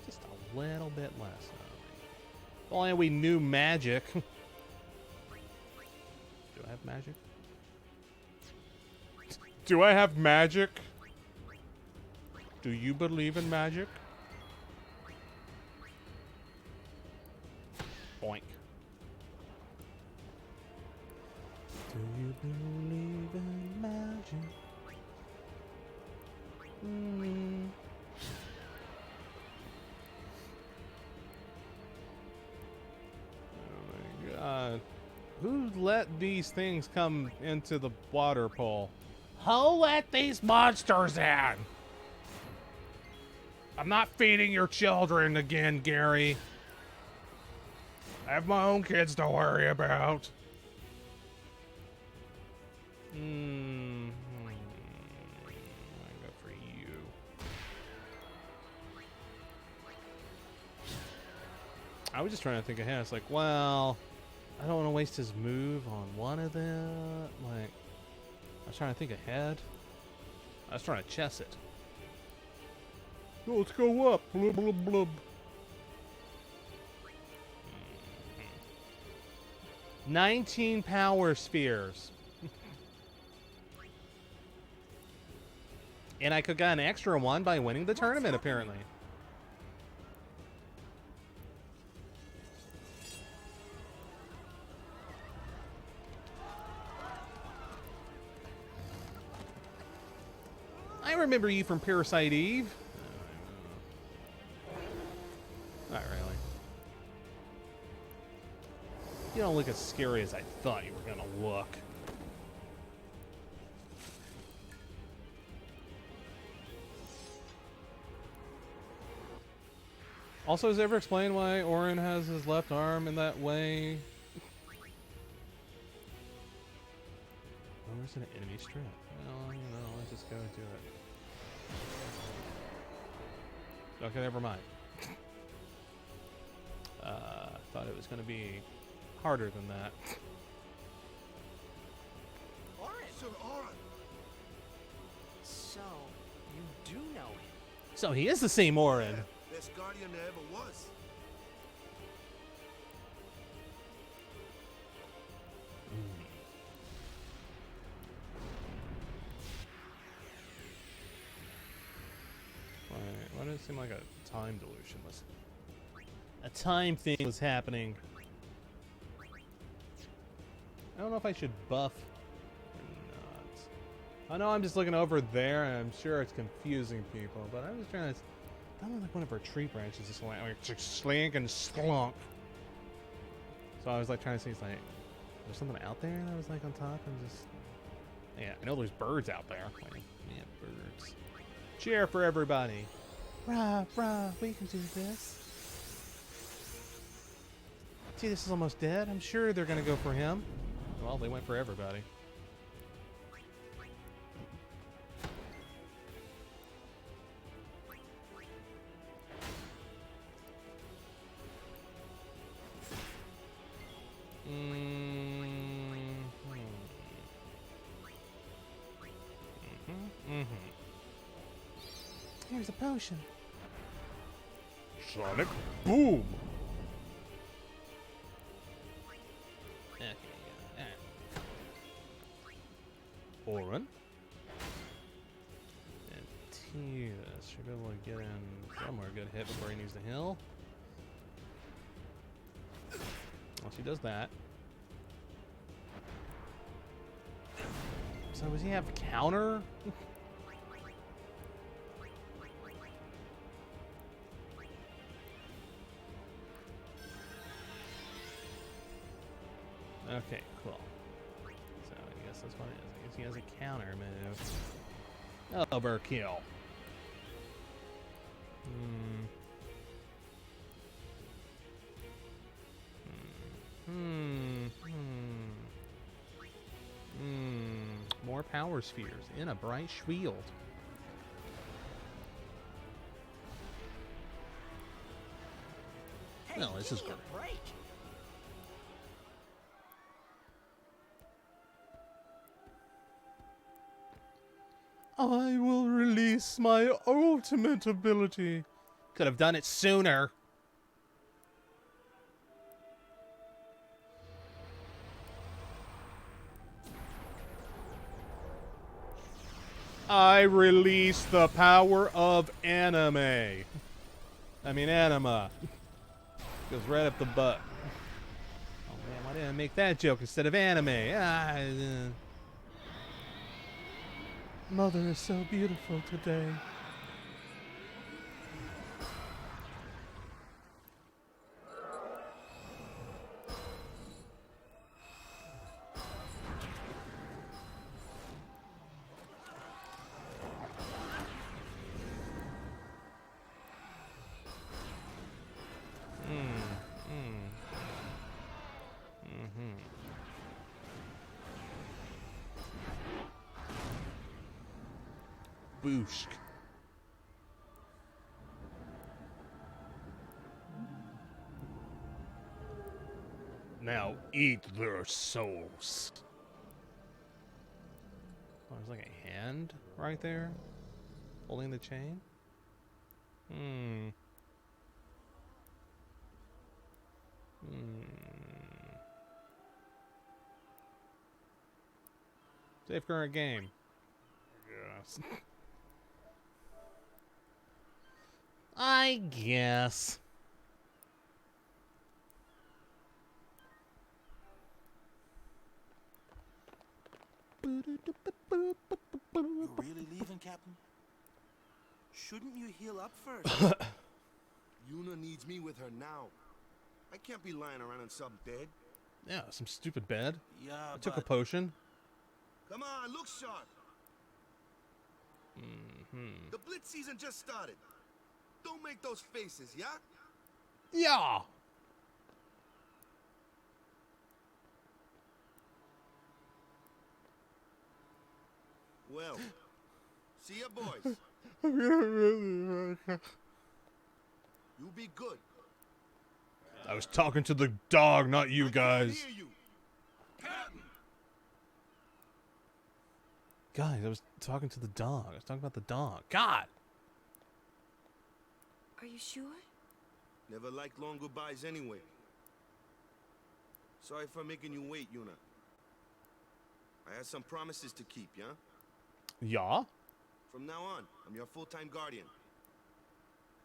Just a little bit less. If only we knew magic. Do I have magic? Do I have magic? Do you believe in magic? Boink. Do you believe in magic? Oh my god. Who let these things come into the water pool? Who let these monsters in? I'm not feeding your children again, Gary. I have my own kids to worry about. I go for you. I was just trying to think ahead. It's like, well, I don't want to waste his move on one of them. Like, I was trying to think ahead. I was trying to chess it. Oh, let's go up. Blub, blub, blub. 19 power spheres. And I could get an extra one by winning the tournament, apparently. I remember you from Parasite Eve. Not really. You don't look as scary as I thought you were gonna look. Also, has it ever explained why Orin has his left arm in that way? Where's an enemy strip? Well, you know, let's just go do it. Okay, never mind. Thought it was going to be harder than that. Orin! Sir Orin! So, you do know him. So he is the same Orin. Yeah, best guardian there ever was. Why did it seem like a time dilution was... A time thing was happening. I don't know if I should buff or not. I know I'm just looking over there, and I'm sure it's confusing people, but I'm just trying to... I don't like one of our tree branches is like slink and slunk. So I was like trying to see, it's like, there's something out there that was like on top and just... Yeah, I know there's birds out there. Like, yeah, birds. Cheer for everybody. Rah, rah, we can do this. See, this is almost dead. I'm sure they're gonna go for him. Well, they went for everybody. Here's a potion. Sonic boom. Okay, yeah. Orin. And Tia should be able to get in somewhere. Good hit before he needs to heal. Well, she does that. So does he have counter? Okay, cool. So I guess that's what it is. I guess he has a counter move. Overkill. More power spheres in a bright shield. Hey, No, this is give me good. a break. I will release my ultimate ability. Could have done it sooner. I release the power of anime. I mean anima. Goes right up the butt. Oh man, why didn't I make that joke instead of anime? Mother is so beautiful today. Boosh. Now eat their souls. Oh, there's like a hand right there holding the chain. Save current game. Yes. I guess. You really leaving, Captain? Shouldn't you heal up first? Yuna needs me with her now. I can't be lying around in some bed. Yeah, some stupid bed. Yeah, I took a potion. Come on, look sharp. The Blitz season just started. Don't make those faces, yeah? Yeah. Well, see ya, boys. You be good. I was talking to the dog, not you guys. Guys, I was talking to the dog. I was talking about the dog. God! Are you sure? Never liked long goodbyes anyway. Sorry for making you wait, Yuna. I had some promises to keep, yeah? Yeah? From now on, I'm your full-time guardian.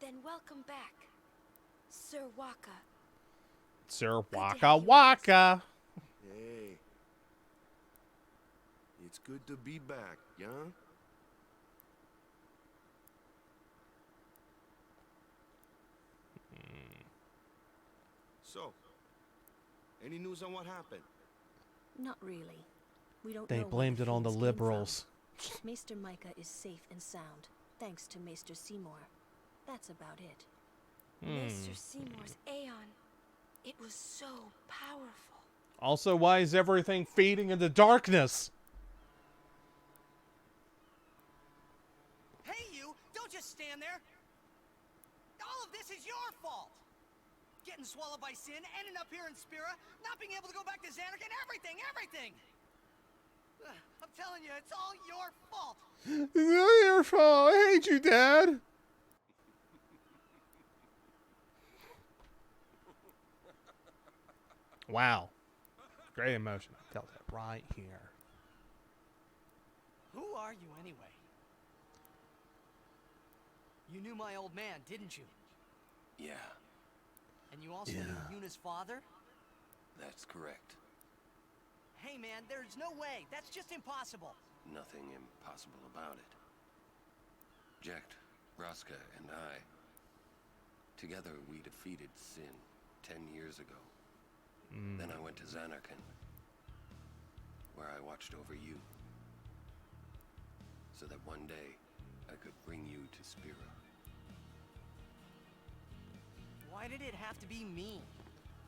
Then welcome back, Sir Waka. Sir Waka Waka! Hey. It's good to be back, yeah? So, any news on what happened? Not really. We don't They know where blamed it on the fiends came liberals. from. Maester Micah is safe and sound, thanks to Maester Seymour. That's about it. Maester Seymour's Aeon. It was so powerful. Also, why is everything fading into darkness? Hey, you! Don't just stand there! All of this is your fault! Getting swallowed by sin, ending up here in Spira, not being able to go back to Xanark, and everything! I'm telling you, it's all your fault! It's not your fault. I hate you, Dad. Wow. Great emotion. I felt it right here. Who are you, anyway? You knew my old man, didn't you? Yeah, And you also knew Yuna's father? that's correct. Hey, man, there's no way. That's just impossible. Nothing impossible about it. Jekt, Raska, and I, together we defeated Sin 10 years ago. Then I went to Xanarkand, where I watched over you, so that one day I could bring you to Spira. Why did it have to be me?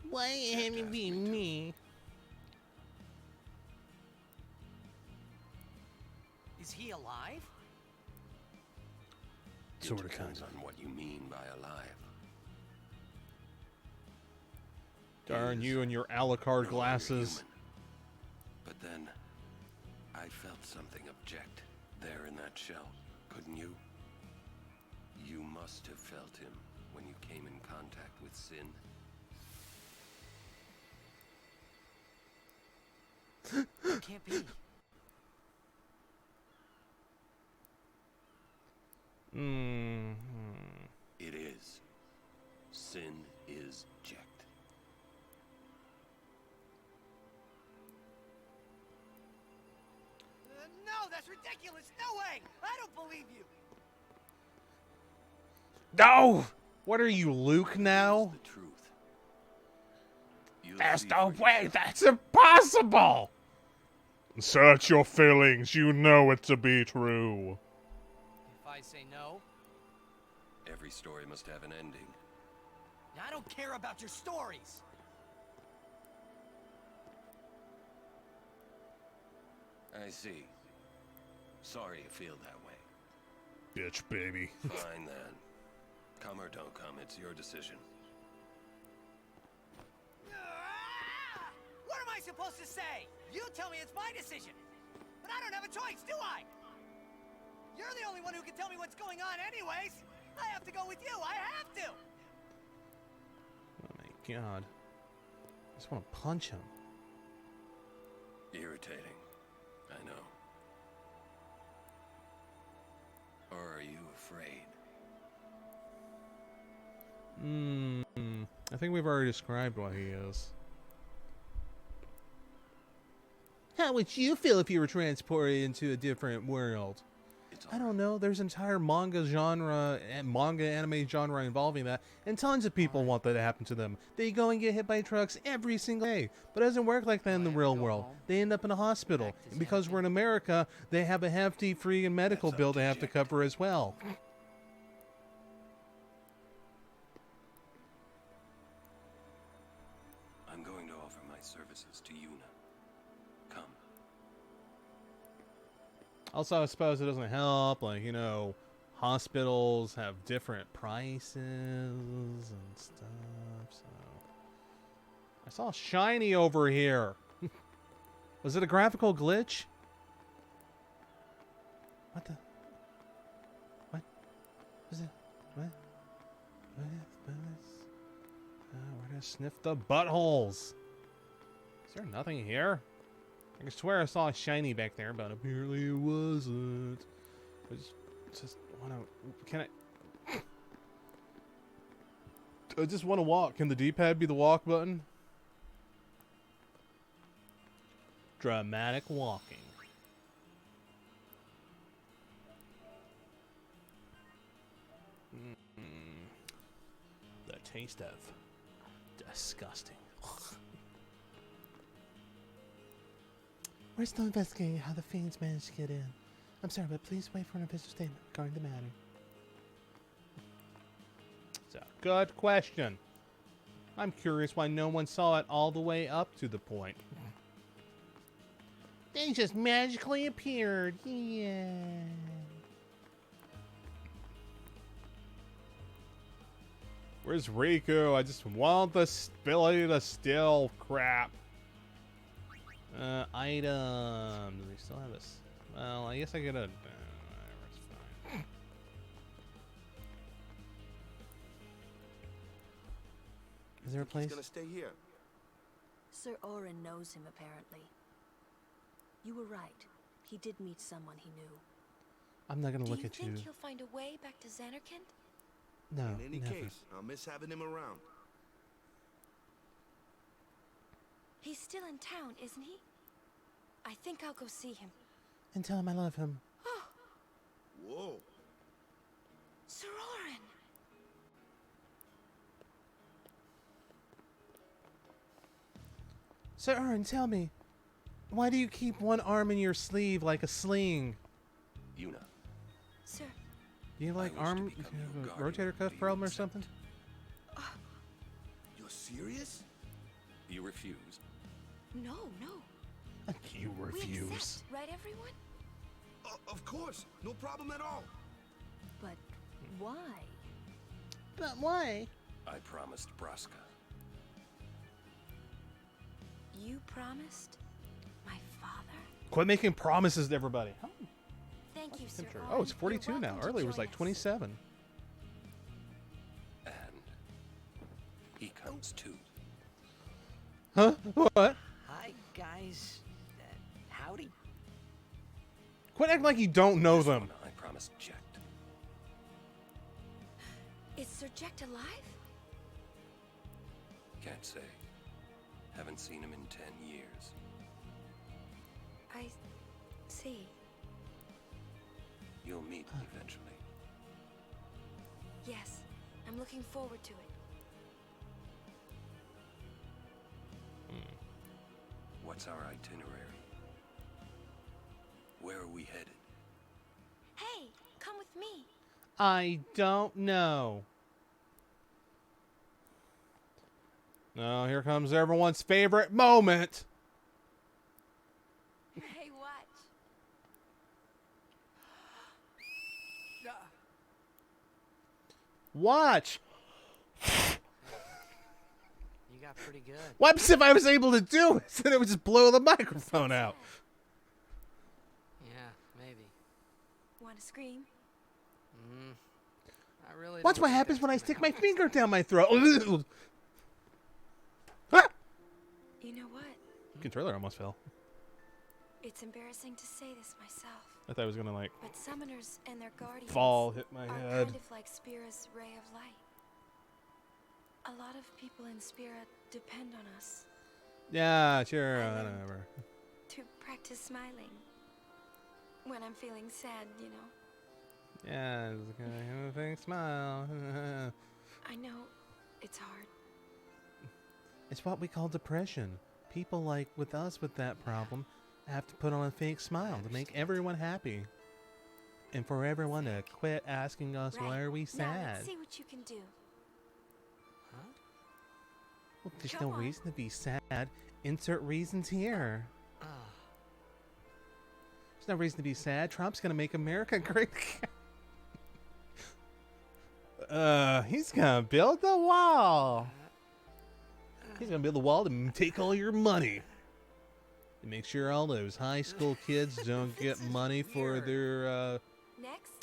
Why have to be me? Is he alive? Sort of, Depends kind of. on what you mean by alive. Darn you and your Alucard glasses. Human. But then, I felt something of Jekt there in that shell, couldn't you? You must have felt him when you came in contact with Sin. It can't be. It is. Sin is Jekt. No, that's ridiculous. No way. I don't believe you. No! What are you, Luke, now? The truth. There's no way! That's impossible! Search your feelings. You know it to be true. If I say no, Every story must have an ending. I don't care about your stories. I see. Sorry you feel that way. Bitch, baby. Fine then. Come or don't come, it's your decision. What am I supposed to say? You tell me it's my decision. But I don't have a choice, do I? You're the only one who can tell me what's going on anyways. I have to go with you. I have to. Oh my god. I just want to punch him. Irritating. I know. Or are you afraid? I think we've already described what he is. How would you feel if you were transported into a different world? I don't know. There's entire manga genre and manga anime genre involving that, and tons of people want that to happen to them. They go and get hit by trucks every single day, but it doesn't work like that in the real world. They end up in a hospital, and because we're in America, they have a hefty free and medical bill they have to cover as well. I'm going to offer my services to Yuna. Come. Also, I suppose it doesn't help, like, you know, hospitals have different prices and stuff, so I saw shiny over here. Was it a graphical glitch? What the? What? Was it? What? We're gonna sniff the buttholes. Is there nothing here? I can swear I saw a shiny back there, but apparently it wasn't. I just wanna. Can I? I just want to walk. Can the D-pad be the walk button? Dramatic walking. The taste of disgusting. We're still investigating how the fiends managed to get in. I'm sorry, but please wait for an official statement regarding the matter. It's a good question. I'm curious why no one saw it all the way up to the point. They just magically appeared. Yeah. Where's Riku? I just want the ability to steal crap. Item. Do we still have this? Well, I guess I get a... it's fine. Is there a place? He's gonna stay here. Sir Orin knows him, apparently. You were right. He did meet someone he knew. I'm not gonna look at Do you you. think he'll find a way back to Xanarkand? No, In any never. case, I'll miss having him around. He's still in town, isn't he? I think I'll go see him. And tell him I love him. Whoa. Sir Orin! Sir Orin, tell me, why do you keep one arm in your sleeve like a sling? Yuna. Sir. Do you have like arm, you have a rotator cuff problem or something? You're serious? You refuse. No. You We refuse. accept, right, everyone? Of course. No problem at all. But why? But why? I promised Braska. You promised my father? Quit making promises to everybody. Oh, Thank you, Sir temperature. Orin. Oh, it's 42 You're now. welcome to Earlier it was join like us. 27. And he comes too. Huh? What? Hi, guys. Howdy. Quit acting like you don't know them. I promised Jecht. Is Sir Jecht alive? Can't say. Haven't seen him in 10 years. I see. You'll meet eventually. Yes, I'm looking forward to it. What's our itinerary? Where are we headed? Hey, come with me. I don't know. No, here comes everyone's favorite moment. Hey, watch. Watch. You got pretty good. What if I was able to do it? Then it would just blow the microphone out. Yeah, maybe. Want to scream? I really Watch don't what think happens that's when I gonna stick help. my finger down my throat. You know what? Controller almost fell. It's embarrassing to say this myself. I thought I was gonna like But summoners and their guardians fall, hit my are head. kind of like Spira's ray of light. A lot of people in Spira depend on us Yeah, sure, whatever. to practice smiling when I'm feeling sad, you know. Yeah, it's gonna think smile. I know it's hard. It's what we call depression. People like with us with that problem have to put on a fake smile to make everyone happy. And for everyone to quit asking us why are we Now sad. let's see what you can do. Well, there's Come no on. reason to be sad. Insert reasons here. There's no reason to be sad. Trump's gonna make America great again. He's gonna build the wall. He's gonna build a wall to take all your money. And make sure all those high school kids don't get money for their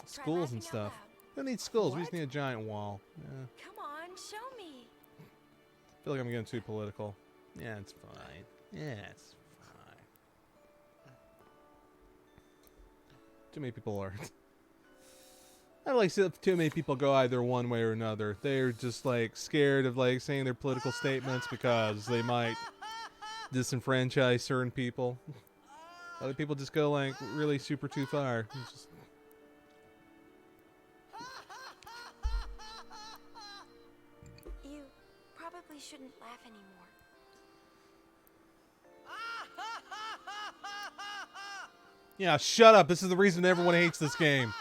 schools and stuff. Who needs schools? We just need a giant wall. Yeah. Come on, show me. I feel like I'm getting too political. Yeah, it's fine. Yeah, it's fine. Too many people are. I like see too many people go either one way or another. They're just like scared of like saying their political statements because they might disenfranchise certain people. Other people just go like really super too far. It's just... You probably shouldn't laugh anymore. Yeah, shut up. This is the reason everyone hates this game.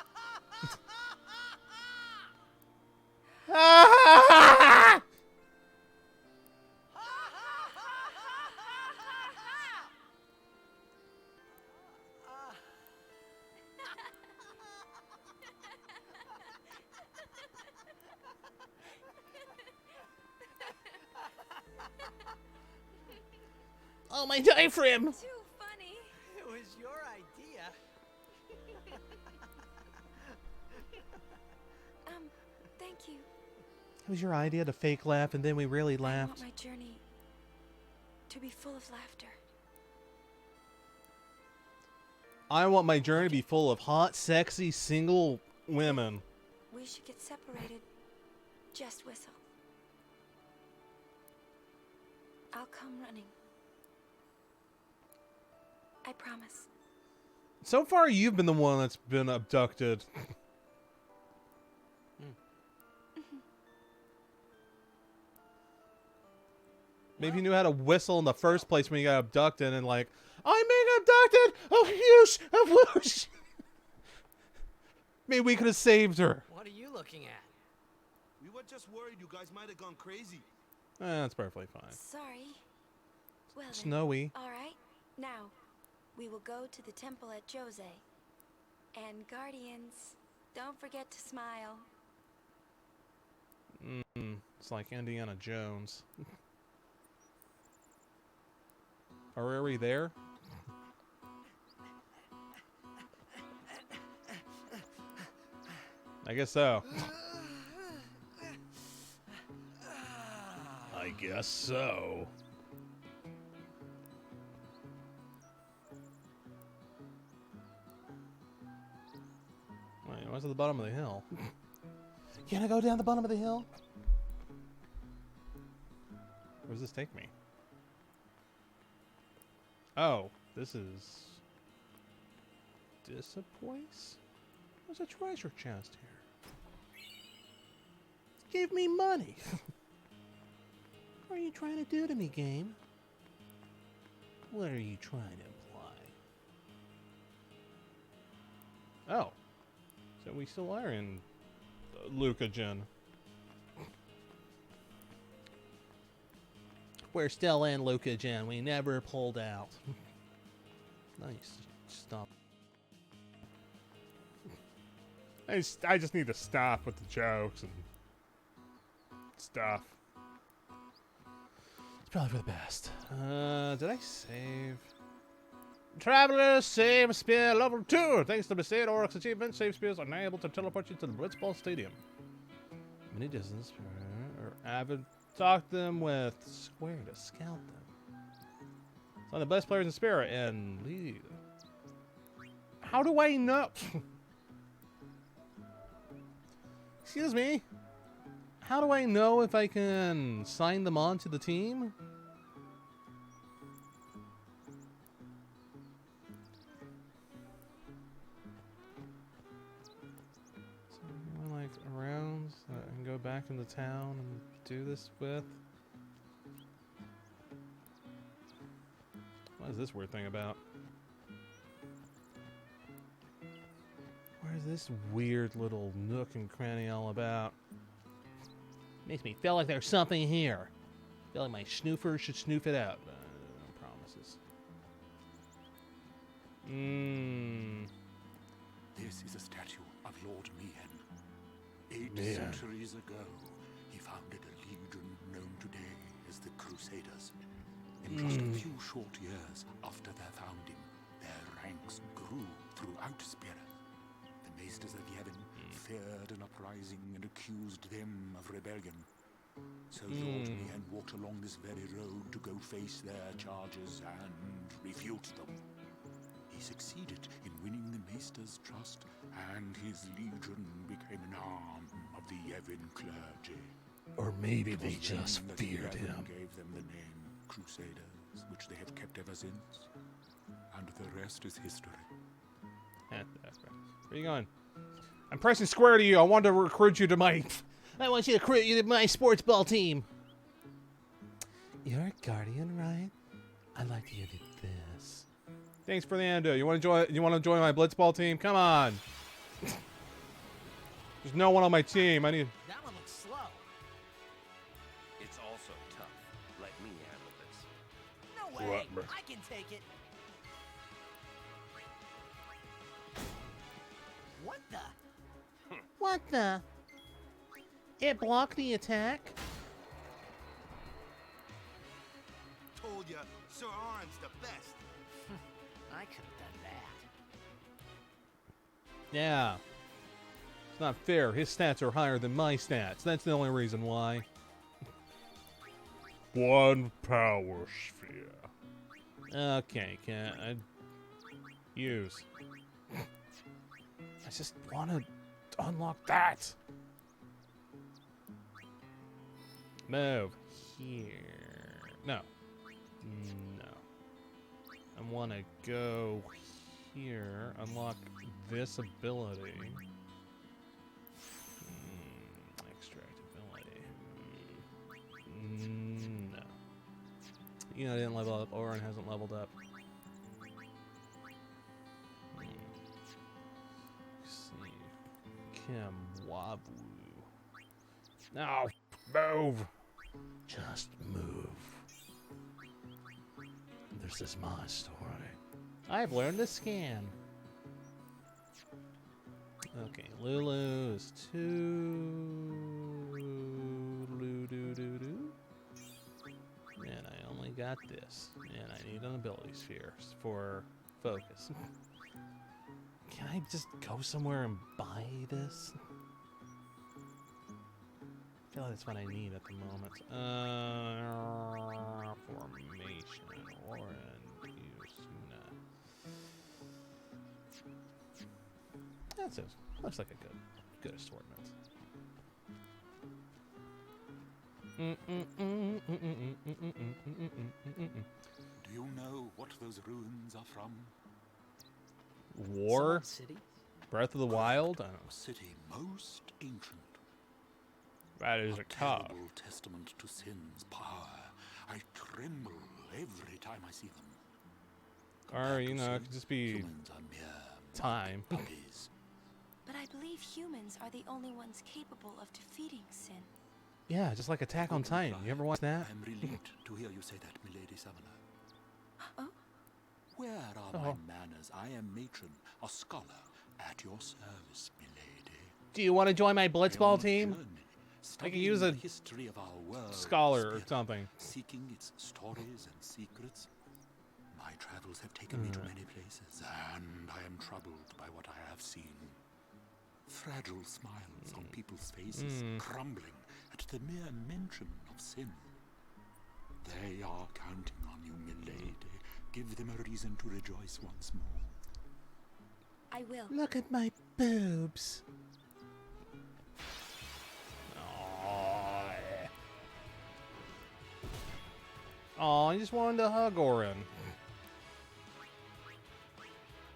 Oh, my diaphragm! Too funny. It was your idea. Thank you. It was your idea to fake laugh, and then we really I laughed. want my journey to be full of laughter. I want my journey to be full of hot, sexy, single women. We should get separated. Just whistle. I'll come running. I promise. So far, you've been the one that's been abducted. Maybe you knew how to whistle in the first place when you got abducted and like, I'm being abducted! Oh, whoosh! Oh, whoosh! Maybe we could have saved her. What are you looking at? We were just worried you guys might have gone crazy. That's perfectly fine. Sorry. Well, then, Snowy. all right. Now, we will go to the temple at Jose. And Guardians, don't forget to smile. It's like Indiana Jones. Are we there? I guess so. I guess so. Wait, what's at the bottom of the hill? Can I go down the bottom of the hill? Where does this take me? Oh, this is... this a place? There's a treasure chest here. Give me money! What are you trying to do to me, game? What are you trying to imply? Oh. So we still are in Luca Gen. We're still in Luca Gen. We never pulled out. Nice. Stop. I just need to stop with the jokes and stuff. It's probably for the best. Did I save? Travelers, save spear level 2. Thanks to Besaid Oryx achievement, save spears are now able to teleport you to the Blitzball Stadium. Many distance or avid. Talk them with Square to scout them. Find the best players in Spirit and lead. How do I know? Excuse me. How do I know if I can sign them on to the team? So, like around so I can go back into town and do this with. What is this weird thing about? What is this weird little nook and cranny all about? Makes me feel like there's something here. I feel like my snoofer should snoof it out. No promises. This is a statue of Lord Meehan. 8 centuries ago, he founded a legion known today as as the Crusaders. In just a few short years after their founding, their ranks grew throughout Spira. The Maesters of Yevon feared an uprising and accused them of rebellion. So Lord Mian walked along this very road to go face their charges and refute them. He succeeded in winning the Maester's trust, and his legion became an arm of the Yevon clergy. Or maybe It they was just then that feared Yevon him. gave them the name Crusaders, which they have kept ever since. And the rest is history. Where are you going? I'm pressing square to you. I want to recruit you to my... I want you to recruit you to my sports ball team. You're a guardian, right? I'd like you to do this. Thanks for the ando. You want to join my Blitzball team? Come on. There's no one on my team. I need... That one looks slow. It's also tough. Let me handle this. No way. I can take it. What the? What the? It blocked the attack? Told ya, Sir Arn's the best. I could have done that. Yeah. It's not fair. His stats are higher than my stats. That's the only reason why. One power sphere. Okay, can't I use. I just want to unlock that. Move here. No. No. I want to go here. Unlock this ability. Extract ability. No. You know, I didn't level up. Oren hasn't leveled up. See. Kim Wabu. No. Move. Just move. This is my story. I've learned to scan. Okay, Lulu is 2. Loo-doo-doo-doo. And I only got this. And I need an ability sphere for focus. Can I just go somewhere and buy this? I feel like that's what I need at the moment. Formation. Orange. Yusuna. That's it. Looks like a good assortment. Do you know what those ruins are from? War? City? Breath of the Wild? I don't know. City most ancient. That is a car. Terrible testament to sin's power. I tremble every time I see them. Or, you know, it could just be Humans are mere time. puppies. But I believe humans are the only ones capable of defeating sin. Yeah, just like Attack on Titan. You ever watch that? I am relieved to hear you say that, milady Summoner. Oh? Where are my manners? I am matron, a scholar, at your service, milady. Do you want to join my Blitzball team? Journey, I could use a the history of our world, scholar or Spira, something. seeking its stories and secrets. My travels have taken me to many places, and I am troubled by what I have seen. Fragile smiles on people's faces, crumbling at the mere mention of sin. They are counting on you, milady. Give them a reason to rejoice once more. I will. Look at my boobs. Oh, I just wanted to hug Orin.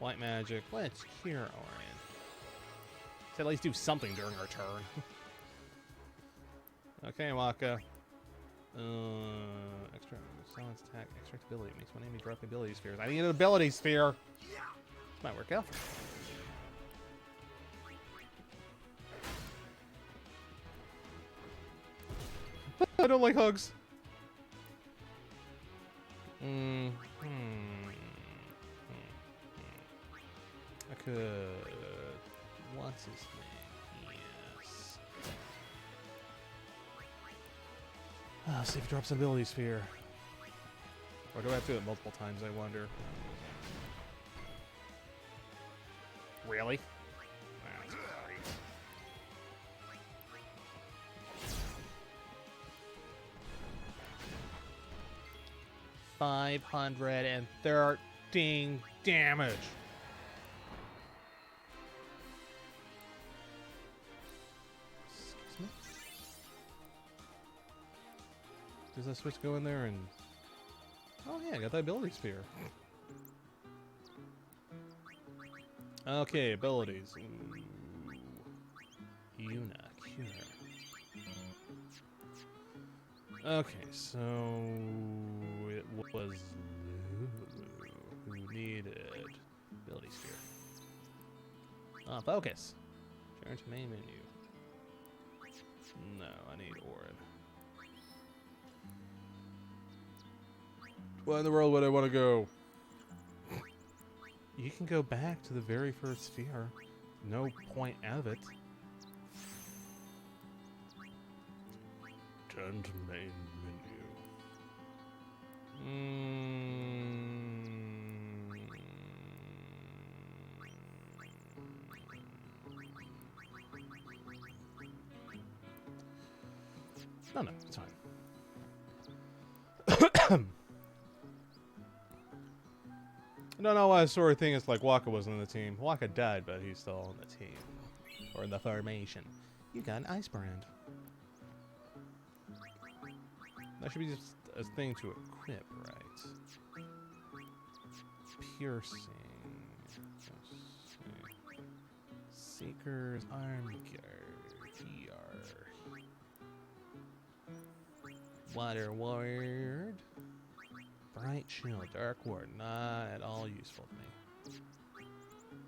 White magic. Let's cure Orin. Let's at least do something during our turn. Okay, Waka. Extra silence attack, extra ability makes one enemy drop ability spheres. I need an ability sphere. This might work out. I don't like hugs. I could. What's his name? Yes. See if it drops an ability sphere. Or do I have to do it multiple times, I wonder? Really? That's great. 513 damage. Excuse me? Does that switch go in there and... Oh yeah, I got that ability sphere. Okay, abilities. Ooh. Yuna, Cure. Okay, so it was Lulu who needed ability sphere. Focus. Turn to main menu. No, I need Orin. Where in the world would I want to go? You can go back to the very first sphere. No point out of it. Turn to main menu. No, it's fine. I don't know why the sort of thing is like Waka wasn't on the team. Waka died, but he's still on the team. Or in the formation. You got an ice brand. That should be just a thing to equip, right? Piercing. Seeker's Arm Guard. ER. Water Ward. Bright Shield, Dark Ward, not at all useful to me.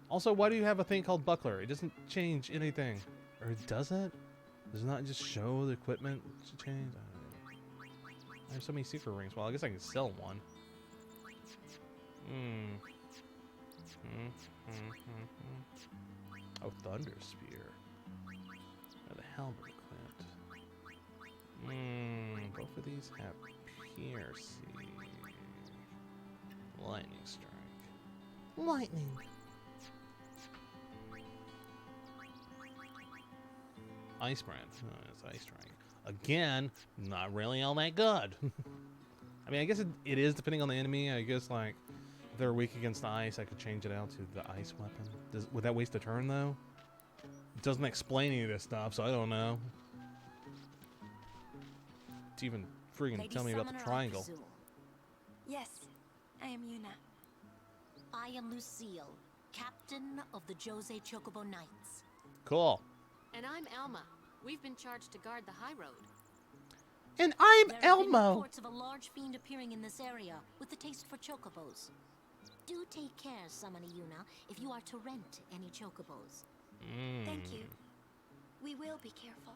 Also, why do you have a thing called Buckler? It doesn't change anything. Or does it? Does it not just show the equipment to change? I don't know. I have so many secret rings. Well, I guess I can sell one. Oh, Thunder Spear. Oh, the Halberd equipped. Both of these have piercing. Lightning Strike. Lightning. Ice Brand. Oh, it's Ice Strike. Again, not really all that good. I mean, I guess it is depending on the enemy. I guess, like, if they're weak against the ice, I could change it out to the ice weapon. Would that waste a turn, though? It doesn't explain any of this stuff, so I don't know. It's even freaking tell me about the triangle. Yes, I am Yuna. I am Lucille, captain of the Jose Chocobo Knights. Cool. And I'm Elma. We've been charged to guard the high road. And I'm There have been Elmo. reports of a large fiend appearing in this area with a taste for chocobos. Do take care, Summoner Yuna, if you are to rent any chocobos. Thank you. We will be careful.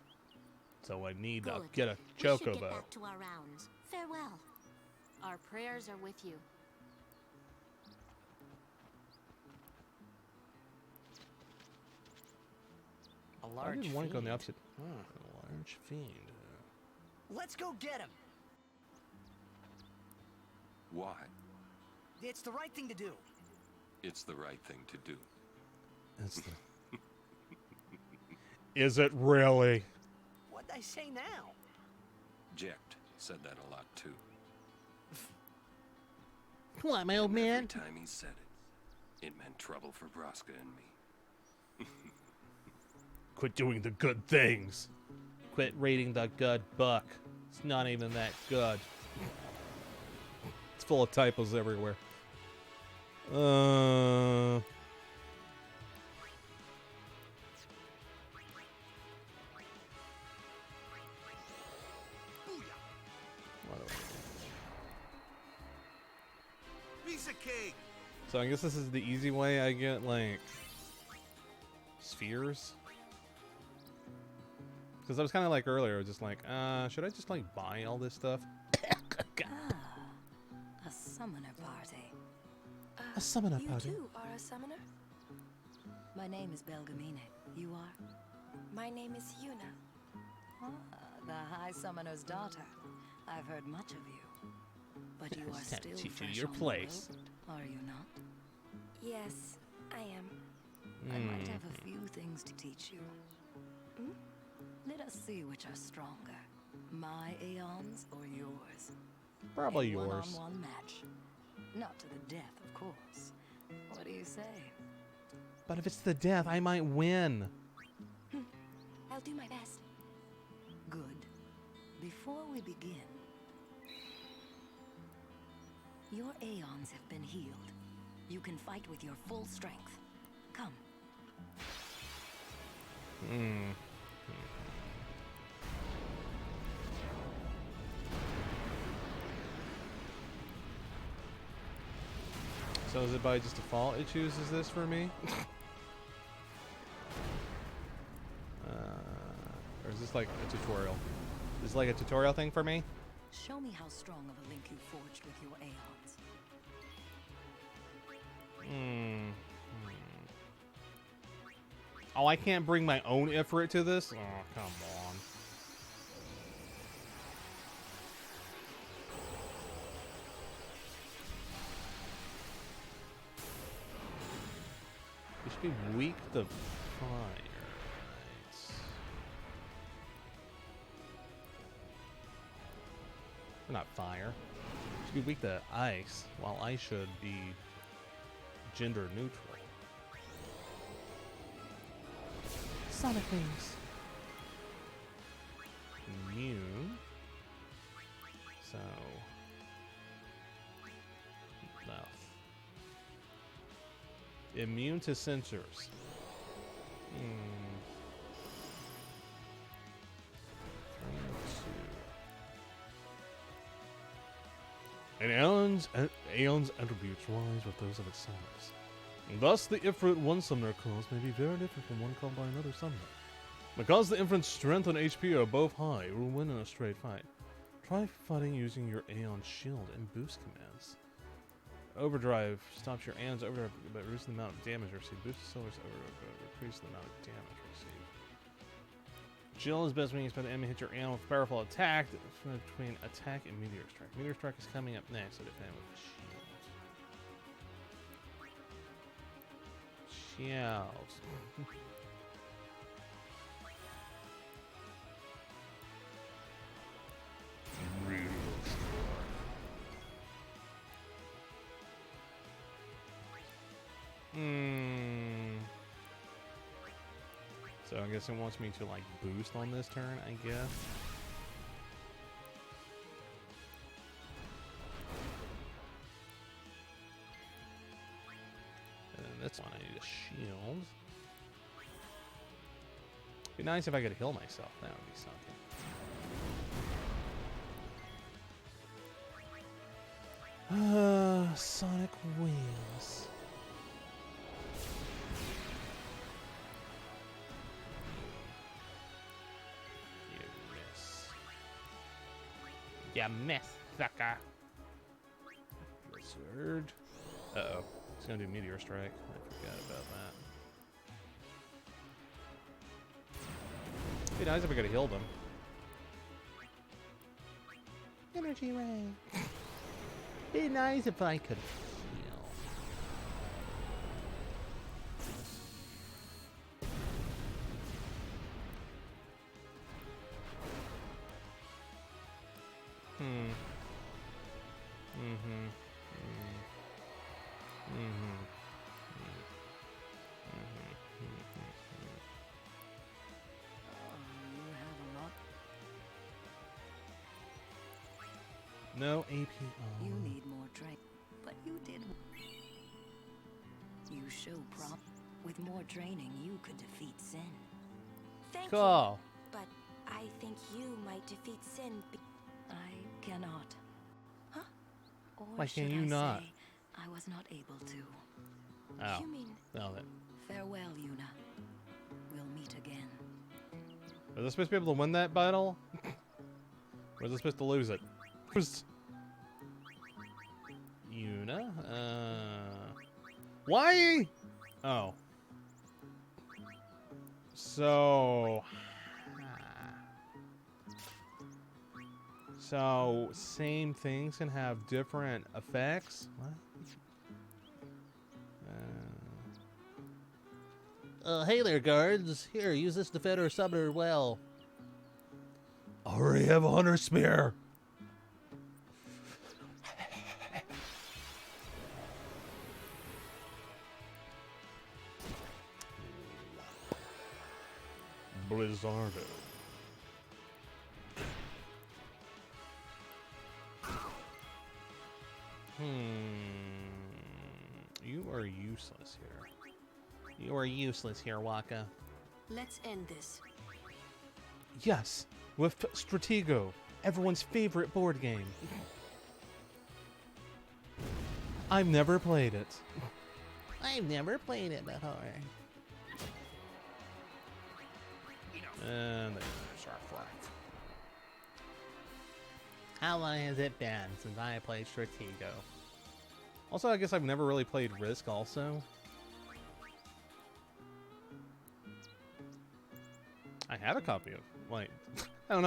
So I need to Good. get a We should get chocobo. back to our rounds. Farewell. Our prayers are with you. A I large didn't want to go in the fiend. opposite. A large fiend. Let's go get him. Why? It's the right thing to do. It's the right thing to do. That's the... Is it really? What'd I say now? Jecht said that a lot too. What, my old man? Every time he said it, it meant trouble for Braska and me. Quit doing the good things. Quit reading the good book. It's not even that good. It's full of typos everywhere. Piece of cake. So I guess this is the easy way I get, like, spheres. Because I was kind of like earlier, just like, should I just, like, buy all this stuff? A summoner party. A summoner you party? You too are a summoner? My name is Belgamine. You are? My name is Yuna. Ah, the High Summoner's daughter. I've heard much of you, but you are It's time to still teach you fresh your on the place. road, are you not? Yes, I am. I might have a few things to teach you. Let us see which are stronger, my aeons or yours. Probably A yours. one-on-one match, not to the death, of course. What do you say? But if it's the death, I might win. I'll do my best. Good. Before we begin, your aeons have been healed. You can fight with your full strength. Come. So is it by just default it chooses this for me? Or is this like a tutorial? Is this like a tutorial thing for me? Show me how strong of a link you forged with your aeons. Oh, I can't bring my own Ifrit to this? Oh, come on. You should be weak to fire. Right. Not fire. You should be weak to ice, while I should be gender neutral. Sonic wings. Immune. So. No. Immune to sensors. And Aeon's attributes rise with those of its summoners. Thus, the Ifrit one summoner calls may be very different from one called by another summoner. Because the Ifrit's strength and HP are both high, you will win in a straight fight. Try fighting using your Aeon shield and boost commands. Overdrive stops your Aeon's overdrive by reducing the amount of damage received. Boost Silver's overdrive by increasing the amount of damage received. Chill is best when you expect the enemy hit your Aeon with a powerful attack between attack and Meteor Strike. Meteor Strike is coming up next, so defend with the shield. Shields. So I guess it wants me to like boost on this turn, I guess. And then this one I need a shield. Be nice if I could heal myself. That would be something. Sonic wings. You miss, sucker. Blizzard. Uh-oh. He's gonna do Meteor Strike. I forgot about that. It'd be nice if I could have healed him. Energy Ray. Be nice if I could heal. No APO. You need more training, but you did. You show prompt. With more training, you could defeat Sin. Thank Cool. you. But I think you might defeat Sin. I cannot. Huh? Or Why should can you I not? say, I was not able to. Oh. You mean? No, that. Farewell, Yuna. We'll meet again. Was I supposed to be able to win that battle? Or was I supposed to lose it? Yuna? Why? Oh. So... So, same things can have different effects? What? Hey there, guards. Here, use this to defend our summoner well. Already have a hunter spear. Blizzardo. You are useless here. You are useless here, Waka. Let's end this. Yes, with Stratego, everyone's favorite board game. I've never played it. I've never played it before. And there's our flag. How long has it been since I played Stratego? Also, I guess I've never really played Risk also. I had a copy of, like, I don't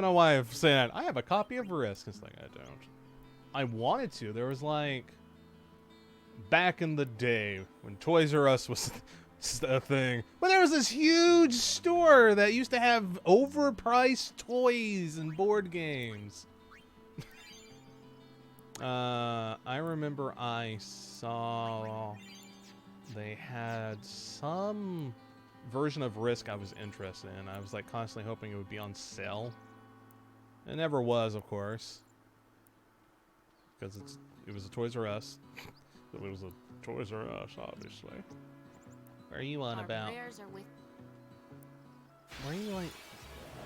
know why I'm saying that. I have a copy of Risk. It's like, I don't. I wanted to. There was like, back in the day when Toys R Us was a thing, but there was this huge store that used to have overpriced toys and board games. I remember I saw they had some version of Risk I was interested in. I was like constantly hoping it would be on sale. It never was, of course, because it was a Toys R Us. It was a Toys R Us, obviously. What are you on about? Prayers are with. Why are you like?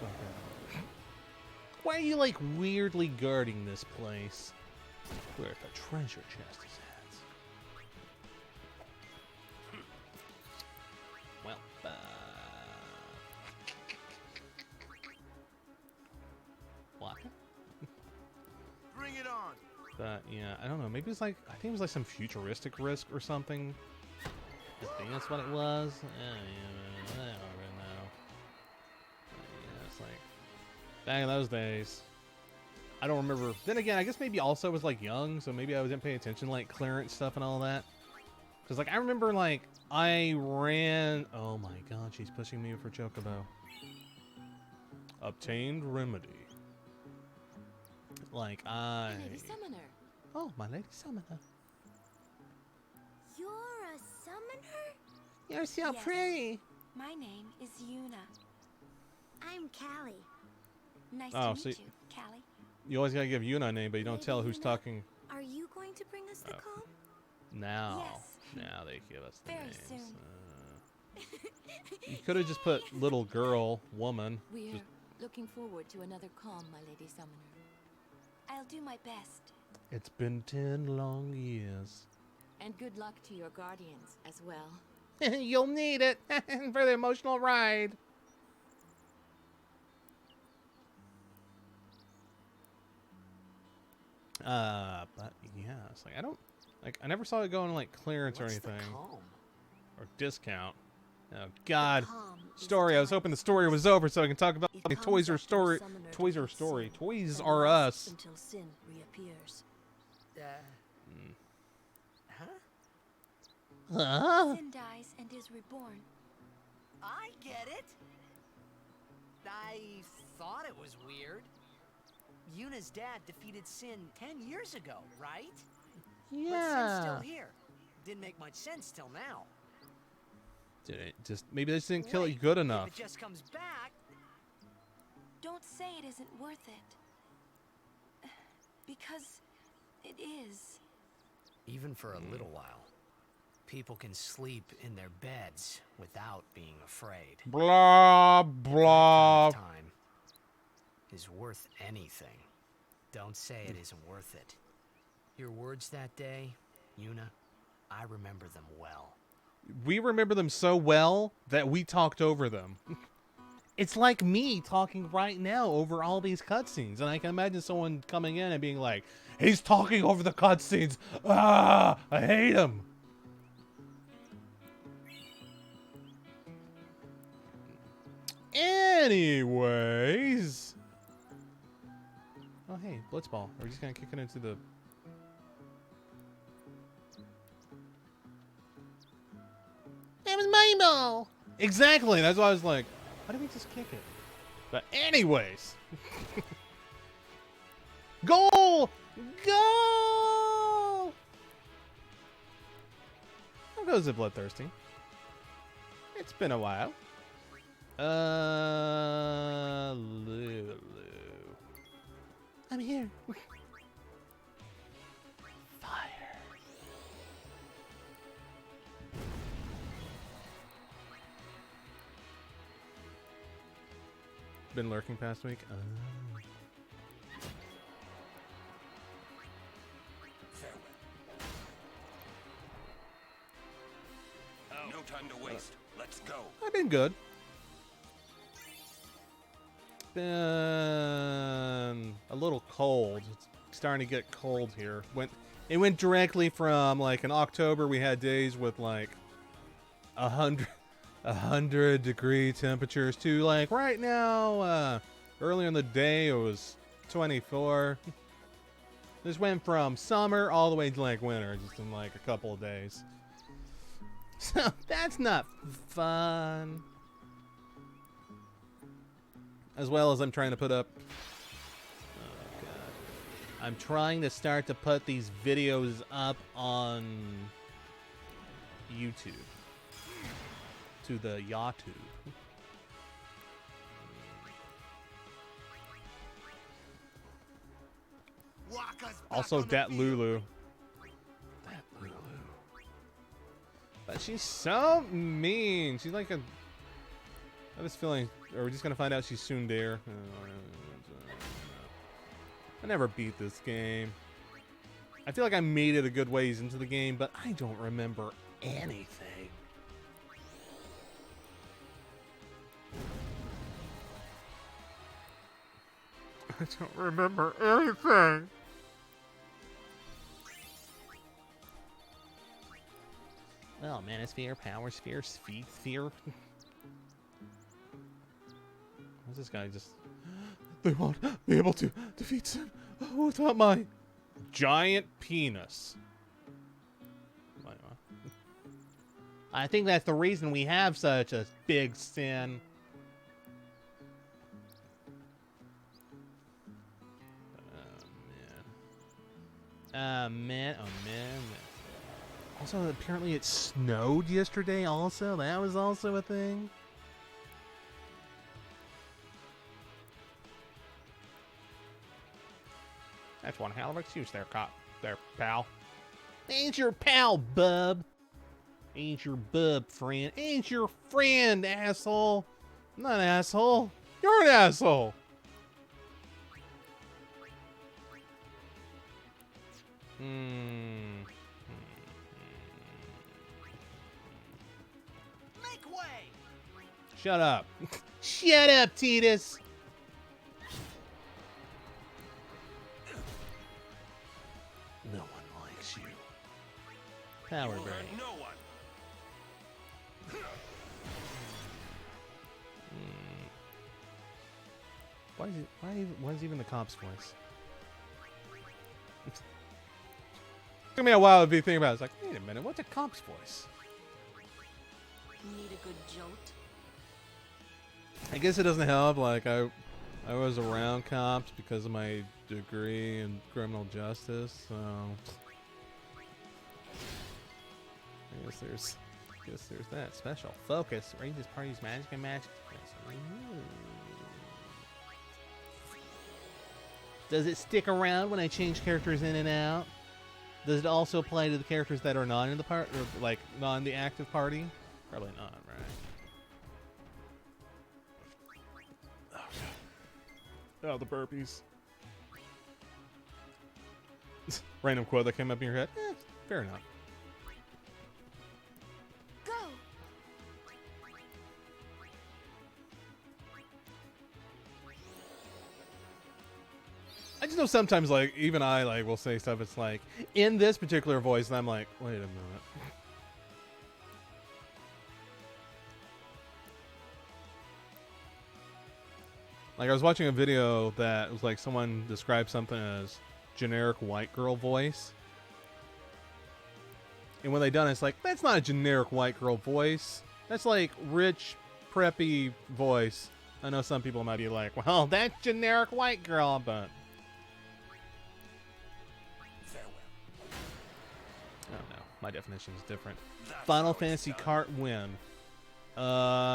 Okay. Why are you like weirdly guarding this place? Where the treasure chest is at. Well, what? Bring it on. But yeah, I don't know. Maybe it's like, I think it was like some futuristic Risk or something. I think that's what it was. I don't really know. Yeah, it's like back in those days. I don't remember. Then again, I guess maybe also I was like young, so maybe I didn't pay attention like clearance stuff and all that. Because like I remember like I ran. Oh my god, she's pushing me for Chocobo. Obtained remedy. Like My Lady Summoner. Oh, my Lady Summoner. You're a summoner? You're so pretty. My name is Yuna. I'm Callie. Nice Oh, to meet see, you, Callie. you always gotta give Yuna a name, but you don't Lady tell who's Yuna, talking. Are you going to bring us the calm? Now. Yes. Now they give us the Very names. soon. You could have just put little girl, woman. We're Just, looking forward to another calm, my Lady Summoner. I'll do my best. it's been 10 long years. And good luck to your guardians as well. You'll need it for the emotional ride. But yeah, it's like I never saw it go on like clearance or anything, or discount. Oh God, story. I was hoping the story was over so I can talk about like Toys R Story. Toys R Story. Toys R Us. Until sin reappears. Huh? Sin dies and is reborn. I get it. I thought it was weird. Yuna's dad defeated Sin 10 years ago, right? But Sin's still here. Didn't make much sense till now. Did it just maybe they just didn't kill it good enough? If it just comes back. Don't say it isn't worth it. Because it is. Even for a little while, people can sleep in their beds without being afraid. Blah blah. That kind of time is worth anything. Don't say it isn't worth it. Your words that day, Yuna, I remember them well. We remember them so well that we talked over them. It's like me talking right now over all these cutscenes, and I can imagine someone coming in and being like, "He's talking over the cutscenes. Ah, I hate him." Anyways. Oh, hey, Blitzball. Are we just gonna kick it into the... That was my ball! Exactly! That's why I was like, why did we just kick it? But anyways. Goal! Goal! How goes it, Bloodthirsty? It's been a while. Lulu. I'm here. Fire. Been lurking past week. No time to waste. Let's go. I've been good. Been a little cold. It's starting to get cold here. It went directly from like in October we had days with like 100-degree temperatures to like right now. Earlier in the day it was 24. This went from summer all the way to like winter just in like a couple of days. So that's not fun. As well as I'm trying to put up... Oh, God. I'm trying to start to put these videos up on YouTube. To the YouTube. Also, that Lulu. That Lulu. But she's so mean. She's like a... I have this feeling... Are we just going to find out she's soon there? I never beat this game. I feel like I made it a good ways into the game, but I don't remember anything. I don't remember anything. Well, Manosphere, Power Sphere, Sphere. What's this guy just... They won't be able to defeat Sin without my giant penis. I think that's the reason we have such a big Sin. Oh, man. Also, apparently it snowed yesterday also. That was also a thing. That's one hell of an excuse there, pal. Ain't your pal, bub. Ain't your bub, friend. Ain't your friend, asshole. I'm not an asshole. You're an asshole. Make way. Shut up. Shut up, Titus. No one likes you. Power burn. No one. Why is even the cop's voice? It took me a while to be thinking about it. It's like, wait a minute, what's a cop's voice? Need a good jolt? I guess it doesn't help. Like I was around cops because of my degree in criminal justice, so I guess there's that. Special focus ranges parties magic and magic. Does it stick around when I change characters in and out? Does it also apply to the characters that are not in the part, or like not in the active party? Probably not, right? Oh, the burpees. Random quote that came up in your head. Fair enough. Go. I just know sometimes, like, even I, like, will say stuff, it's like, in this particular voice, and I'm like, wait a minute. Like, I was watching a video that was like someone described something as generic white girl voice. And when they done it, it's like, that's not a generic white girl voice. That's like rich, preppy voice. I know some people might be like, well, that's generic white girl, but... I don't know. My definition is different. Final Fantasy Kart win.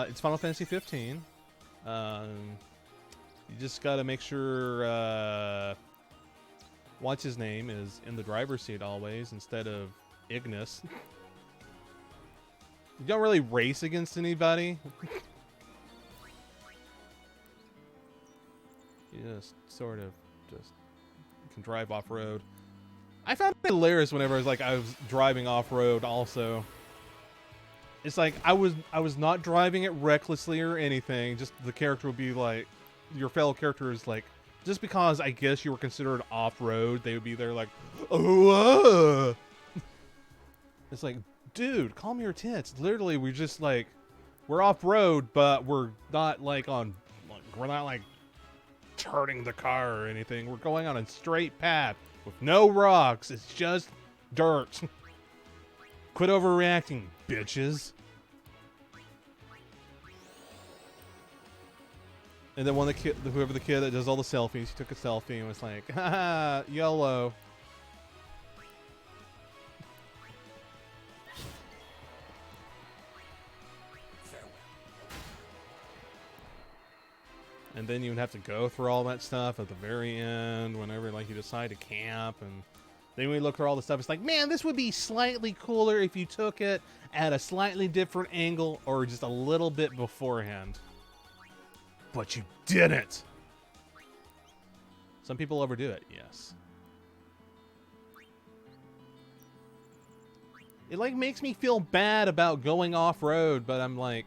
It's Final Fantasy 15. You just gotta make sure what's his name is in the driver's seat always instead of Ignis. You don't really race against anybody. You just sort of just can drive off-road. I found it hilarious whenever I was driving off-road also. It's like I was not driving it recklessly or anything. Just the character would be like, your fellow character is like, just because I guess you were considered off-road, they would be there like, oh, it's like, dude, calm your tits. Literally, we just like, we're off-road, but we're not like we're not like turning the car or anything. We're going on a straight path with no rocks. It's just dirt. Quit overreacting, bitches. And then whoever the kid that does all the selfies, he took a selfie and was like, haha, YOLO. And then you would have to go through all that stuff at the very end whenever like you decide to camp. And then we look through all the stuff. It's like, man, this would be slightly cooler if you took it at a slightly different angle or just a little bit beforehand. But you didn't. Some people overdo it, yes. It like makes me feel bad about going off-road, but I'm like,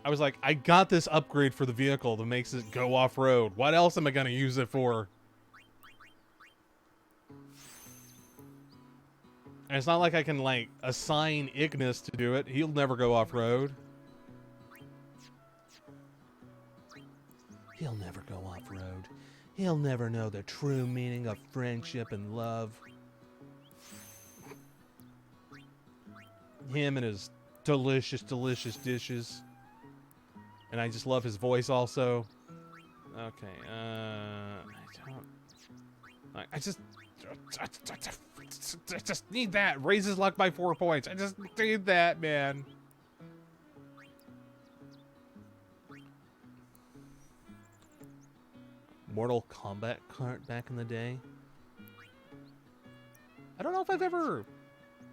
I was like, I got this upgrade for the vehicle that makes it go off-road. What else am I going to use it for? And it's not like I can, like, assign Ignis to do it. He'll never go off-road. He'll never go off-road. He'll never know the true meaning of friendship and love. Him and his delicious, delicious dishes. And I just love his voice also. Okay, I just need that. Raises luck by 4 points. I just need that, man. Mortal Kombat kart back in the day. I don't know if I've ever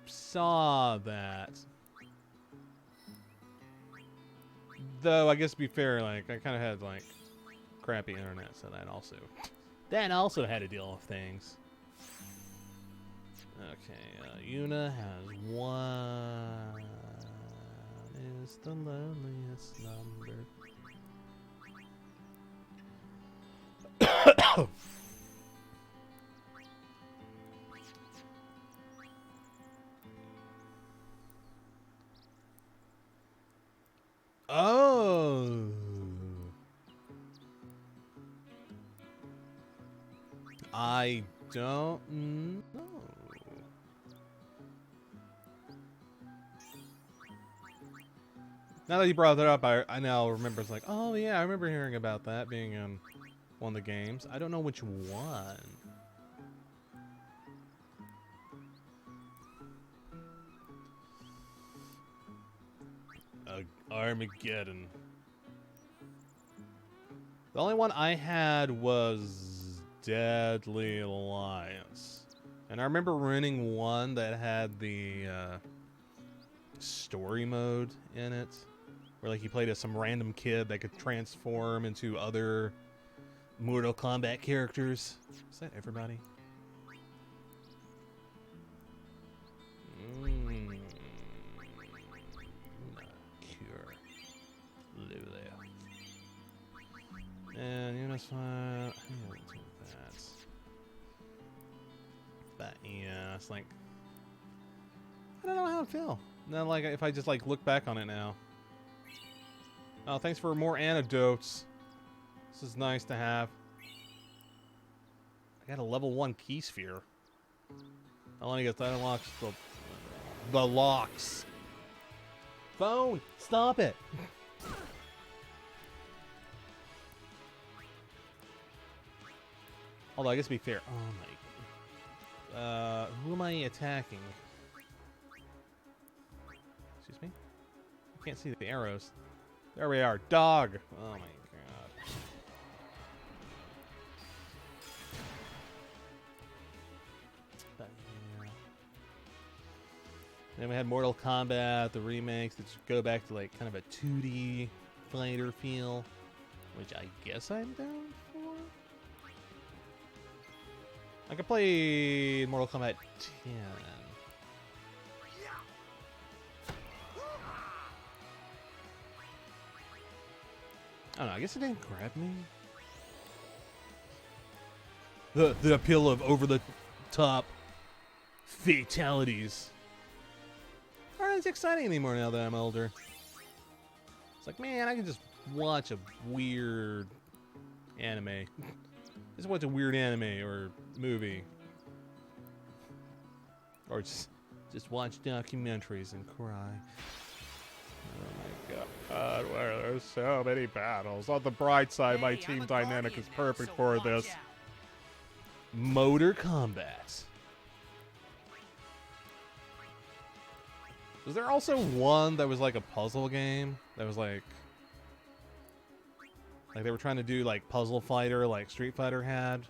saw that. Though, I guess to be fair, like, I kind of had, like, crappy internet, so that also had to deal with things. Okay, Yuna has 1. Is the loneliest number. Oh. I don't know. Now that you brought that up, I now remember. It's like, oh yeah, I remember hearing about that being in one of the games. I don't know which one. Armageddon. The only one I had was Deadly Alliance. And I remember renting one that had the story mode in it. Where like you played as some random kid that could transform into other Mortal Kombat characters. Is that everybody? And Yuna's fine. That. But yeah, it's like, I don't know how it feel. Now, like, if I just like look back on it now, Oh, thanks for more antidotes. This is nice to have. I got a level 1 key sphere. I want to get that unlocks the locks. Phone, stop it. Although I guess to be fair, oh my. Who am I attacking? Excuse me. I can't see the arrows. There we are, dog. Oh my god. But, yeah. Then we had Mortal Kombat, the remakes that go back to like kind of a 2D fighter feel, which I guess I'm down for. I could play Mortal Kombat 10. I don't know, I guess it didn't grab me. The appeal of over-the-top fatalities aren't as exciting anymore now that I'm older. It's like, man, I can just watch a weird anime. Just watch a weird anime or movie. Or just watch documentaries and cry. Oh my god, where there's so many battles. On the bright side, my team dynamic is perfect for this. Motor combat. Was there also one that was like a puzzle game? That was like they were trying to do like Puzzle Fighter like Street Fighter had?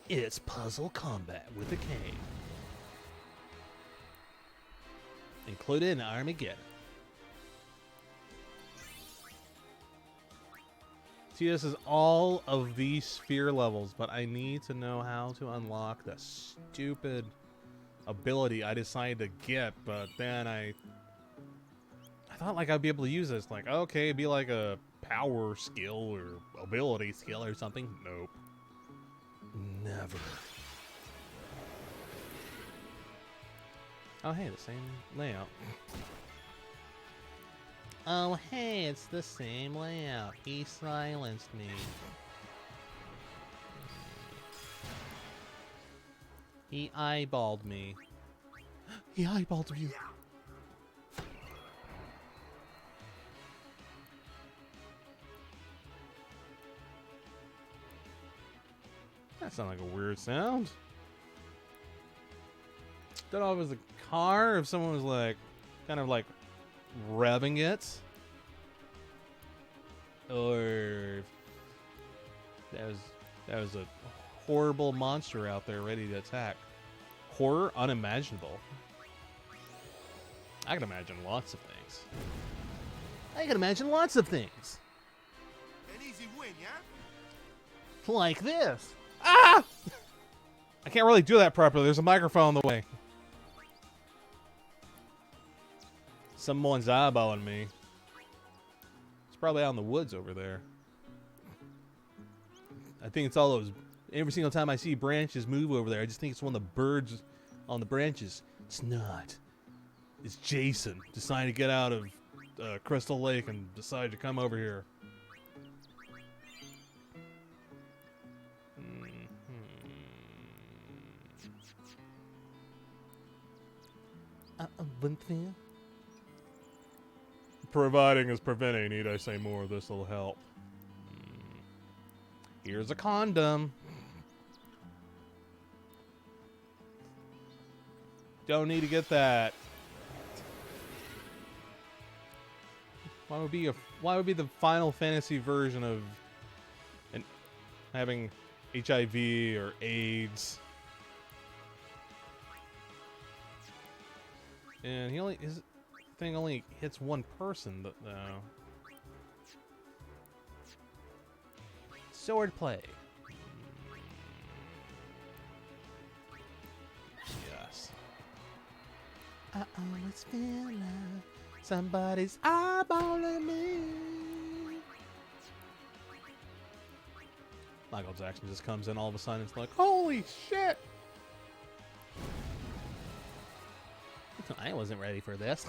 It's puzzle combat with a K. Included in Armageddon. See, this is all of these sphere levels, but I need to know how to unlock the stupid ability I decided to get, but then I thought like I'd be able to use this. Like, okay, it'd be like a power skill or ability skill or something. Nope. Never. Oh, hey, the same layout. Oh, hey, it's the same layout. He silenced me. He eyeballed me. He eyeballed you. That sounded like a weird sound. Don't know if it was a car, if someone was like, kind of like revving it, or if that was a horrible monster out there ready to attack. Horror unimaginable. I can imagine lots of things. I can imagine lots of things. An easy win, yeah? Like this. Ah! I can't really do that properly. There's a microphone in the way. Someone's eyeballing me. It's probably out in the woods over there. I think it's all those... Every single time I see branches move over there, I just think it's one of the birds on the branches. It's not. It's Jason deciding to get out of Crystal Lake and decided to come over here. Providing is preventing, need I say more, this'll help. Here's a condom. Don't need to get that. Why would be the Final Fantasy version of having HIV or AIDS? And his thing only hits one person, though. Sword play. Yes. Uh-oh, it's feeling somebody's eyeballing me. Michael Jackson just comes in all of a sudden. It's like, holy shit! I wasn't ready for this.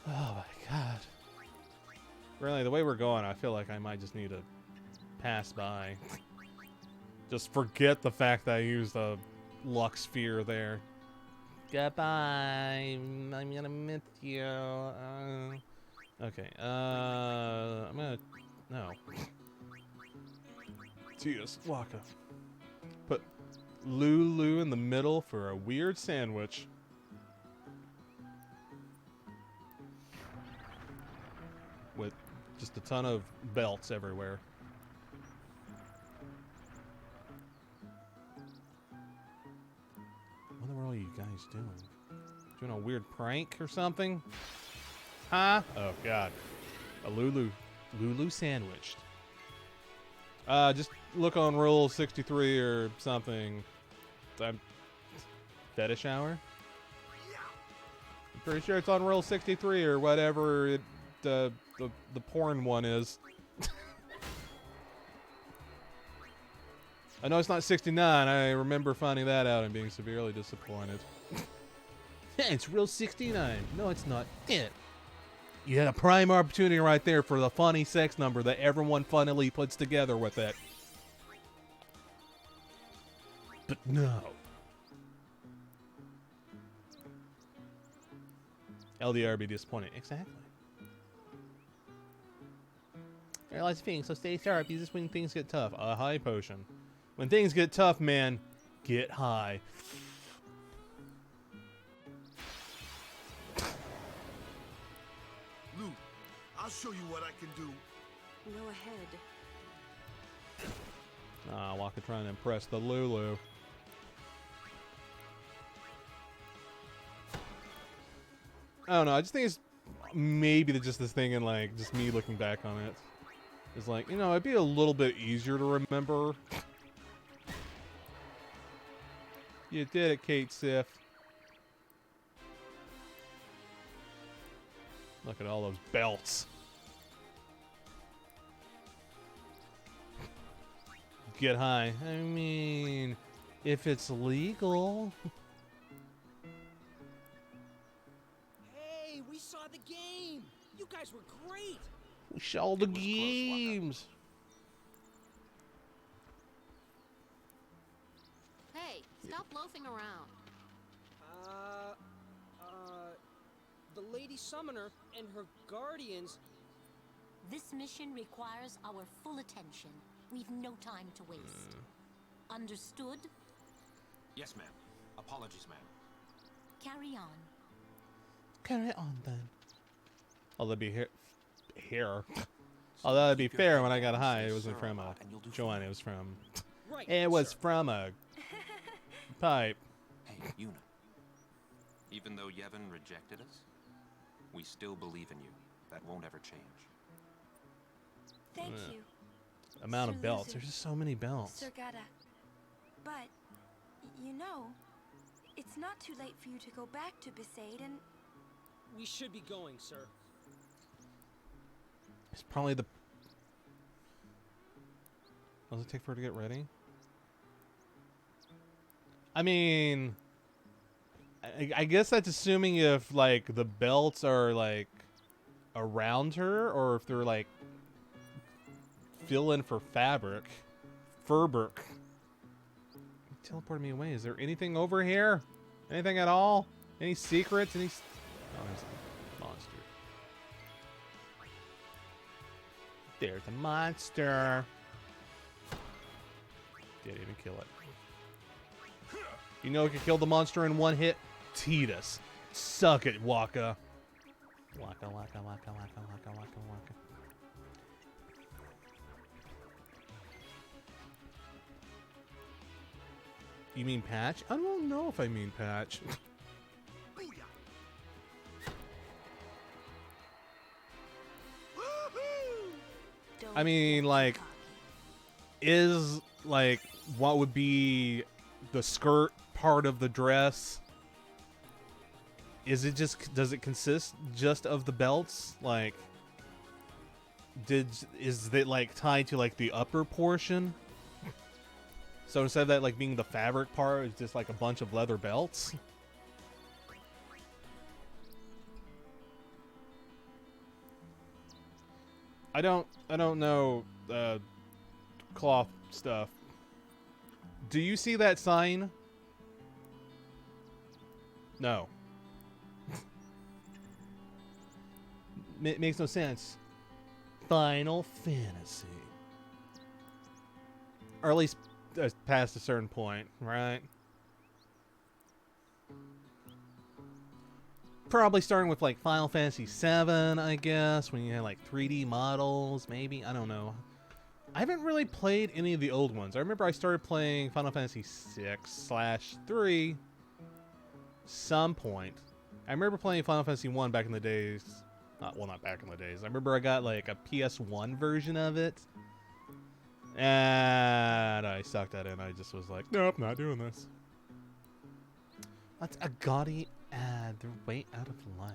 Oh my god. Really, the way we're going, I feel like I might just need to pass by. Just forget the fact that I used a luck sphere there. Goodbye. I'm gonna miss you. Okay. I'm gonna... No. Tia's Waka. Put Lulu in the middle for a weird sandwich. With just a ton of belts everywhere. What in the world are you guys doing? Doing a weird prank or something? Huh? Oh god. A Lulu sandwiched. Just look on Rule 63 or something. Fetish hour? I'm pretty sure it's on Rule 63 or whatever it, the porn one is. I know it's not 69. I remember finding that out and being severely disappointed. It's Rule 69. No, it's not. It. You had a prime opportunity right there for the funny sex number that everyone funnily puts together with it. But no. LDR be disappointed. Exactly. There are lots of things, so stay sharp. Use this when things get tough. A high potion. When things get tough, man, get high. Lou, I'll show you what I can do. Go ahead. Ah, Waka trying to impress the Lulu. I don't know. I just think it's maybe just this thing and like just me looking back on it. It's like, you know, it'd be a little bit easier to remember. You did it, Kate Sif. Look at all those belts. Get high. I mean, if it's legal. Hey, we saw the game. You guys were great. We saw the games. Hey, stop loafing around. The Lady Summoner and her guardians. This mission requires our full attention. We've no time to waste. Understood? Yes, ma'am. Apologies, ma'am. Carry on. Carry on then. Although that'd be here. Although that'd be fair when I got high, it wasn't from a joint, it was from it was from a pipe. Hey, Yuna. Even though Yevon rejected us, we still believe in you. That won't ever change. Thank you. Amount of Sir belts. Loser. There's just so many belts. Sir Gata. But, you know, it's not too late for you to go back to Besaid and... We should be going, sir. It's probably the... What does it take for her to get ready? I mean... I guess that's assuming if, like, the belts are, like, around her, or if they're, like, fill in for fabric. Furberk. Teleported me away. Is there anything over here? Anything at all? Any secrets? Any... Oh, there's a monster. There's a monster. Didn't even kill it. You know who can kill the monster in one hit? Tidus. Suck it, Waka. Waka, waka, waka, waka, waka, waka, waka. You mean Patch? I don't know if I mean Patch. I mean, like, is, like, what would be the skirt part of the dress? Is it just, does it consist just of the belts? Like, is it, like, tied to, like, the upper portion? So instead of that like being the fabric part, it's just like a bunch of leather belts. I don't know cloth stuff. Do you see that sign? No. Makes no sense. Final Fantasy. Or at least past a certain point, right? Probably starting with like Final Fantasy VII, I guess, when you had like 3D models, maybe. I don't know. I haven't really played any of the old ones. I remember I started playing Final Fantasy VI/3 some point. I remember playing Final Fantasy 1 back in the days. Well, not back in the days. I remember I got like a PS1 version of it. And I sucked at it and I just was like, nope, not doing this. That's a gaudy ad. They're way out of line.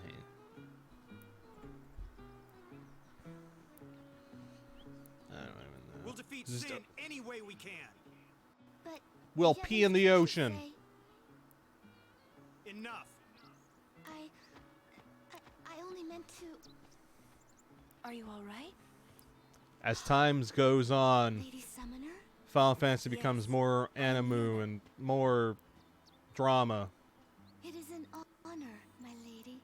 I don't even know. We'll defeat Sin any way we can. But we'll pee in the ocean. Enough. I only meant to. Are you all right? As times goes on, Lady Summoner? Final Fantasy becomes more anime and more drama. It is an honor, my lady.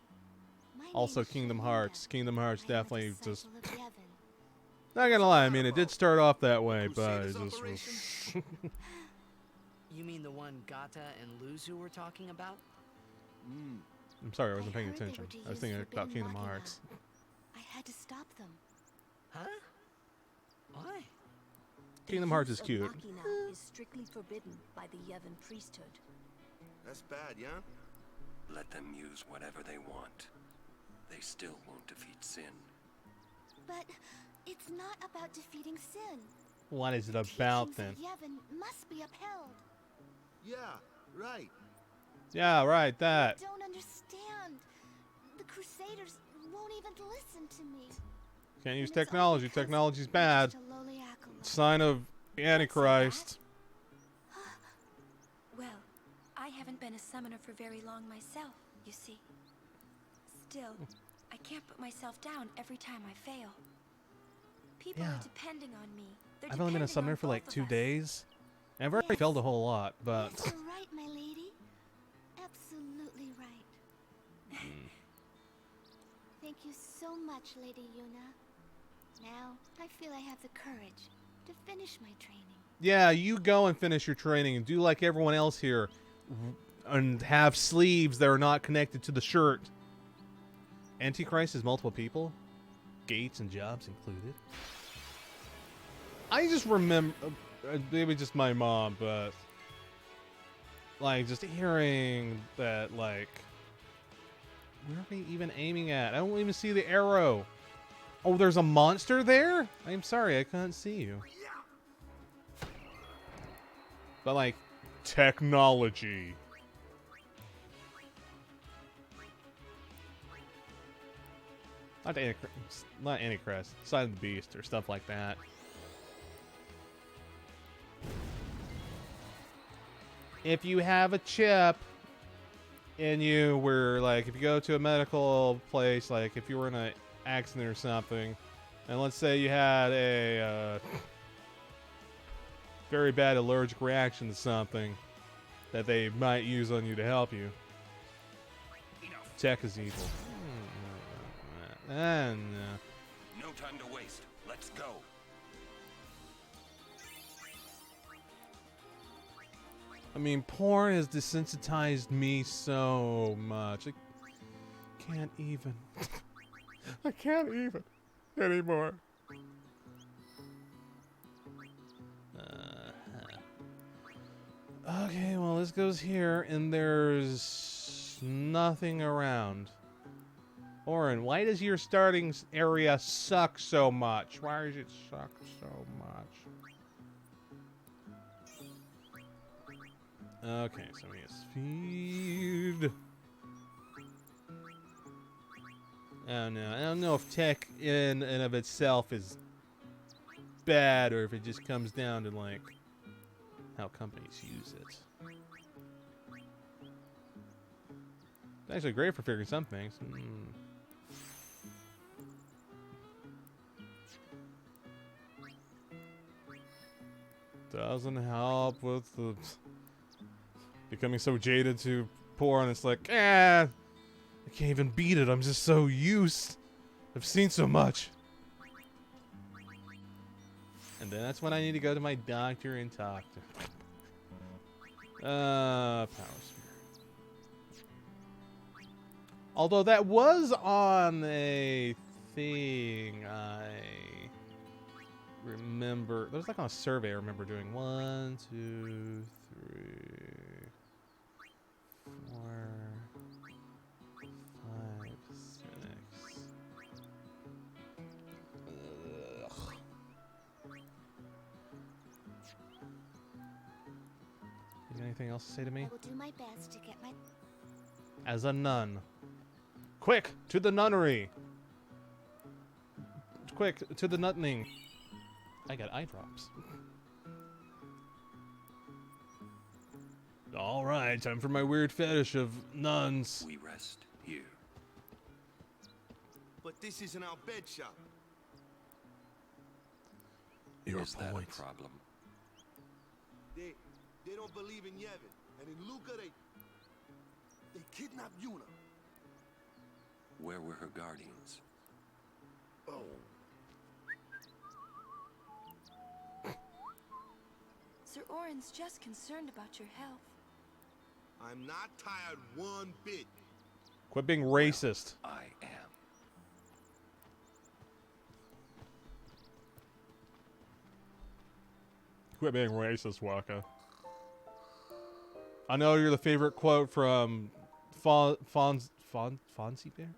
Also Kingdom Hearts. Kingdom Hearts definitely just... Not gonna lie, I mean, it did start off that way, but it just was... You mean the one Gata and Luzu were talking about? I'm sorry, I wasn't paying attention. I was thinking about Kingdom Hearts. I had to stop them. Huh? Why? Kingdom Hearts is cute. Machina is strictly forbidden by the Yevon priesthood. That's bad, yeah? Let them use whatever they want. They still won't defeat Sin. But it's not about defeating Sin. What is it about then? Yevon must be upheld. Yeah, right. Yeah, right, that. I don't understand. The Crusaders won't even listen to me. Can't use technology. Technology's bad. Sign of Antichrist. Well, I haven't been a summoner for very long myself, you see. Still, I can't put myself down every time I fail. People are depending on me. They're I've only been a summoner for like 2 days. I've already failed a whole lot, but... Yes, you're right, my lady. Absolutely right. Thank you so much, Lady Yuna. Now, I feel I have the courage to finish my training. Yeah, you go and finish your training and do like everyone else here. And have sleeves that are not connected to the shirt. Antichrist is multiple people. Gates and jobs included. I just remember... maybe just my mom, but... like, just hearing that, like... where are we even aiming at? I don't even see the arrow. Oh, there's a monster there? I'm sorry, I can't see you. But, like, technology. Not Antichrist. Sign of the Beast or stuff like that. If you have a chip and you were, like, if you go to a medical place, like if you were in an accident or something, and let's say you had a very bad allergic reaction to something that they might use on you to help you. Tech is evil. And no time to waste. Let's go. I mean, porn has desensitized me so much. I can't even. I can't even anymore. Okay, well, this goes here, and there's nothing around. Oren, why does your starting area suck so much? Why does it suck so much? Okay, so yes, feed. I don't know if tech in and of itself is bad or if it just comes down to like how companies use it. It's actually great for figuring some things. Doesn't help with the becoming so jaded to porn. It's like, I can't even beat it. I'm just so used. I've seen so much. And then that's when I need to go to my doctor and talk to Power Sphere. Although that was on a thing I remember. That was like on a survey I remember doing. 1, 2, 3, 4, 5, 6. Ugh. You got anything else to say to me? I will do my best to get my... As a nun. Quick, to the nunnery. Quick, to the nutning. I got eye drops. All right, time for my weird fetish of nuns. We rest here. But this isn't our bed shop. Your Is that point. a problem? They don't believe in Yevon. And in Luca, they kidnapped Yuna. Where were her guardians? Oh. Sir Orin's just concerned about your health. I'm not tired one bit. Quit being racist. I am. Quit being racist, Waka. I know you're the favorite quote from Fonzie Bear?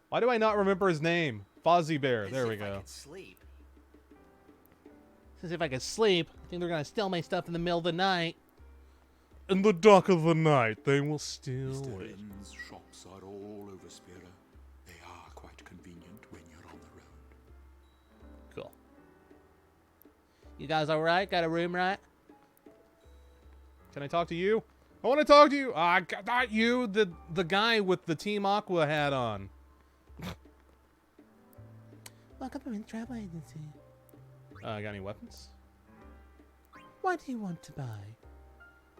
Why do I not remember his name? Fozzie Bear. There we go. Sleep. As if I could sleep. I think they're gonna steal my stuff in the middle of the night. In the dark of the night, they will steal Mr. it. Inn's shops are all over Spira. They are quite convenient when you're on the road. Cool. You guys alright? Got a room right? Can I talk to you? I want to talk to you. Not you, the guy with the Team Aqua hat on. Welcome to Travel Agency. Got any weapons? What do you want to buy?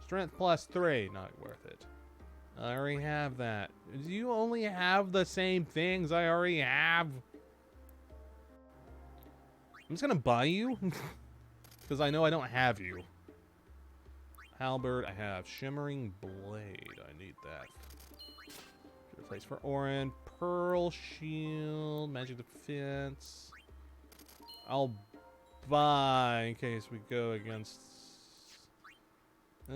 Strength +3, not worth it. I already have that. Do you only have the same things I already have? I'm just gonna buy you because I know I don't have you. Halberd, I have Shimmering Blade. I need that. Replace for Orin. Pearl Shield, Magic Defense. I'll buy in case we go against. I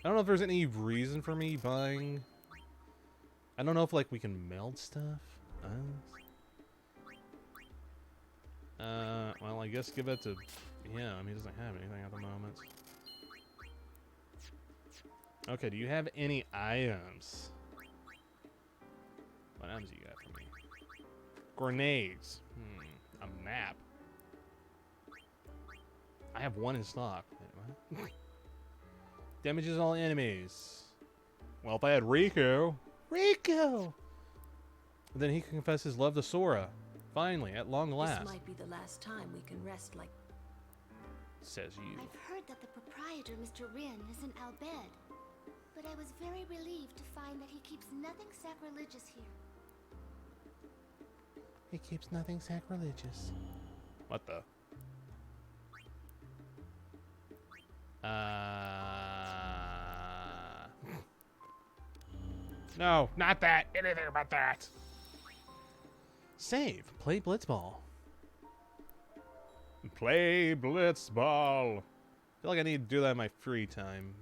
don't know if there's any reason for me buying. I don't know if like we can meld stuff. Well, I guess give it to him. He doesn't have anything at the moment. Okay, do you have any items? What items do you got for me? Grenades. A map. I have one in stock. Wait, what? Damages all enemies. Well, if I had Riku. Then he can confess his love to Sora. Finally, at long last. This might be the last time we can rest like... Says you. I've heard that the proprietor, Mr. Rin, is in Al Bhed, but I was very relieved to find that he keeps nothing sacrilegious here. He keeps nothing sacrilegious. What the? No, not that. Anything about that. Save. Play Blitzball. Play Blitzball. I feel like I need to do that in my free time.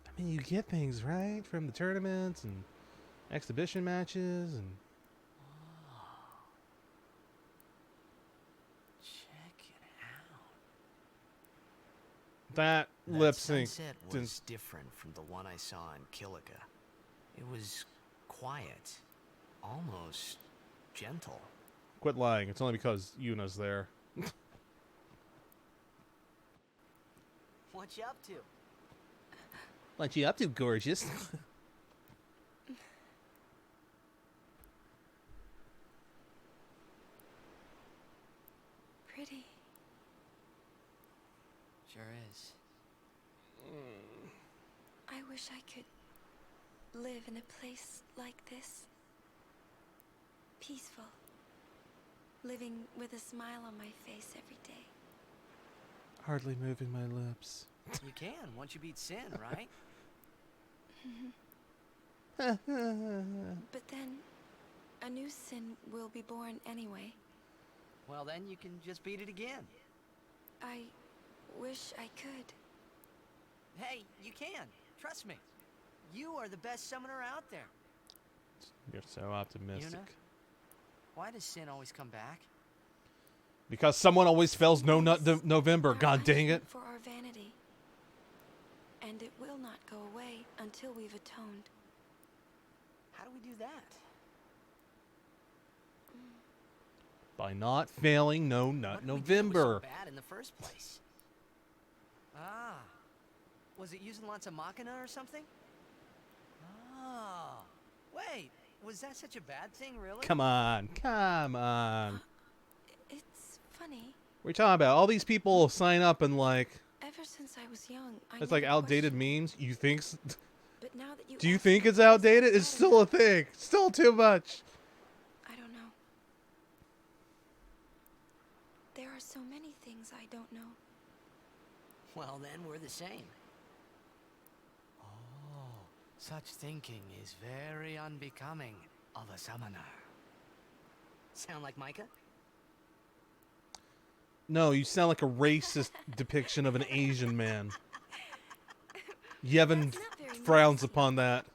I mean, you get things, right? From the tournaments and exhibition matches and... Check it out. That lip sync. Sunset was different from the one I saw in Killica. It was quiet, almost gentle. Quit lying. It's only because Yuna's there. What you up to? What you up to, gorgeous? Pretty. Sure is. I wish I could live in a place like this. Peaceful. Living with a smile on my face every day. Hardly moving my lips. You can, once you beat Sin, right? But then, a new sin will be born anyway. Well, then you can just beat it again. I wish I could. Hey, you can. Trust me. You are the best summoner out there. You're so optimistic. Yuna, why does Sin always come back? Because someone always fails November. God dang it. For our vanity. And it will not go away until we've atoned. How do we do that? By not failing November. What did we do that was so bad in the first place? Ah. Was it using lots of Machina or something? Oh. Wait, was that such a bad thing, really? Come on. Come on. It's funny. What are you talking about? All these people sign up and like... Ever since I was young, It's like outdated memes. You think... But now that you Do you think it's outdated? It's still a thing. Still too much. I don't know. There are so many things I don't know. Well, then we're the same. Oh, such thinking is very unbecoming of a summoner. Sound like Micah? No, you sound like a racist depiction of an Asian man. Yevon frowns upon that.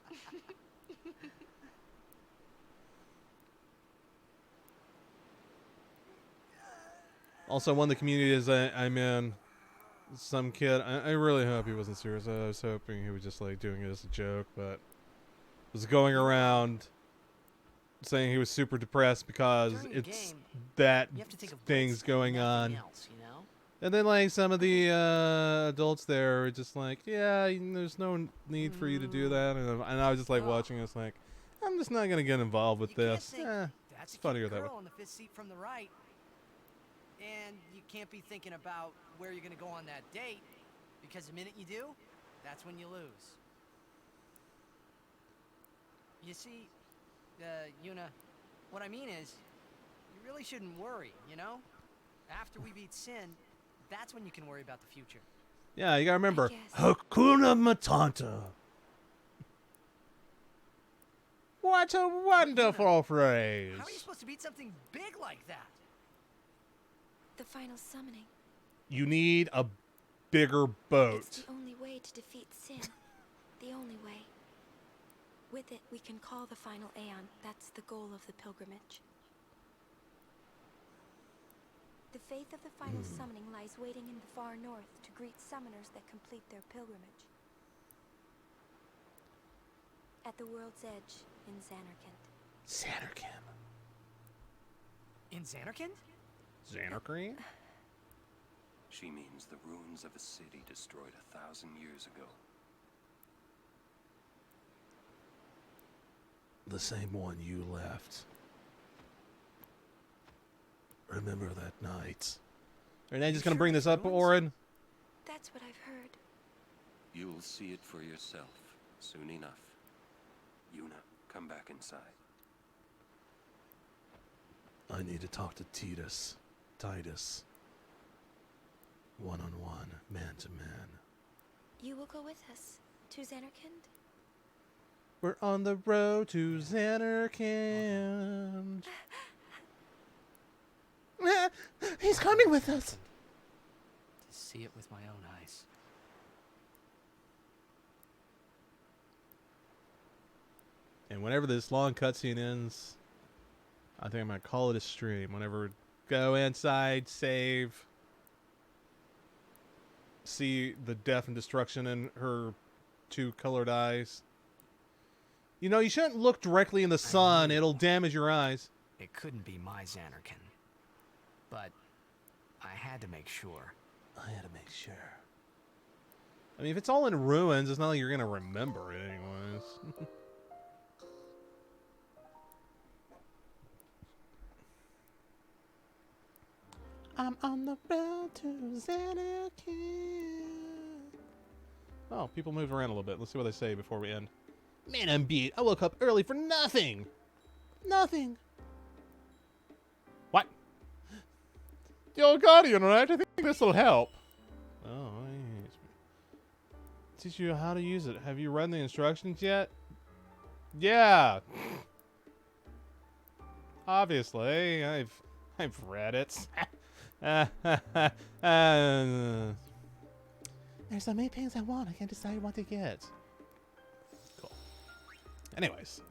Also, one of the communities I'm in, some kid, I really hope he wasn't serious. I was hoping he was just like doing it as a joke, but was going around saying he was super depressed because it's that thing's going on. And then like some of the adults there were just like, yeah, there's no need for you to do that. And I was just like watching this like, I'm just not going to get involved with this. It's funnier that way. On the fifth seat from the right. And you can't be thinking about where you're going to go on that date, because the minute you do, that's when you lose. You see, Yuna, what I mean is, you really shouldn't worry, you know? After we beat Sin, that's when you can worry about the future. Yeah, you gotta remember, Hakuna Matata. What a wonderful phrase. How are you supposed to beat something big like that? The final summoning. You need a bigger boat. It's the only way to defeat Sin. The only way. With it, we can call the final Aeon. That's the goal of the pilgrimage. The faith of the final summoning lies waiting in the far north to greet summoners that complete their pilgrimage. At the world's edge in Xanarkand. Xanarkand. In Xanarkand? Xanarkand? She means the ruins of a city destroyed 1,000 years ago. The same one you left. Remember that night. Are you just gonna bring this up, Orin? That's what I've heard. You'll see it for yourself soon enough. Yuna, come back inside. I need to talk to Titus. One-on-one, man-to-man. You will go with us to Xanarkand? We're on the road to Xanarkand. He's coming with us. To see it with my own eyes. And whenever this long cutscene ends, I think I'm going to call it a stream. Whenever we go inside, save, see the death and destruction in her two colored eyes. You know, you shouldn't look directly in the sun. It'll damage your eyes. It couldn't be my Xanarkin. But I had to make sure. I had to make sure. I mean, if it's all in ruins, it's not like you're going to remember it anyways. I'm on the road to Xanarkin. Oh, people move around a little bit. Let's see what they say before we end. Man, I'm beat. I woke up early for nothing. Nothing. What? The old Guardian, right? I think this will help. Oh, yes. Teach you how to use it. Have you read the instructions yet? Yeah. Obviously, I've read it. There's so many things I want. I can't decide what to get. Cool. Anyways,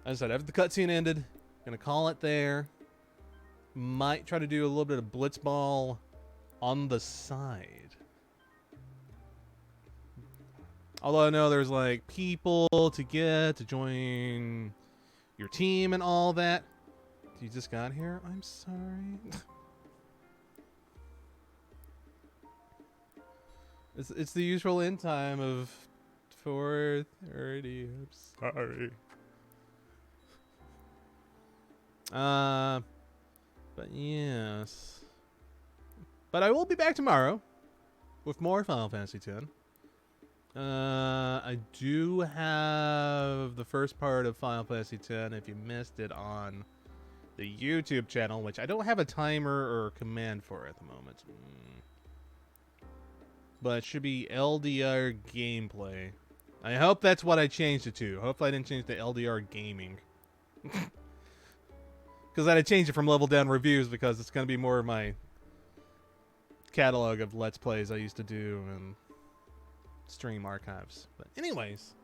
as I said, after the cutscene ended, gonna call it there. Might try to do a little bit of Blitzball on the side. Although I know there's like people to get to join your team and all that. You just got here? I'm sorry. It's the usual end time of 4:30. I'm sorry. But yes. But I will be back tomorrow with more Final Fantasy X. I do have the first part of Final Fantasy X if you missed it on the YouTube channel, which I don't have a timer or command for at the moment. But it should be LDR gameplay. I hope that's what I changed it to. Hopefully I didn't change to LDR gaming. Because I'd change it from level down reviews because it's going to be more of my catalog of Let's Plays I used to do and stream archives. But anyways,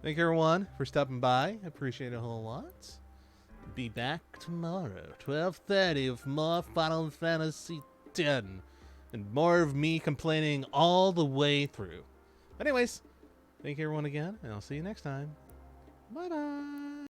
thank you everyone for stopping by. I appreciate it a whole lot. Be back tomorrow, 12:30, with more Final Fantasy X. And more of me complaining all the way through. But anyways, thank you everyone again, and I'll see you next time. Bye-bye.